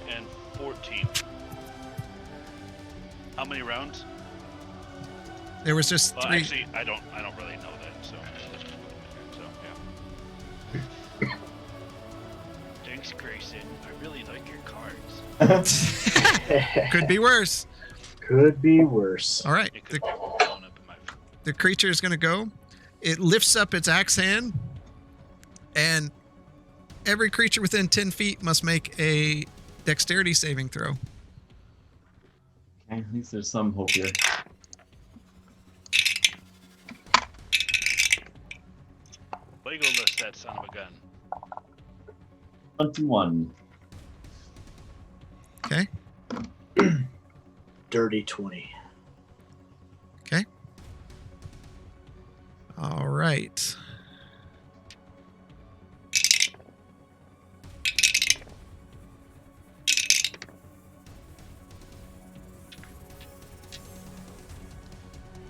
And 14. How many rounds? There was just Well, 3. actually, I don't really know that. So yeah. Thanks, Grayson. I really like your cards. Could be worse. Could be worse. All right. It could The, be blown up in my. the creature is going to go. It lifts up its axe hand, and every creature within 10 feet must make a dexterity saving throw. Okay, at least there's some hope here. Lego list that son of a gun. 21. Okay. Dirty 20. Okay. All right.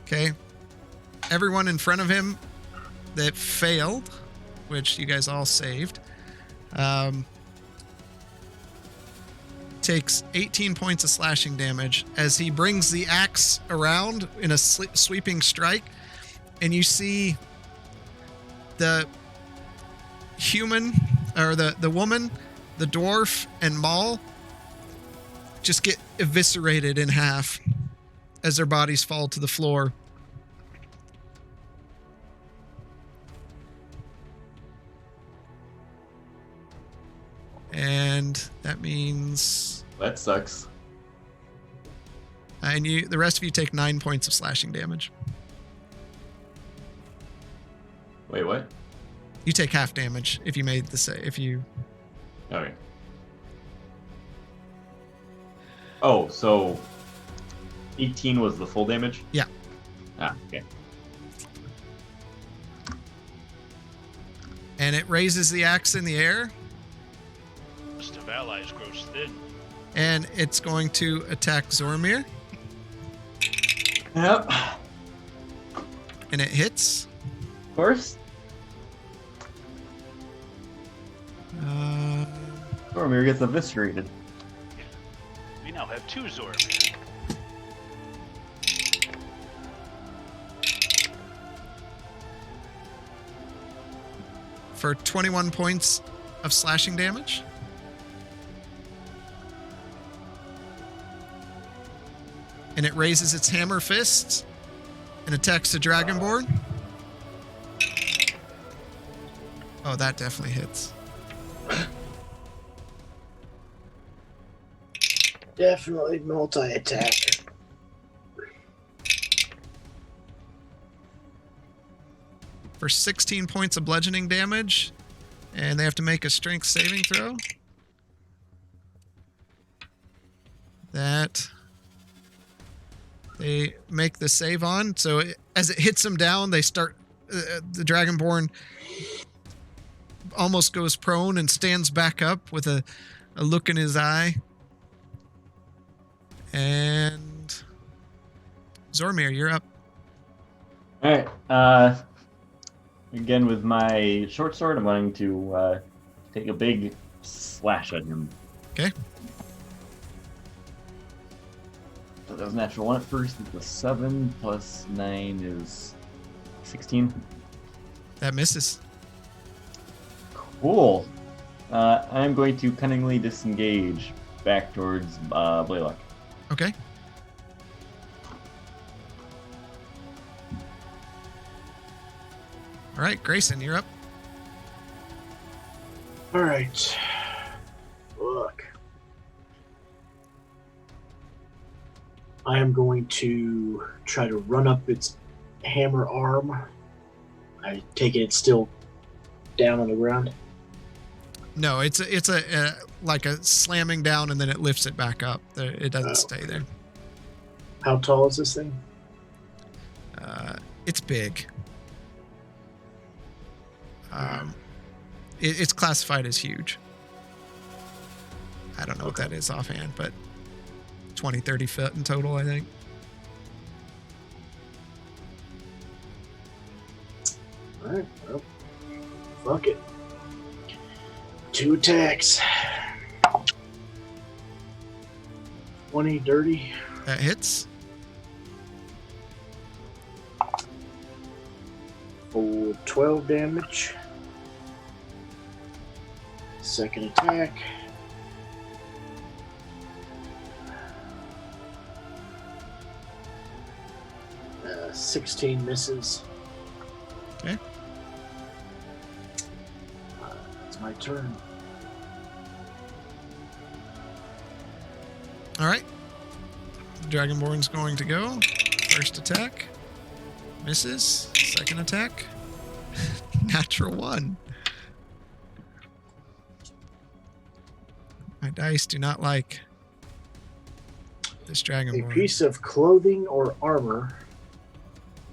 Okay. Everyone in front of him that failed, which you guys all saved, takes 18 points of slashing damage as he brings the axe around in a sweeping strike, and you see the human, or the woman, the dwarf, and Maul just get eviscerated in half as their bodies fall to the floor. And that means, That sucks. and the rest of you take 9 points of slashing damage. Wait, what? You take half damage if you made the save. If you, Okay. Oh, so 18 was the full damage? Yeah. Ah, okay. and it raises the axe in the air, List of allies grows thin. and it's going to attack Zormir, Yep. and it hits. Of course. Boromir gets eviscerated. We now have 2 Zorb. For 21 points of slashing damage. And it raises its hammer fist and attacks the Dragonborn. Oh, that definitely hits. Definitely multi-attack. For 16 points of bludgeoning damage. And they have to make a strength saving throw. That they make the save on. So as it hits him down, they start the Dragonborn almost goes prone and stands back up with a look in his eye. And Zormir, you're up. All right. Again, with my short sword, I'm going to take a big slash at him. Okay. So that was a natural 1 at first. It was 7 plus 9 is 16. That misses. Cool. I'm going to cunningly disengage back towards Blaylock. Okay. All right, Grayson, you're up. All right. Look. I am going to try to run up its hammer arm. I take it it's still down on the ground. No, it's a like a slamming down and then it lifts it back up. It doesn't stay there. How tall is this thing? It's big. It's classified as huge. I don't know what that is offhand, but 20, 30 feet in total, I think. All right. Well, fuck it. 2 attacks. 20 dirty. That hits. For 12 damage. Second attack. Uh, 16 misses. Okay. It's my turn. All right. The Dragonborn's going to go. First attack. Misses. Second attack. Natural 1. My dice do not like this A Dragonborn. piece of clothing or armor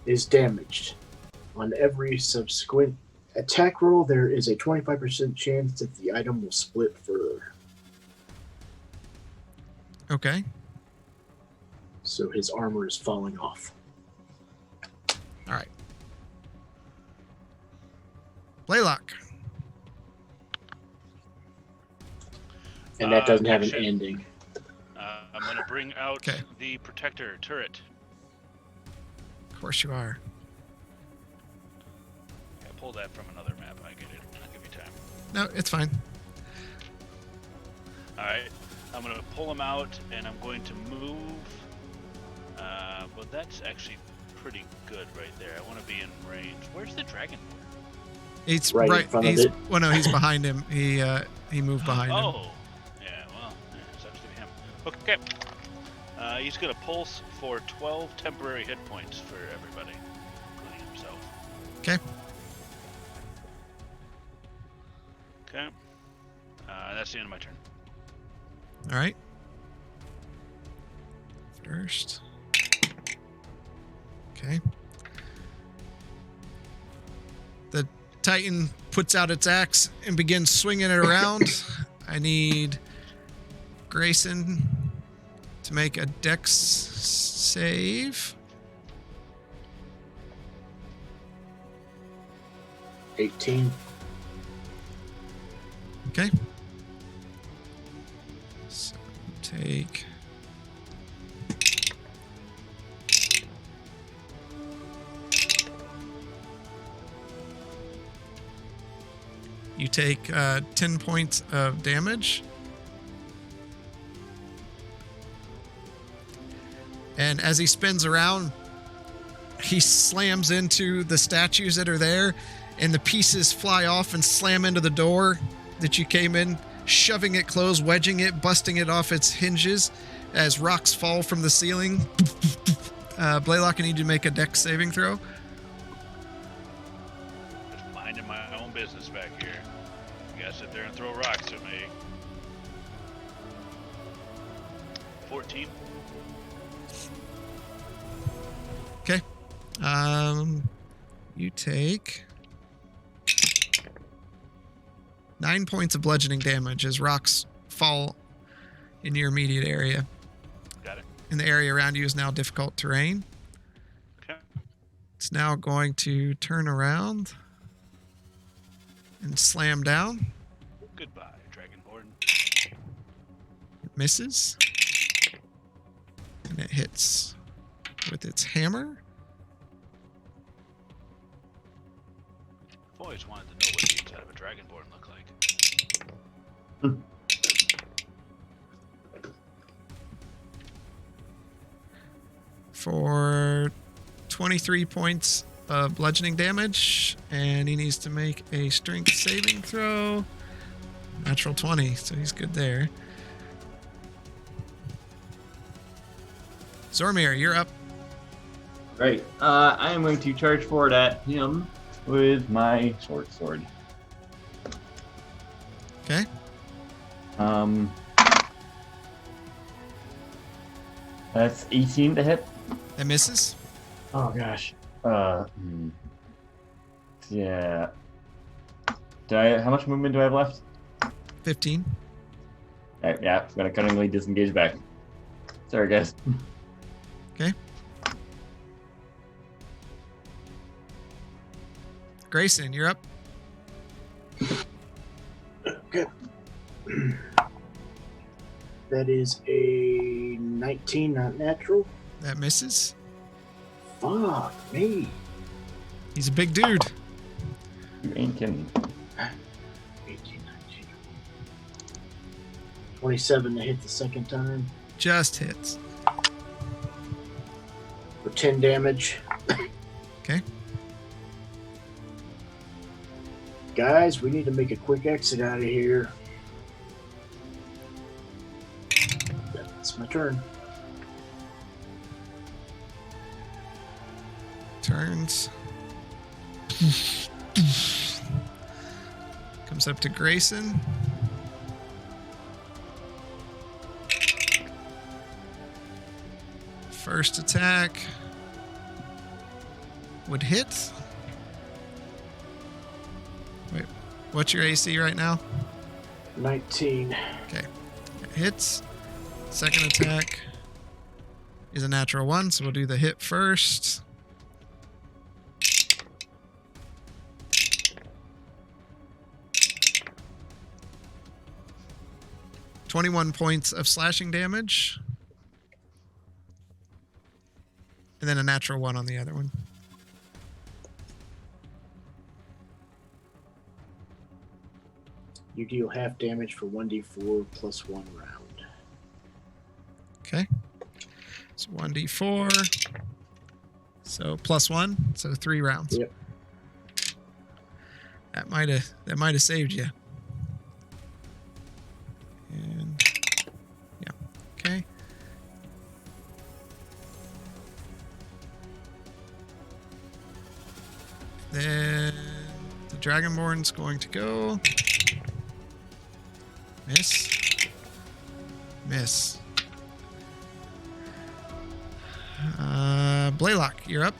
is damaged. On every subsequent attack roll, there is a 25% chance that the item will split further. Okay. So his armor is falling off. All right. Blaylock. And that doesn't have an action. ending. I'm going to bring out Okay. the protector turret. Of course you are. I pulled that from another map. I get it. I'll give you time. No, it's fine. All right. I'm going to pull him out, and I'm going to move. Well, that's actually pretty good right there. I want to be in range. Where's the dragon? He's Right in right. front of He's it. well, no, he's behind him. He moved behind him. Oh. Yeah, well, yeah, sucks to be him. Okay. He's going to pulse for 12 temporary hit points for everybody, including himself. Okay. Okay. That's the end of my turn. All right. First. Okay. The Titan puts out its axe and begins swinging it around. I need Grayson to make a dex save. 18. Okay. So take. You take 10 points of damage. And as he spins around, he slams into the statues that are there, and the pieces fly off and slam into the door that you came in, shoving it closed, wedging it, busting it off its hinges as rocks fall from the ceiling. Blaylock, I need you to make a dex saving throw. Just minding my own business back here. You gotta sit there and throw rocks at me. 14. Okay. You take 9 points of bludgeoning damage as rocks fall in your immediate area. Got it. And the area around you is now difficult terrain. Okay. It's now going to turn around and slam down. Goodbye, Dragonborn. It misses. And it hits with its hammer. I've always wanted to know what the inside of a Dragonborn look like. For 23 points of bludgeoning damage, and he needs to make a strength saving throw. Natural 20, so he's good there. Zormir, you're up. Right. I am going to charge forward at him with my short sword. Okay. That's 18 to hit. That misses. Oh gosh. Yeah. How much movement do I have left? 15. Alright, yeah, I'm gonna cunningly disengage back. Sorry, guys. Grayson, you're up. Okay. That is a 19, not natural. That misses. Fuck me. He's a big dude. You ain't kidding. 18, 19. 27 to hit the second time Just hits. for 10 damage. Okay. Guys, we need to make a quick exit out of here. That's my turn. Turns. Comes up to Grayson. First attack would hit. Wait, what's your AC right now? 19. Okay, it hits. Second attack is a natural 1, so we'll do the hit first. $21 points of slashing damage. And then a natural 1 on the other one. You deal half damage for 1d4 plus 1 round. Okay. So 1d4. So plus 1, so 3 rounds. Yep. That might have saved you. And yeah. Okay. Then the Dragonborn's going to go. Miss. Miss. Blaylock, you're up.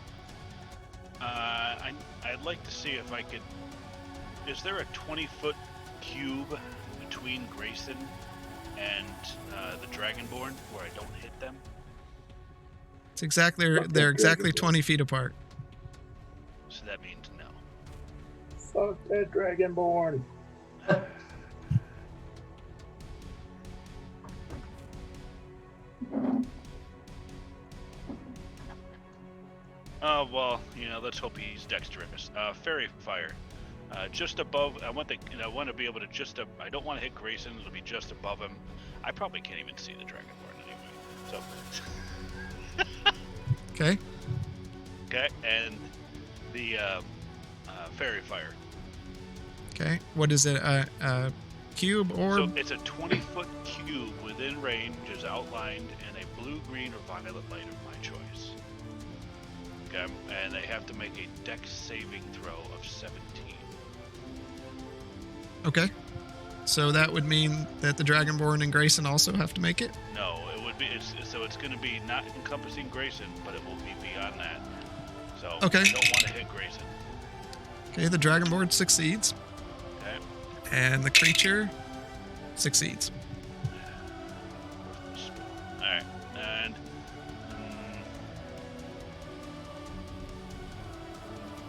I'd like to see if I could. Is there a 20-foot cube between Grayson and the Dragonborn where I don't hit them? It's exactly they're exactly 20 feet apart. So that means no. Fuck that Dragonborn. Well, let's hope he's dexterous. Fairy fire, just above. I want to be able to I don't want to hit Grayson. It'll be just above him. I probably can't even see the Dragonborn anyway. So. Okay. Okay, and the fairy fire. Okay. What is it? A cube or? So it's a 20-foot cube within range, is outlined in a blue, green, or violet light of my choice. Okay, and they have to make a dex saving throw of 17. Okay. So that would mean that the Dragonborn and Grayson also have to make it? No, it would be. It's going to be not encompassing Grayson, but it will be beyond that. So Okay. I don't want to hit Grayson. Okay, the Dragonborn succeeds, Okay. and the creature succeeds. Alright. And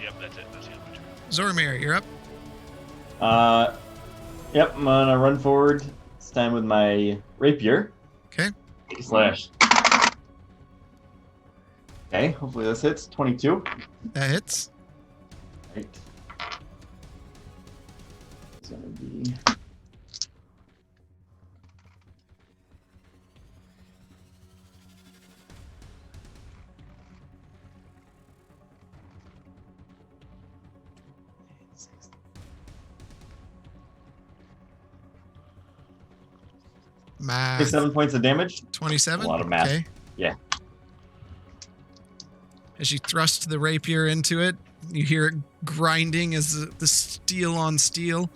yep, that's it. That's the end of my turn. Zormir, you're up. Yep, I'm gonna run forward. This time with my rapier. Okay. Slash. Okay, hopefully this hits. 22. That hits. Right. It's gonna be. Math. 7 points of damage. 27. A lot of math. Okay. Yeah. As you thrust the rapier into it, you hear it grinding as the steel on steel.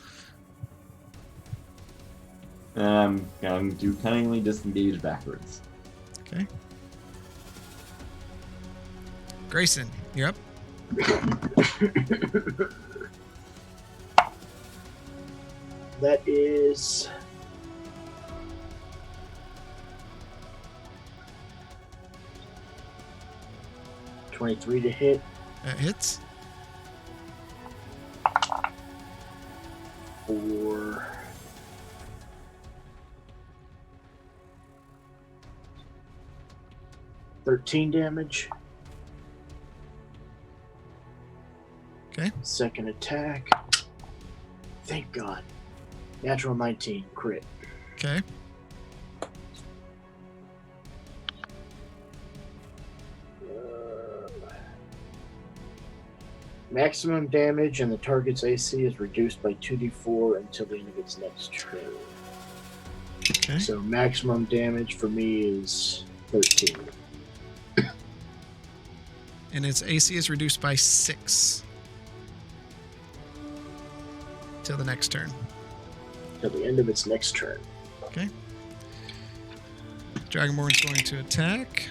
And I'm going to cunningly disengage backwards. Okay. Grayson, you're up. That is 23 to hit. That hits. For 13 damage. Okay. Second attack. Thank God. Natural 19 crit. Okay. Maximum damage and the target's AC is reduced by 2d4 until the end of its next turn. Okay. So maximum damage for me is 13. And its AC is reduced by 6 till the next turn. Till the end of its next turn. Okay. Dragonborn's going to attack.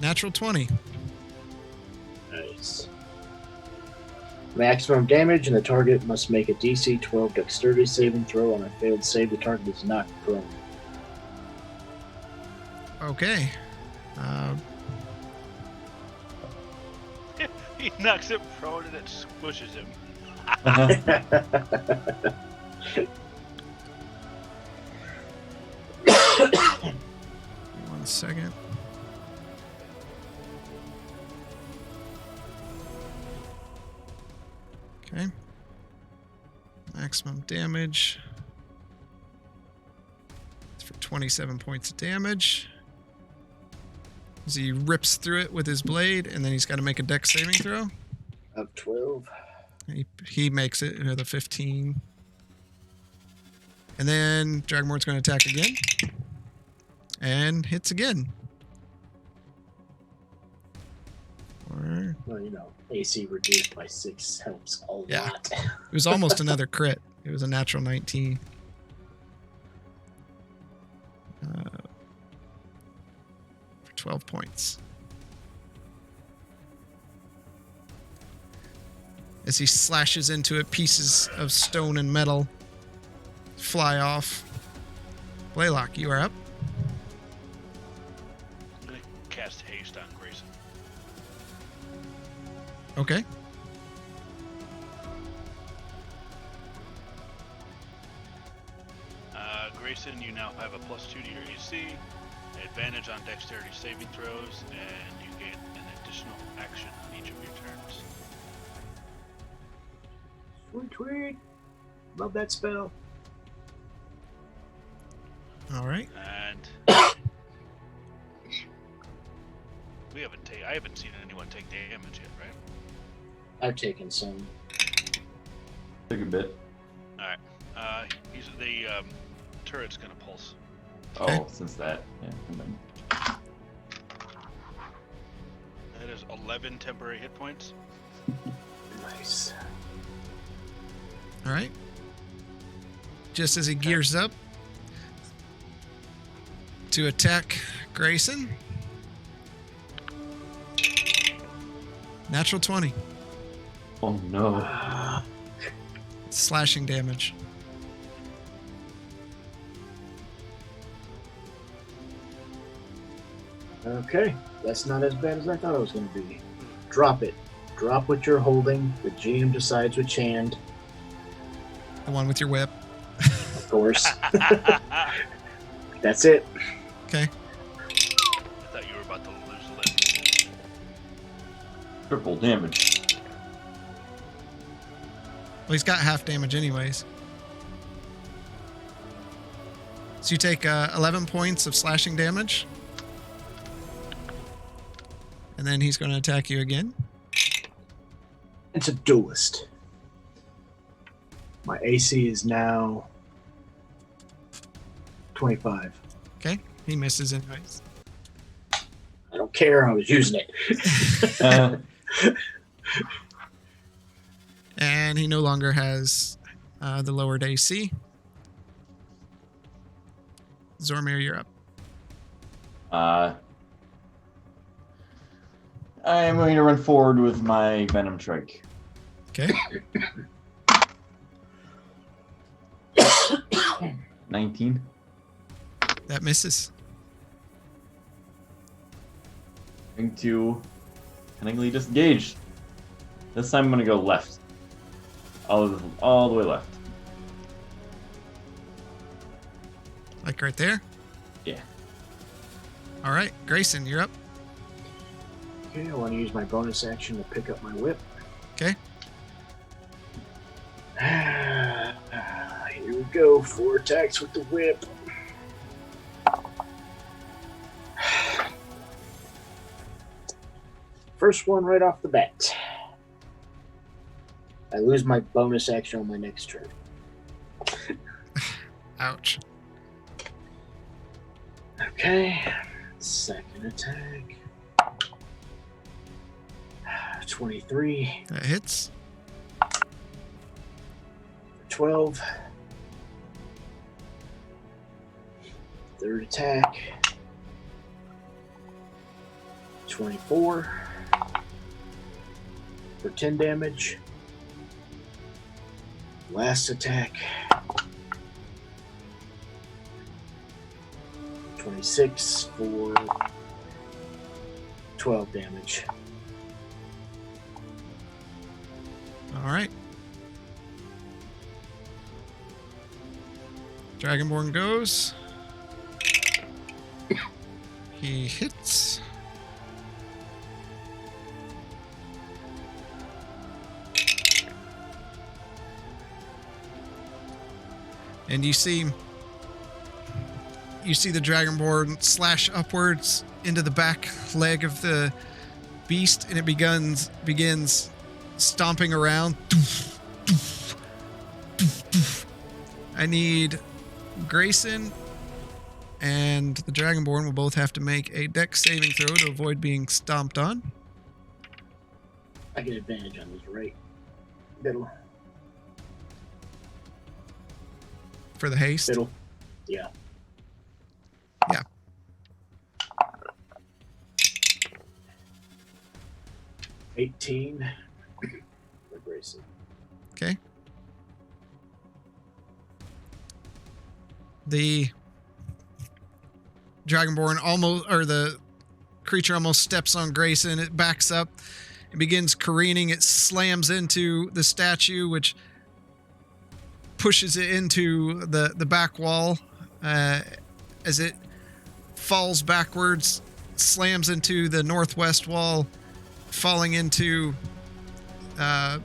Natural 20. Nice. Maximum damage, and the target must make a DC 12 dexterity saving throw. On a failed save, the target is knocked prone. Okay. He knocks him prone and it squishes him. 1 second. Okay. Maximum damage. It's for 27 points of damage. As he rips through it with his blade, and then he's got to make a dex saving throw. Of 12. He makes it with a 15. And then Dragonborn's going to attack again. And hits again. Or, Well, you know, AC reduced by 6 helps a Yeah. lot. it was almost another crit. It was a natural 19. For 12 points. As he slashes into it, pieces of stone and metal fly off. Blaylock, you are up. I'm gonna cast haste on Grayson. Okay. Grayson, you now have a +2 to your AC, advantage on dexterity saving throws, and you get an additional action on each of your turns. Sweet, sweet. Love that spell. All right. And I haven't seen anyone take damage yet, right? I've taken some. Took a bit. Alright. The turret's gonna pulse. Okay. Oh, since that. Yeah. And then That is 11 temporary hit points. Nice. All right. Just as he gears up to attack Grayson. Natural 20. Oh no. Slashing damage. Okay, that's not as bad as I thought it was going to be. Drop it. Drop what you're holding. The GM decides which hand, The one with your whip. of course. That's it. Okay. I thought you were about to lose a limb. Triple damage. Well, he's got half damage anyways. So you take 11 points of slashing damage. And then he's going to attack you again. It's a duelist. My AC is now 25. Okay. He misses anyways. I don't care. I was using it. And he no longer has the lowered AC. Zormir, you're up. I am going to run forward with my Venom Strike. Okay. 19. That misses. Going to cunningly disengage. This time I'm going to go left. All the way left. Like right there? Yeah. All right. Grayson, you're up. Okay, I want to use my bonus action to pick up my whip. Okay. Here we go. 4 attacks with the whip. First one right off the bat. I lose my bonus action on my next turn. Ouch. Okay. Second attack. 23. That hits. 12. Third attack. 24. For 10 damage. Last attack. 26 for 12 damage. All right. Dragonborn goes. He hits. And you see the Dragonborn slash upwards into the back leg of the beast, and it begins stomping around. I need Grayson and the Dragonborn will both have to make a dex saving throw to avoid being stomped on. I get advantage on this, right? Middle. For the haste. Middle. Yeah. Yeah. $18 for Grayson. Okay. The Dragonborn the creature almost steps on Grayson. It backs up. It begins careening. It slams into the statue, which pushes it into the back wall as it falls backwards, slams into the northwest wall, falling into the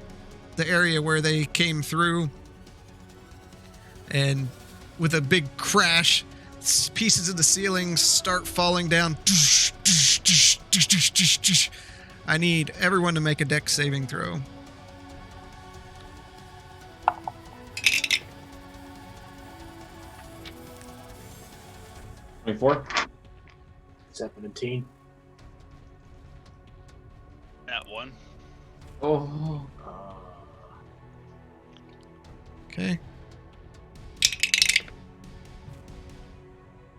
area where they came through. And with a big crash, pieces of the ceiling start falling down. I need everyone to make a dex saving throw. $24. 17. That one. Oh. Okay.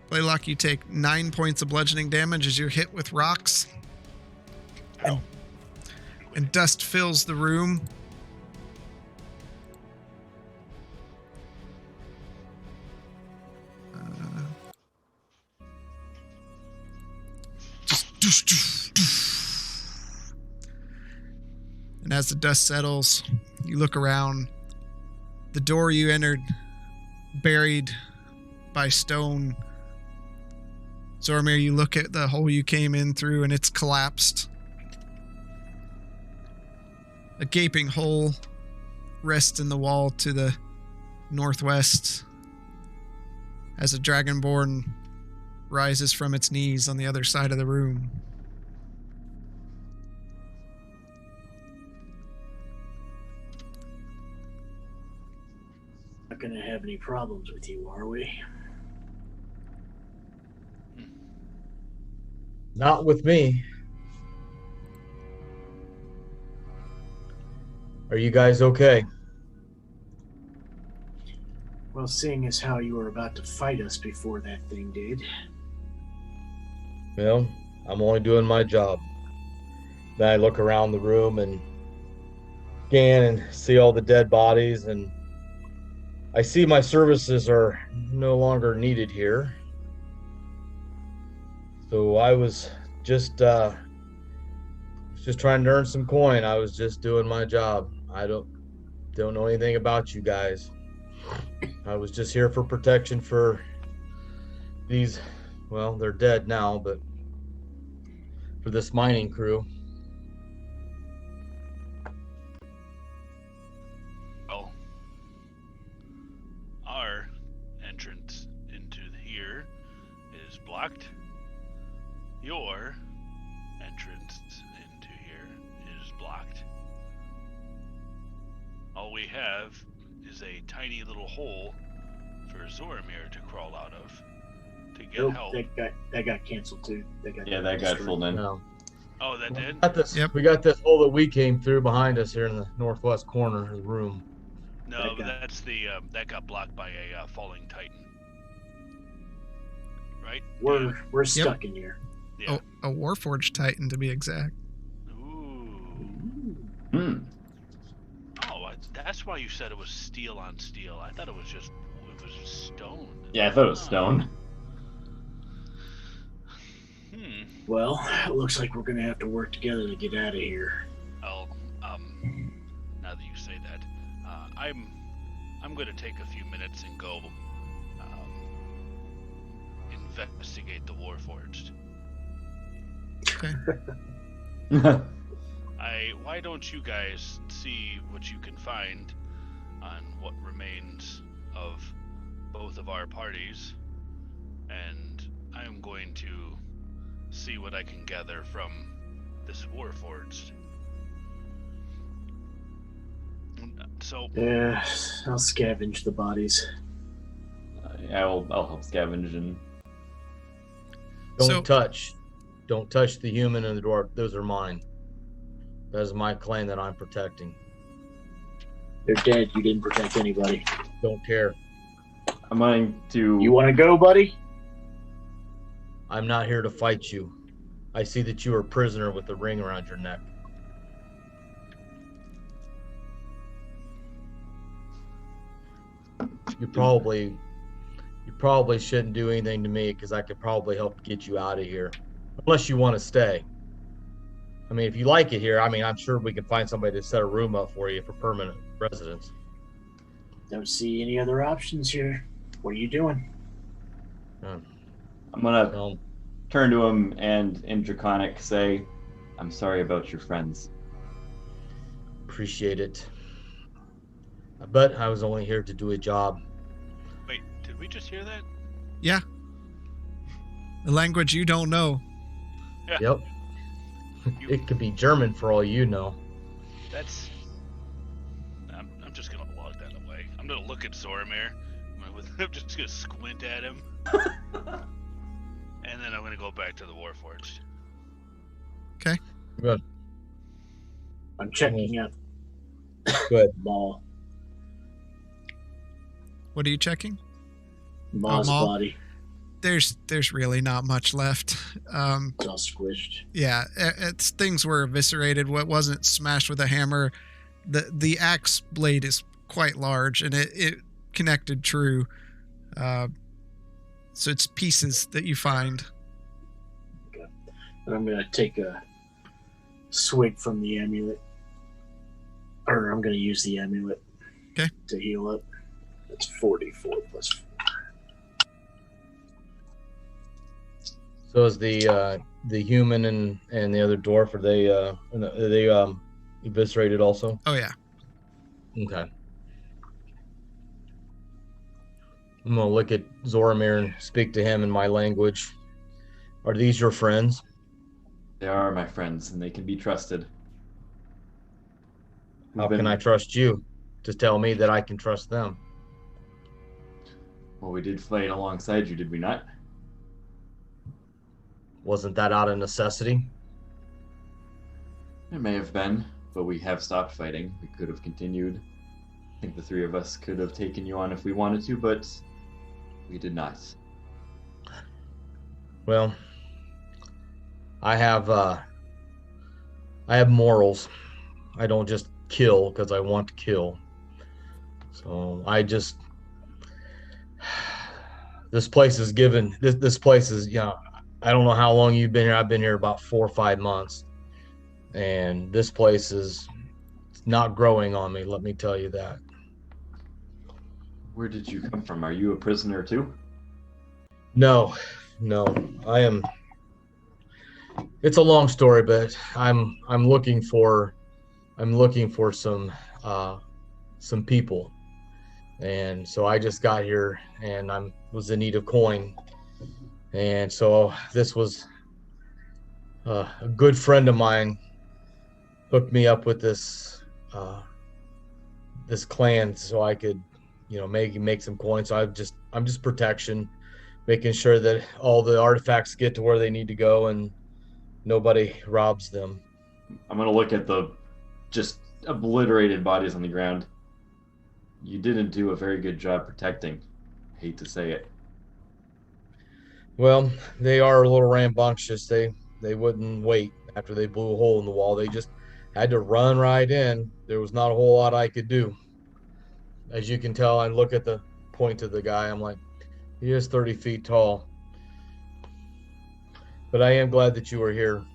Blaylock, you take 9 points of bludgeoning damage as you're hit with rocks. And and dust fills the room. And as the dust settles, you look around. The door you entered, buried by stone. Zormir, you look at the hole you came in through, and it's collapsed. A gaping hole rests in the wall to the northwest as a dragonborn rises from its knees on the other side of the room. Not gonna have any problems with you, are we? Not with me. Are you guys okay? Well, seeing as how you were about to fight us before that thing did. Well, I'm only doing my job. Then I look around the room and scan and see all the dead bodies, and I see my services are no longer needed here. So I was just trying to earn some coin. I was just doing my job. I don't know anything about you guys. I was just here for protection for these, well, they're dead now, but for this mining crew. Well, our entrance into here is blocked. Your entrance into here is blocked. All we have is a tiny little hole for Zormir to crawl out of to get Nope, help. that got canceled too. That got got filled in. No. Oh, that did? Yep. We got this hole that we came through behind us here in the northwest corner of the room. No, that's the that got blocked by a falling titan. Right? We're stuck in here. Yeah. A Warforged Titan, to be exact. Ooh. Hmm. Oh, that's why you said it was steel on steel. I thought it was just stone. Yeah, I thought it was stone. Well, it looks like we're gonna have to work together to get out of here. Well, now that you say that, I'm going to take a few minutes and go investigate the Warforged. Okay. Why don't you guys see what you can find on what remains of both of our parties, and I'm going to see what I can gather from this Warforged. So, Yeah, I'll scavenge the bodies. I'll help scavenge and Don't touch the human and the dwarf. Those are mine. That is my clan that I'm protecting. They're dead. You didn't protect anybody. Don't care. I'm going to. You want to go, buddy? I'm not here to fight you. I see that you are a prisoner with a ring around your neck. You probably shouldn't do anything to me because I could probably help get you out of here. Unless you want to stay. I mean, if you like it here, I mean, I'm sure we can find somebody to set a room up for you for permanent residence. Don't see any other options here. What are you doing? I'm gonna turn to him and in Draconic say, "I'm sorry about your friends." Appreciate it. But I was only here to do a job. wait, did we just hear that? Yeah. The language you don't know. Yep. It could be German for all you know. That's. I'm just gonna log that away. I'm gonna look at Zormir. I'm just gonna squint at him, and then I'm gonna go back to the Warforged. Good. I'm checking out Good. Maul. What are you checking? Maul's Maul? body. there's really not much left. It's all squished. Yeah, it's things were eviscerated. What wasn't smashed with a hammer, the axe blade is quite large, and it connected true. So it's pieces that you find. Okay. And I'm gonna take a swig from the amulet, or I'm gonna use the amulet. Okay. To heal up. That's 44 plus 4. So is the human and the other dwarf, are they eviscerated also? Oh yeah. Okay. I'm gonna look at Zoramir and speak to him in my language. Are these your friends? They are my friends, and they can be trusted. How can I trust you to tell me that I can trust them? Well, we did fight alongside you, did we not? Wasn't that out of necessity? It may have been, but we have stopped fighting. We could have continued. I think the three of us could have taken you on if we wanted to, but we did not. Well, I have morals. I don't just kill because I want to kill. So this place is given. This place is, I don't know how long you've been here. I've been here about 4 or 5 months, and this place is not growing on me. Let me tell you that. Where did you come from? Are you a prisoner too? No, I am. It's a long story, but I'm looking for some people, and so I just got here, and was in need of coin, and so this was a good friend of mine hooked me up with this clan so I could make some coin. So I'm just protection, making sure that all the artifacts get to where they need to go and nobody robs them. I'm gonna look at the just obliterated bodies on the ground. You didn't do a very good job protecting. Hate to say it. Well, they are a little rambunctious. They wouldn't wait after they blew a hole in the wall. They just had to run right in. There was not a whole lot I could do. As you can tell, I look at the point of the guy. I'm like, he is 30 feet tall. But I am glad that you were here,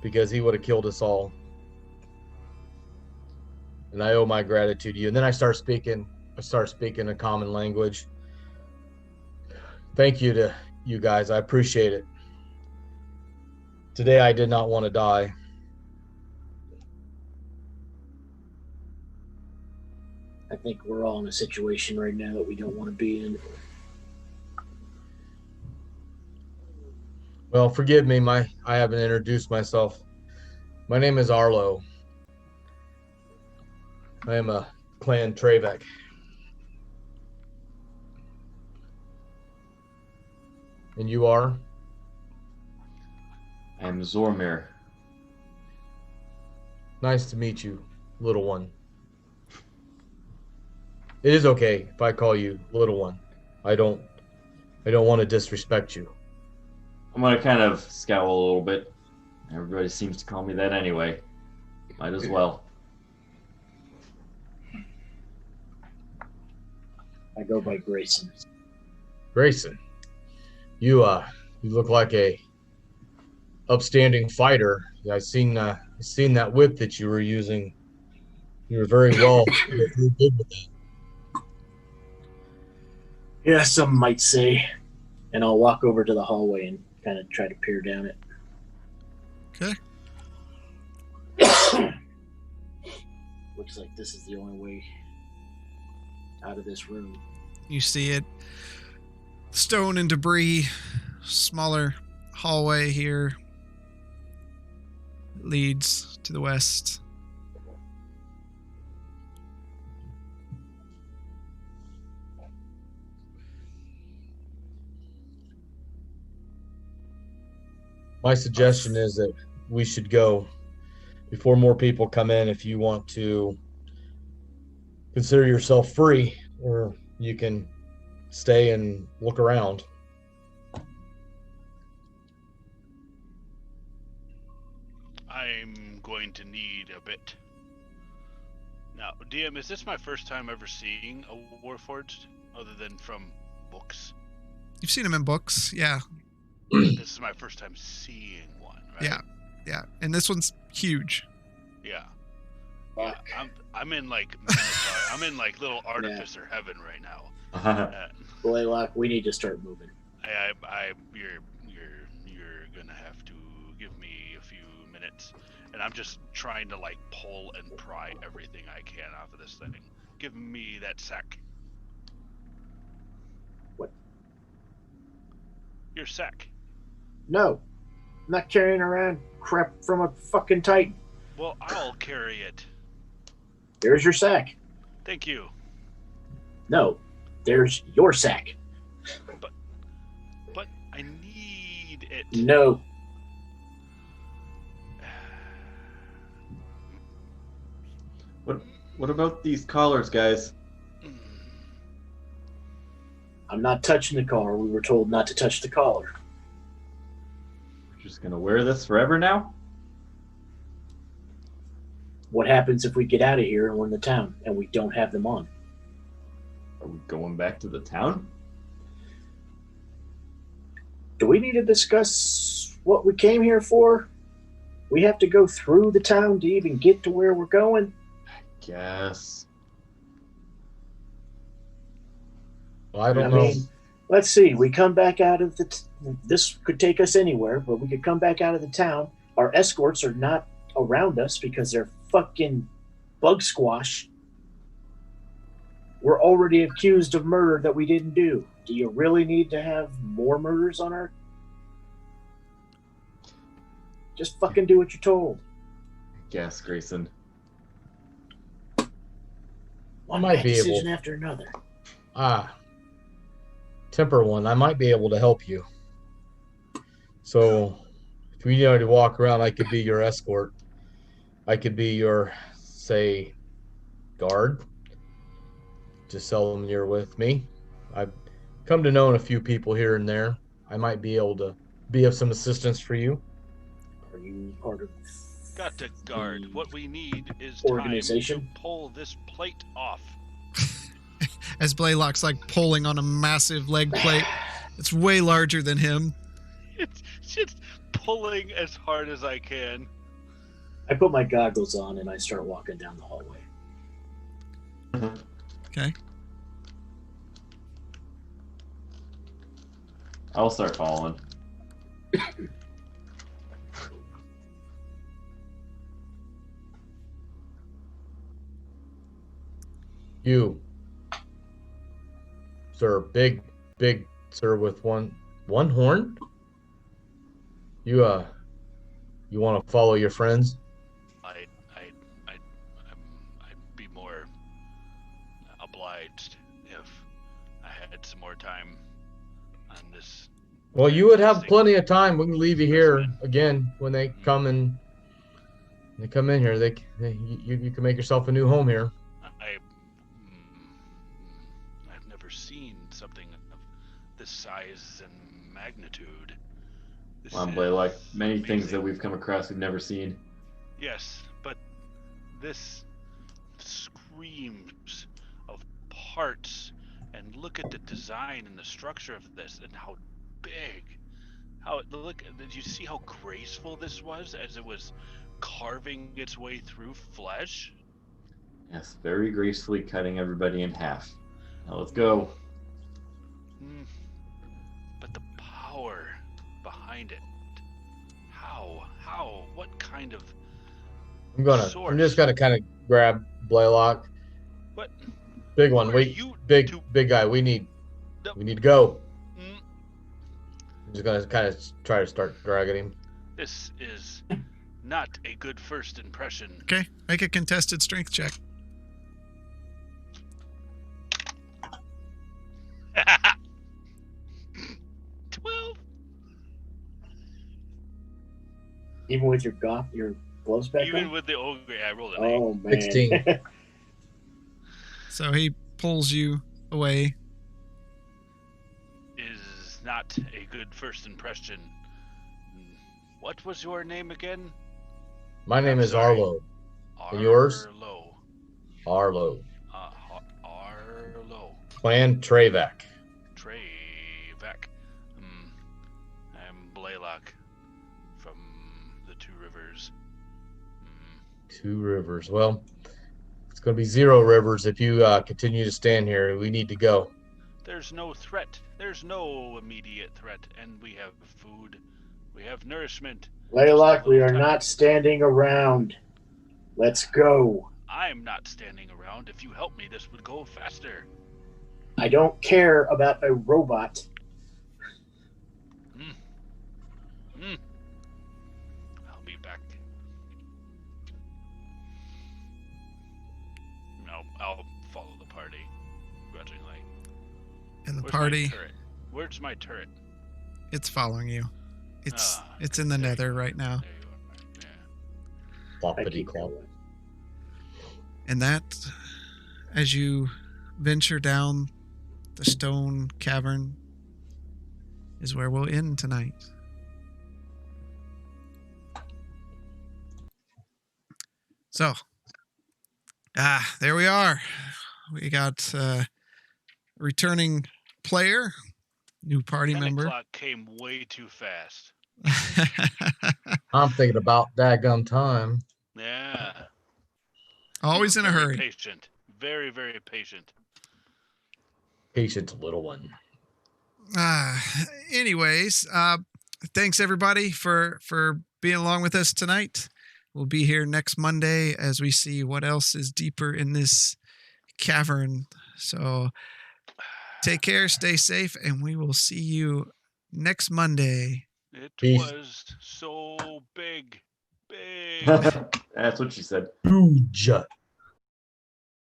because he would have killed us all. And I owe my gratitude to you. And then I start speaking a common language. Thank you to you guys. I appreciate it. Today I did not want to die. I think we're all in a situation right now that we don't want to be in. Well, forgive me, I haven't introduced myself. My name is Arlo. I am a Clan Trevek. And you are? I'm Zoramir. Nice to meet you, little one. It is okay if I call you little one. I don't want to disrespect you. I'm gonna kind of scowl a little bit. Everybody seems to call me that anyway. Might as well. I go by Grayson. Grayson, you look like a upstanding fighter. I seen that whip that you were using. You were very well. You were very good with that. Yeah, some might say. And I'll walk over to the hallway and kind of try to peer down it. Okay. Looks like this is the only way out of this room. You see it. Stone and debris. Smaller hallway here. Leads to the west. My suggestion is that we should go before more people come in. If you want to consider yourself free, or you can stay and look around. I'm going to need a bit. Now, DM, is this my first time ever seeing a Warforged, other than from books? You've seen them in books, yeah. This is my first time seeing one, right? Yeah. And this one's huge. Yeah. Fuck. I'm in like Minotaur. I'm in like little artificer heaven right now. Blaylock, we need to start moving. You're gonna have to give me a few minutes, and I'm just trying to like pull and pry everything I can off of this thing. Give me that sack. What? Your sack. No. I'm not carrying around crap from a fucking Titan. Well, I'll carry it. There's your sack. Thank you. No. There's your sack. But I need it. No. What about these collars, guys? I'm not touching the collar. We were told not to touch the collar. We're just gonna wear this forever now? What happens if we get out of here and we're in the town and we don't have them on? Are we going back to the town? Do we need to discuss what we came here for? We have to go through the town to even get to where we're going? Guess. Well, I don't know. Let's see. We come back out of this could take us anywhere, but we could come back out of the town. Our escorts are not around us because they're fucking bug squash. We're already accused of murder that we didn't do. Do you really need to have more murders on our... Just fucking do what you're told. Guess, Grayson. One might bad be able- decision after another. Temper one, I might be able to help you. So, if we need to walk around, I could be your escort. I could be your, say, guard. Just tell them you're with me. I've come to know a few people here and there. I might be able to be of some assistance for you. Are you part of Got to guard. What we need is organization? time to pull this plate off. As Blaylock's like pulling on a massive leg plate. It's way larger than him. It's just pulling as hard as I can. I put my goggles on and I start walking down the hallway. Okay. I'll start following. You, sir, big sir with one horn. You want to follow your friends? I'd be more obliged if I had some more time on this. Well, you would have thing. plenty of time. We can leave you here again when they come in. They come in here. You can make yourself a new home here. I've never seen something of this size and magnitude. This Wambley, like is many things that amazing. we've come across we've never seen. Yes, but this screams of parts, and look at the design and the structure of this, and how big. Did you see how graceful this was as it was carving its way through flesh? Yes, very gracefully cutting everybody in half. Now let's go. But the power behind it. How? What kind of I'm just gonna kind of grab Blaylock. what? Big one. Who are Wait, you big to- guy. We need No. to go. Mm, I'm just gonna kind of try to start dragging him. This is not a good first impression. Okay. Make a contested strength check. 12. Even with your gloves back Even on? with the ogre, I rolled an 8. Oh, man. 16. So he pulls you away. Is not a good first impression. What was your name again? My name I'm is sorry. Arlo. And yours? Arlo. Arlo. Arlo. Clan Travak. Travak. I'm Blaylock from the Two Rivers. Two Rivers. Well, it's going to be Zero Rivers if you continue to stand here. We need to go. There's no threat. There's no immediate threat, and we have food. We have nourishment. Laylock, we are not standing around. Let's go. I'm not standing around. If you help me, this would go faster. I don't care about a robot. I'll be back. No, I'll follow the party grudgingly. And the Where's party, my turret? Where's my turret? it's following you. It's in the there nether you are. right now. There you are. Yeah. I Floppity keep clop. going. And that, as you venture down the stone cavern, is where we'll end tonight. So, there we are. We got returning player, new party 10 member. o'clock came way too fast. I'm thinking about daggum time. Yeah. Always in a Very hurry. Patient. Very, very patient. Patient little one. Anyways, thanks everybody for being along with us tonight. We'll be here next Monday as we see what else is deeper in this cavern. So take care, stay safe, and we will see you next Monday. It Peace. was so big. Big. That's what she said. Huge.